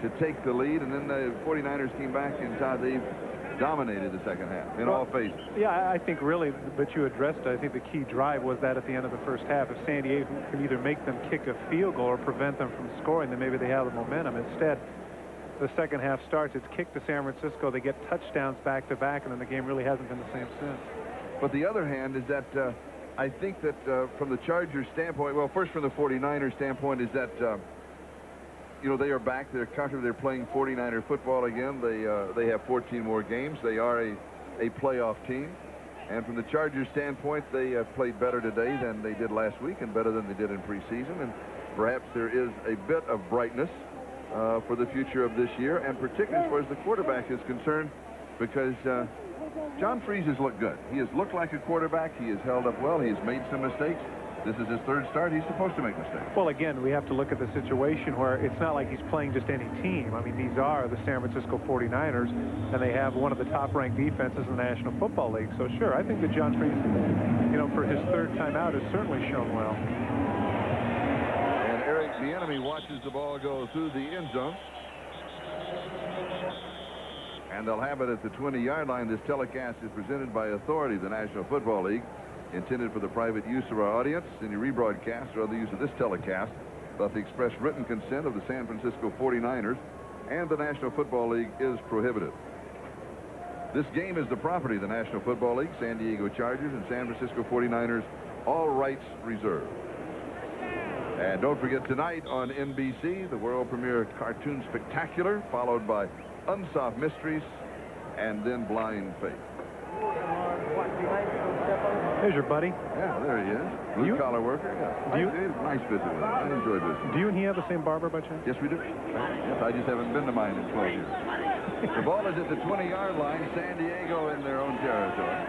to take the lead. And then the 49ers came back, and Todd, they dominated the second half in all phases. Yeah, I think really, but you addressed it. I think the key drive was that at the end of the first half, if San Diego can either make them kick a field goal or prevent them from scoring, then maybe they have the momentum. Instead, the second half starts, it's kicked to San Francisco. They get touchdowns back-to-back, and then the game really hasn't been the same since. But the other hand is that I think that from the Chargers standpoint, well, first from the 49ers standpoint, is that you know, they are back. They're comfortable. They're playing 49er football again. They have 14 more games. They are a playoff team. And from the Chargers standpoint, they played better today than they did last week and better than they did in preseason. And perhaps there is a bit of brightness for the future of this year, and particularly as far as the quarterback is concerned, because John Freese has looked good. He has looked like a quarterback. He has held up well. He has made some mistakes. This is his third start. He's supposed to make mistakes. Well, again, we have to look at the situation where it's not like he's playing just any team. I mean, these are the San Francisco 49ers, and they have one of the top-ranked defenses in the National Football League. So, sure, I think that John Freese, you know, for his third time out, has certainly shown well. And Eric Bieniemy watches the ball go through the end zone. And they'll have it at the 20-yard line. This telecast is presented by Authority, the National Football League, intended for the private use of our audience. Any rebroadcast or other use of this telecast without the express written consent of the San Francisco 49ers and the National Football League is prohibited. This game is the property of the National Football League, San Diego Chargers, and San Francisco 49ers, all rights reserved. And don't forget, tonight on NBC, the world premiere Cartoon Spectacular, followed by Unsolved Mysteries, and then Blind Faith. There's your buddy. Yeah, there he is. Blue-collar worker. Yeah. Nice visit with him. I enjoy visiting. Do you and he have the same barber by chance? Yes, we do. Yes, I just haven't been to mine in 12 years. The ball is at the 20-yard line. San Diego in their own territory.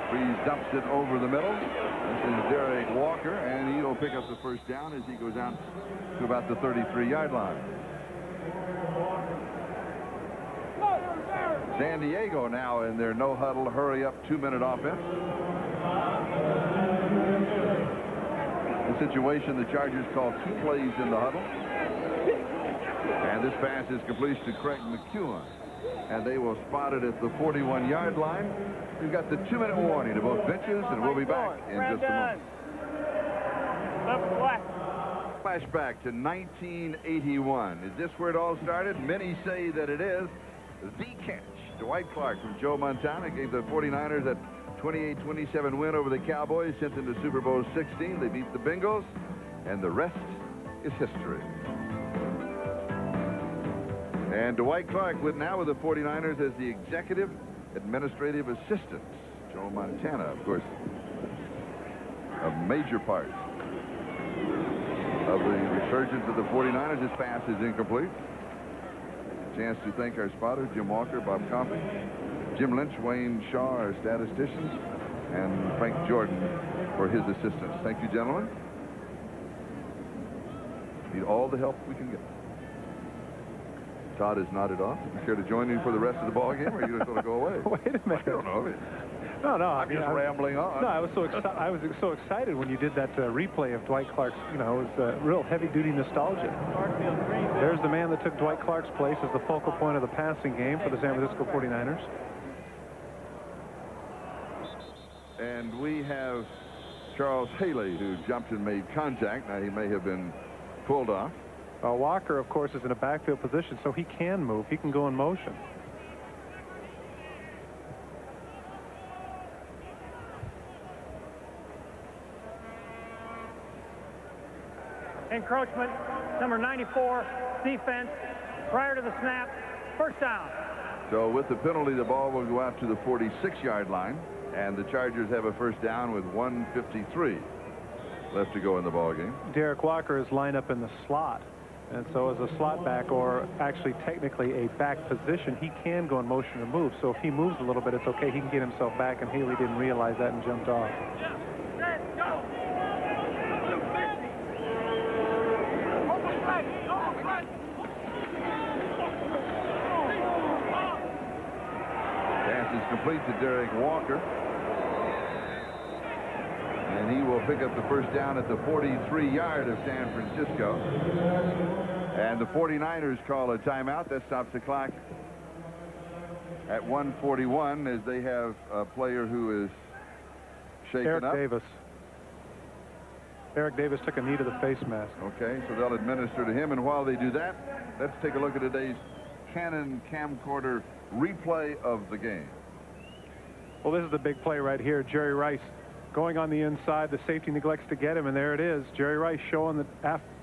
Freeze dumps it over the middle. This is Derek Walker, and he'll pick up the first down as he goes out to about the 33-yard line. San Diego now in their no-huddle, hurry-up, 2-minute offense. The situation, the Chargers call 2 plays in the huddle. And this pass is completed to Craig McEwen. And they will spot it at the 41-yard line. We've got the 2-minute warning to both benches, and we'll be back in just a moment. Flashback to 1981. Is this where it all started? Many say that it is. The catch. Dwight Clark from Joe Montana gave the 49ers that 28-27 win over the Cowboys sent them to Super Bowl 16. They beat the Bengals, and the rest is history. And Dwight Clark with now with the 49ers as the executive administrative assistant. Joe Montana, of course, a major part of the resurgence of the 49ers. His pass is incomplete. Chance to thank our spotter, Jim Walker, Bob Coffey, Jim Lynch, Wayne Shaw, our statisticians, and Frank Jordan for his assistance. Thank you, gentlemen. Need all the help we can get. Todd has nodded off. You care to join me for the rest of the ball game, or are you just going to go away? Wait a minute. I don't know. No. I'm just rambling on. No, I was so excited when you did that replay of Dwight Clark's. You know, it was real heavy-duty nostalgia. There's the man that took Dwight Clark's place as the focal point of the passing game for the San Francisco 49ers. And we have Charles Haley, who jumped and made contact. Now, he may have been pulled off. Walker, of course, is in a backfield position, so he can move. He can go in motion. Encroachment, number 94, defense, prior to the snap, first down. So with the penalty, the ball will go out to the 46-yard line, and the Chargers have a first down with 1:53 left to go in the ball game. Derek Walker is lined up in the slot, and so as a slot back, or actually technically a back position, he can go in motion and move. So if he moves a little bit, it's okay. He can get himself back, and Haley didn't realize that and jumped off. Pass is complete to Derek Walker. And he will pick up the first down at the 43-yard of San Francisco. And the 49ers call a timeout. That stops the clock at 1:41 as they have a player who is shaken up. Eric Davis took a knee to the face mask. Okay, so they'll administer to him. And while they do that, let's take a look at today's Canon camcorder replay of the game. Well, this is the big play right here. Jerry Rice going on the inside. The safety neglects to get him, and there it is. Jerry Rice showing that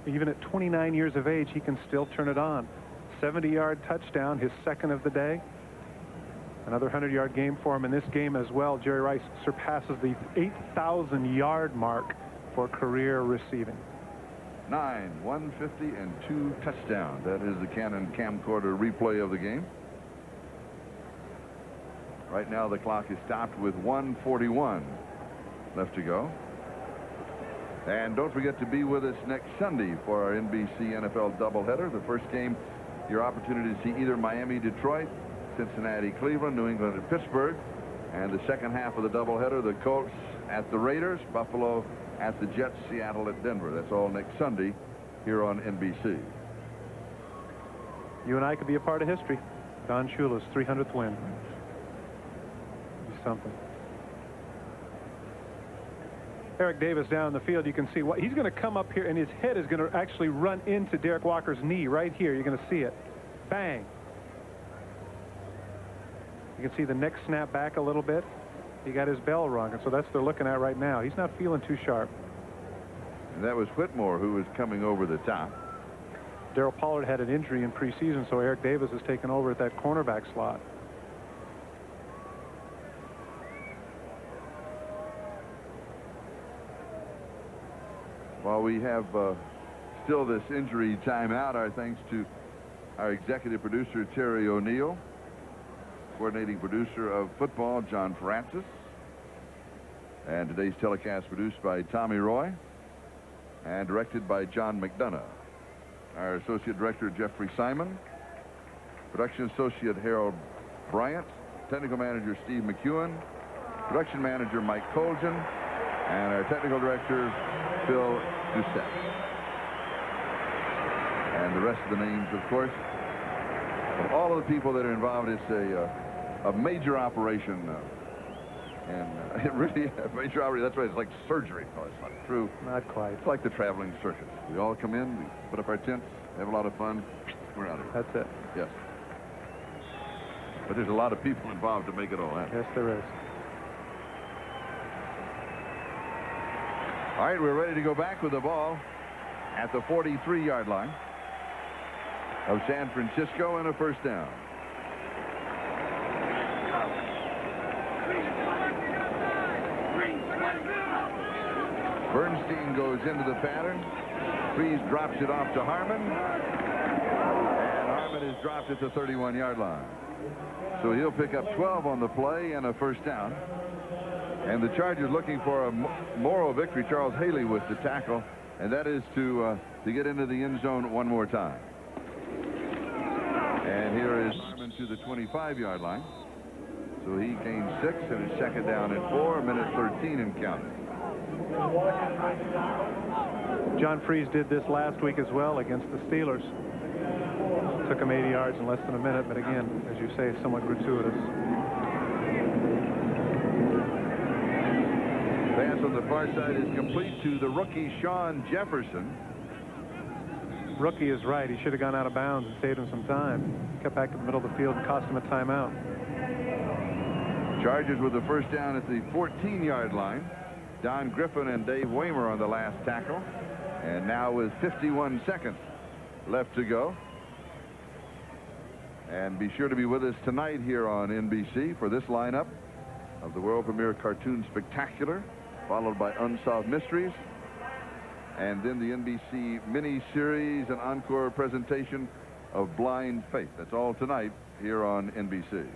even at 29 years of age, he can still turn it on. 70-yard touchdown, his second of the day. Another 100-yard game for him in this game as well. Jerry Rice surpasses the 8,000-yard mark for career receiving. 150 and 2 touchdowns. That is the Canon camcorder replay of the game. Right now the clock is stopped with 1:41 left to go. And don't forget to be with us next Sunday for our NBC NFL doubleheader. The first game, your opportunity to see either Miami, Detroit, Cincinnati, Cleveland, New England, and Pittsburgh. And the second half of the doubleheader, the Colts at the Raiders, Buffalo at the Jets, Seattle at Denver. That's all next Sunday here on NBC. You and I could be a part of history. Don Shula's 300th win. Be something. Eric Davis down the field. You can see what he's going to come up here, and his head is going to actually run into Derek Walker's knee right here. You're going to see it. Bang. You can see the neck snap back a little bit. He got his bell rung, and so that's what they're looking at right now. He's not feeling too sharp. And that was Whitmore who was coming over the top. Darryl Pollard had an injury in preseason, so Eric Davis has taken over at that cornerback slot. While we have still this injury timeout, our thanks to our executive producer, Terry O'Neill, coordinating producer of football, John Francis, and today's telecast produced by Tommy Roy and directed by John McDonough. Our associate director, Jeffrey Simon, production associate Harold Bryant, technical manager Steve McEwen, production manager Mike Colgan, and our technical director Phil Doucette. And the rest of the names, of course, of all of the people that are involved. It's a major operation, and it really a major operation. That's right. It's like surgery. No, it's not true. Not quite. It's like the traveling circus. We all come in, we put up our tents, have a lot of fun. We're out of here. That's it. Yes. But there's a lot of people involved to make it all happen. Yes, there is. All right, we're ready to go back with the ball at the 43-yard line of San Francisco and a first down. Bernstein goes into the pattern. Freeze drops it off to Harmon. And Harmon is dropped at the 31-yard line. So he'll pick up 12 on the play and a first down. And the Chargers looking for a moral victory. Charles Haley was the tackle, and that is to get into the end zone one more time. And here is Harmon to the 25-yard line. So he gains 6 and is second down and 4, minute 13 and counting. John Freeze did this last week as well against the Steelers. Took him 80 yards in less than a minute, but again, as you say, somewhat gratuitous. Pass on the far side is complete to the rookie Sean Jefferson. Rookie is right. He should have gone out of bounds and saved him some time. Cut back to the middle of the field and cost him a timeout. Chargers with the first down at the 14-yard line. Don Griffin and Dave Waymer on the last tackle. And now with 51 seconds left to go. And be sure to be with us tonight here on NBC for this lineup of the world premiere Cartoon Spectacular, followed by Unsolved Mysteries, and then the NBC mini-series and encore presentation of Blind Faith. That's all tonight here on NBC.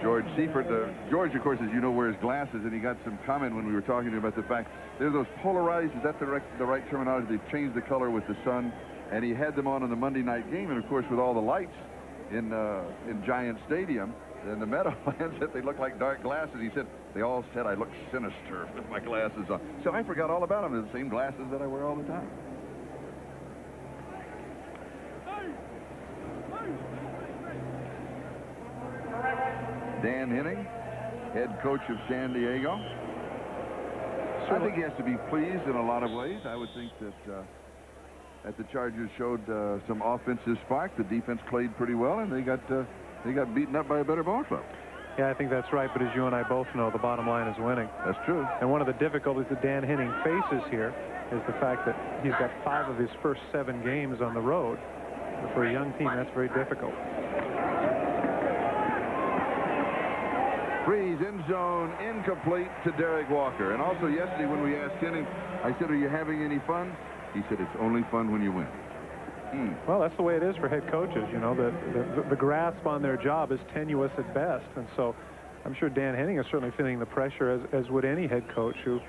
George Seifert, George, of course, as you know, wears glasses, and he got some comment when we were talking to him about the fact they're those polarized. Is that the right terminology? They've changed the color with the sun, and he had them on in the Monday night game, and of course, with all the lights in Giant Stadium and the Meadowlands, that they look like dark glasses. He said they all said I look sinister with my glasses on. So I forgot all about them. They're the same glasses that I wear all the time. Dan Henning, head coach of San Diego. I think he has to be pleased in a lot of ways. I would think that the Chargers showed some offensive spark. The defense played pretty well, and they got beaten up by a better ball club. Yeah, I think that's right. But as you and I both know, the bottom line is winning. That's true. And one of the difficulties that Dan Henning faces here is the fact that he's got 5 of his first 7 games on the road. For a young team, that's very difficult. Freeze end zone incomplete to Derek Walker. And also yesterday when we asked Henning, I said, are you having any fun? He said, it's only fun when you win. Well, that's the way it is for head coaches. You know, the grasp on their job is tenuous at best. And so I'm sure Dan Henning is certainly feeling the pressure, as would any head coach who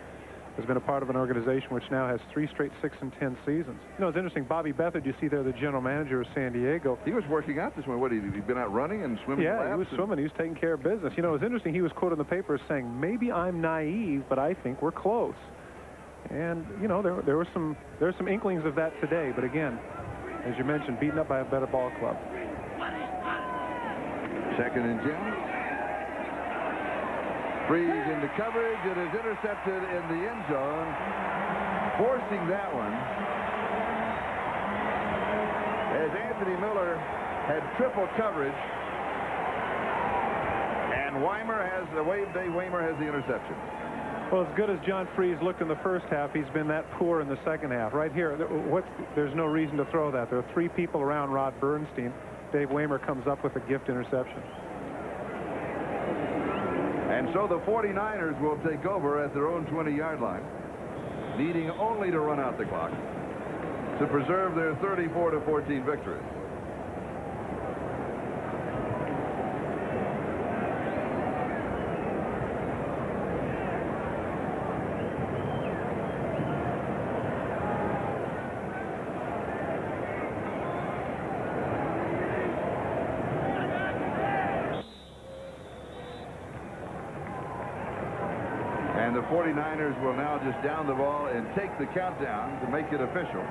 has been a part of an organization which now has 3 straight 6-10 seasons. You know, it's interesting. Bobby Beathard, you see there, the general manager of San Diego. He was working out this morning. What, he'd been out running and swimming? Yeah, he was swimming. He was taking care of business. You know, it's interesting. He was quoted in the paper as saying, maybe I'm naive, but I think we're close. And, you know, there were some inklings of that today. But again, as you mentioned, beaten up by a better ball club. 2nd and 10. Freeze into coverage. It is intercepted in the end zone. Forcing that one, as Anthony Miller had triple coverage. And Dave Waymer has the interception. Well, as good as John Freeze looked in the first half, he's been that poor in the second half. Right here, there's no reason to throw that. There are 3 people around Rod Bernstein. Dave Waymer comes up with a gift interception. And so the 49ers will take over at their own 20-yard line, needing only to run out the clock to preserve their 34-14 victory. And the 49ers will now just down the ball and take the countdown to make it official.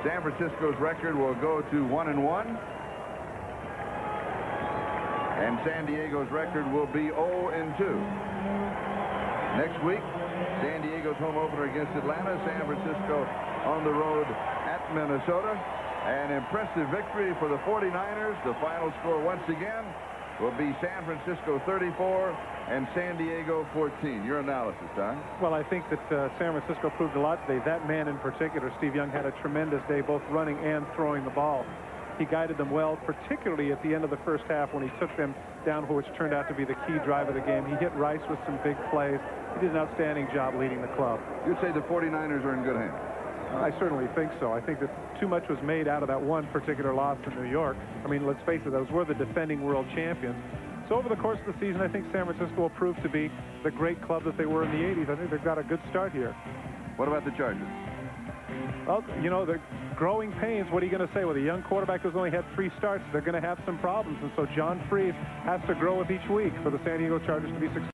San Francisco's record will go to 1-1. And San Diego's record will be 0-2. Next week, San Diego's home opener against Atlanta. San Francisco on the road at Minnesota. An impressive victory for the 49ers. The final score once again, will be San Francisco 34 and San Diego 14. Your analysis, Todd? Well, I think that San Francisco proved a lot today. That man in particular, Steve Young, had a tremendous day, both running and throwing the ball. He guided them well, particularly at the end of the first half when he took them down, which turned out to be the key drive of the game. He hit Rice with some big plays. He did an outstanding job leading the club. You'd say the 49ers are in good hands. I certainly think so. I think that too much was made out of that one particular loss to New York. I mean, let's face it, those were the defending world champions. So over the course of the season, I think San Francisco will prove to be the great club that they were in the 80s. I think they've got a good start here. What about the Chargers? Well, you know, the growing pains, what are you going to say? With a young quarterback who's only had 3 starts, they're going to have some problems. And so John Freese has to grow with each week for the San Diego Chargers to be successful.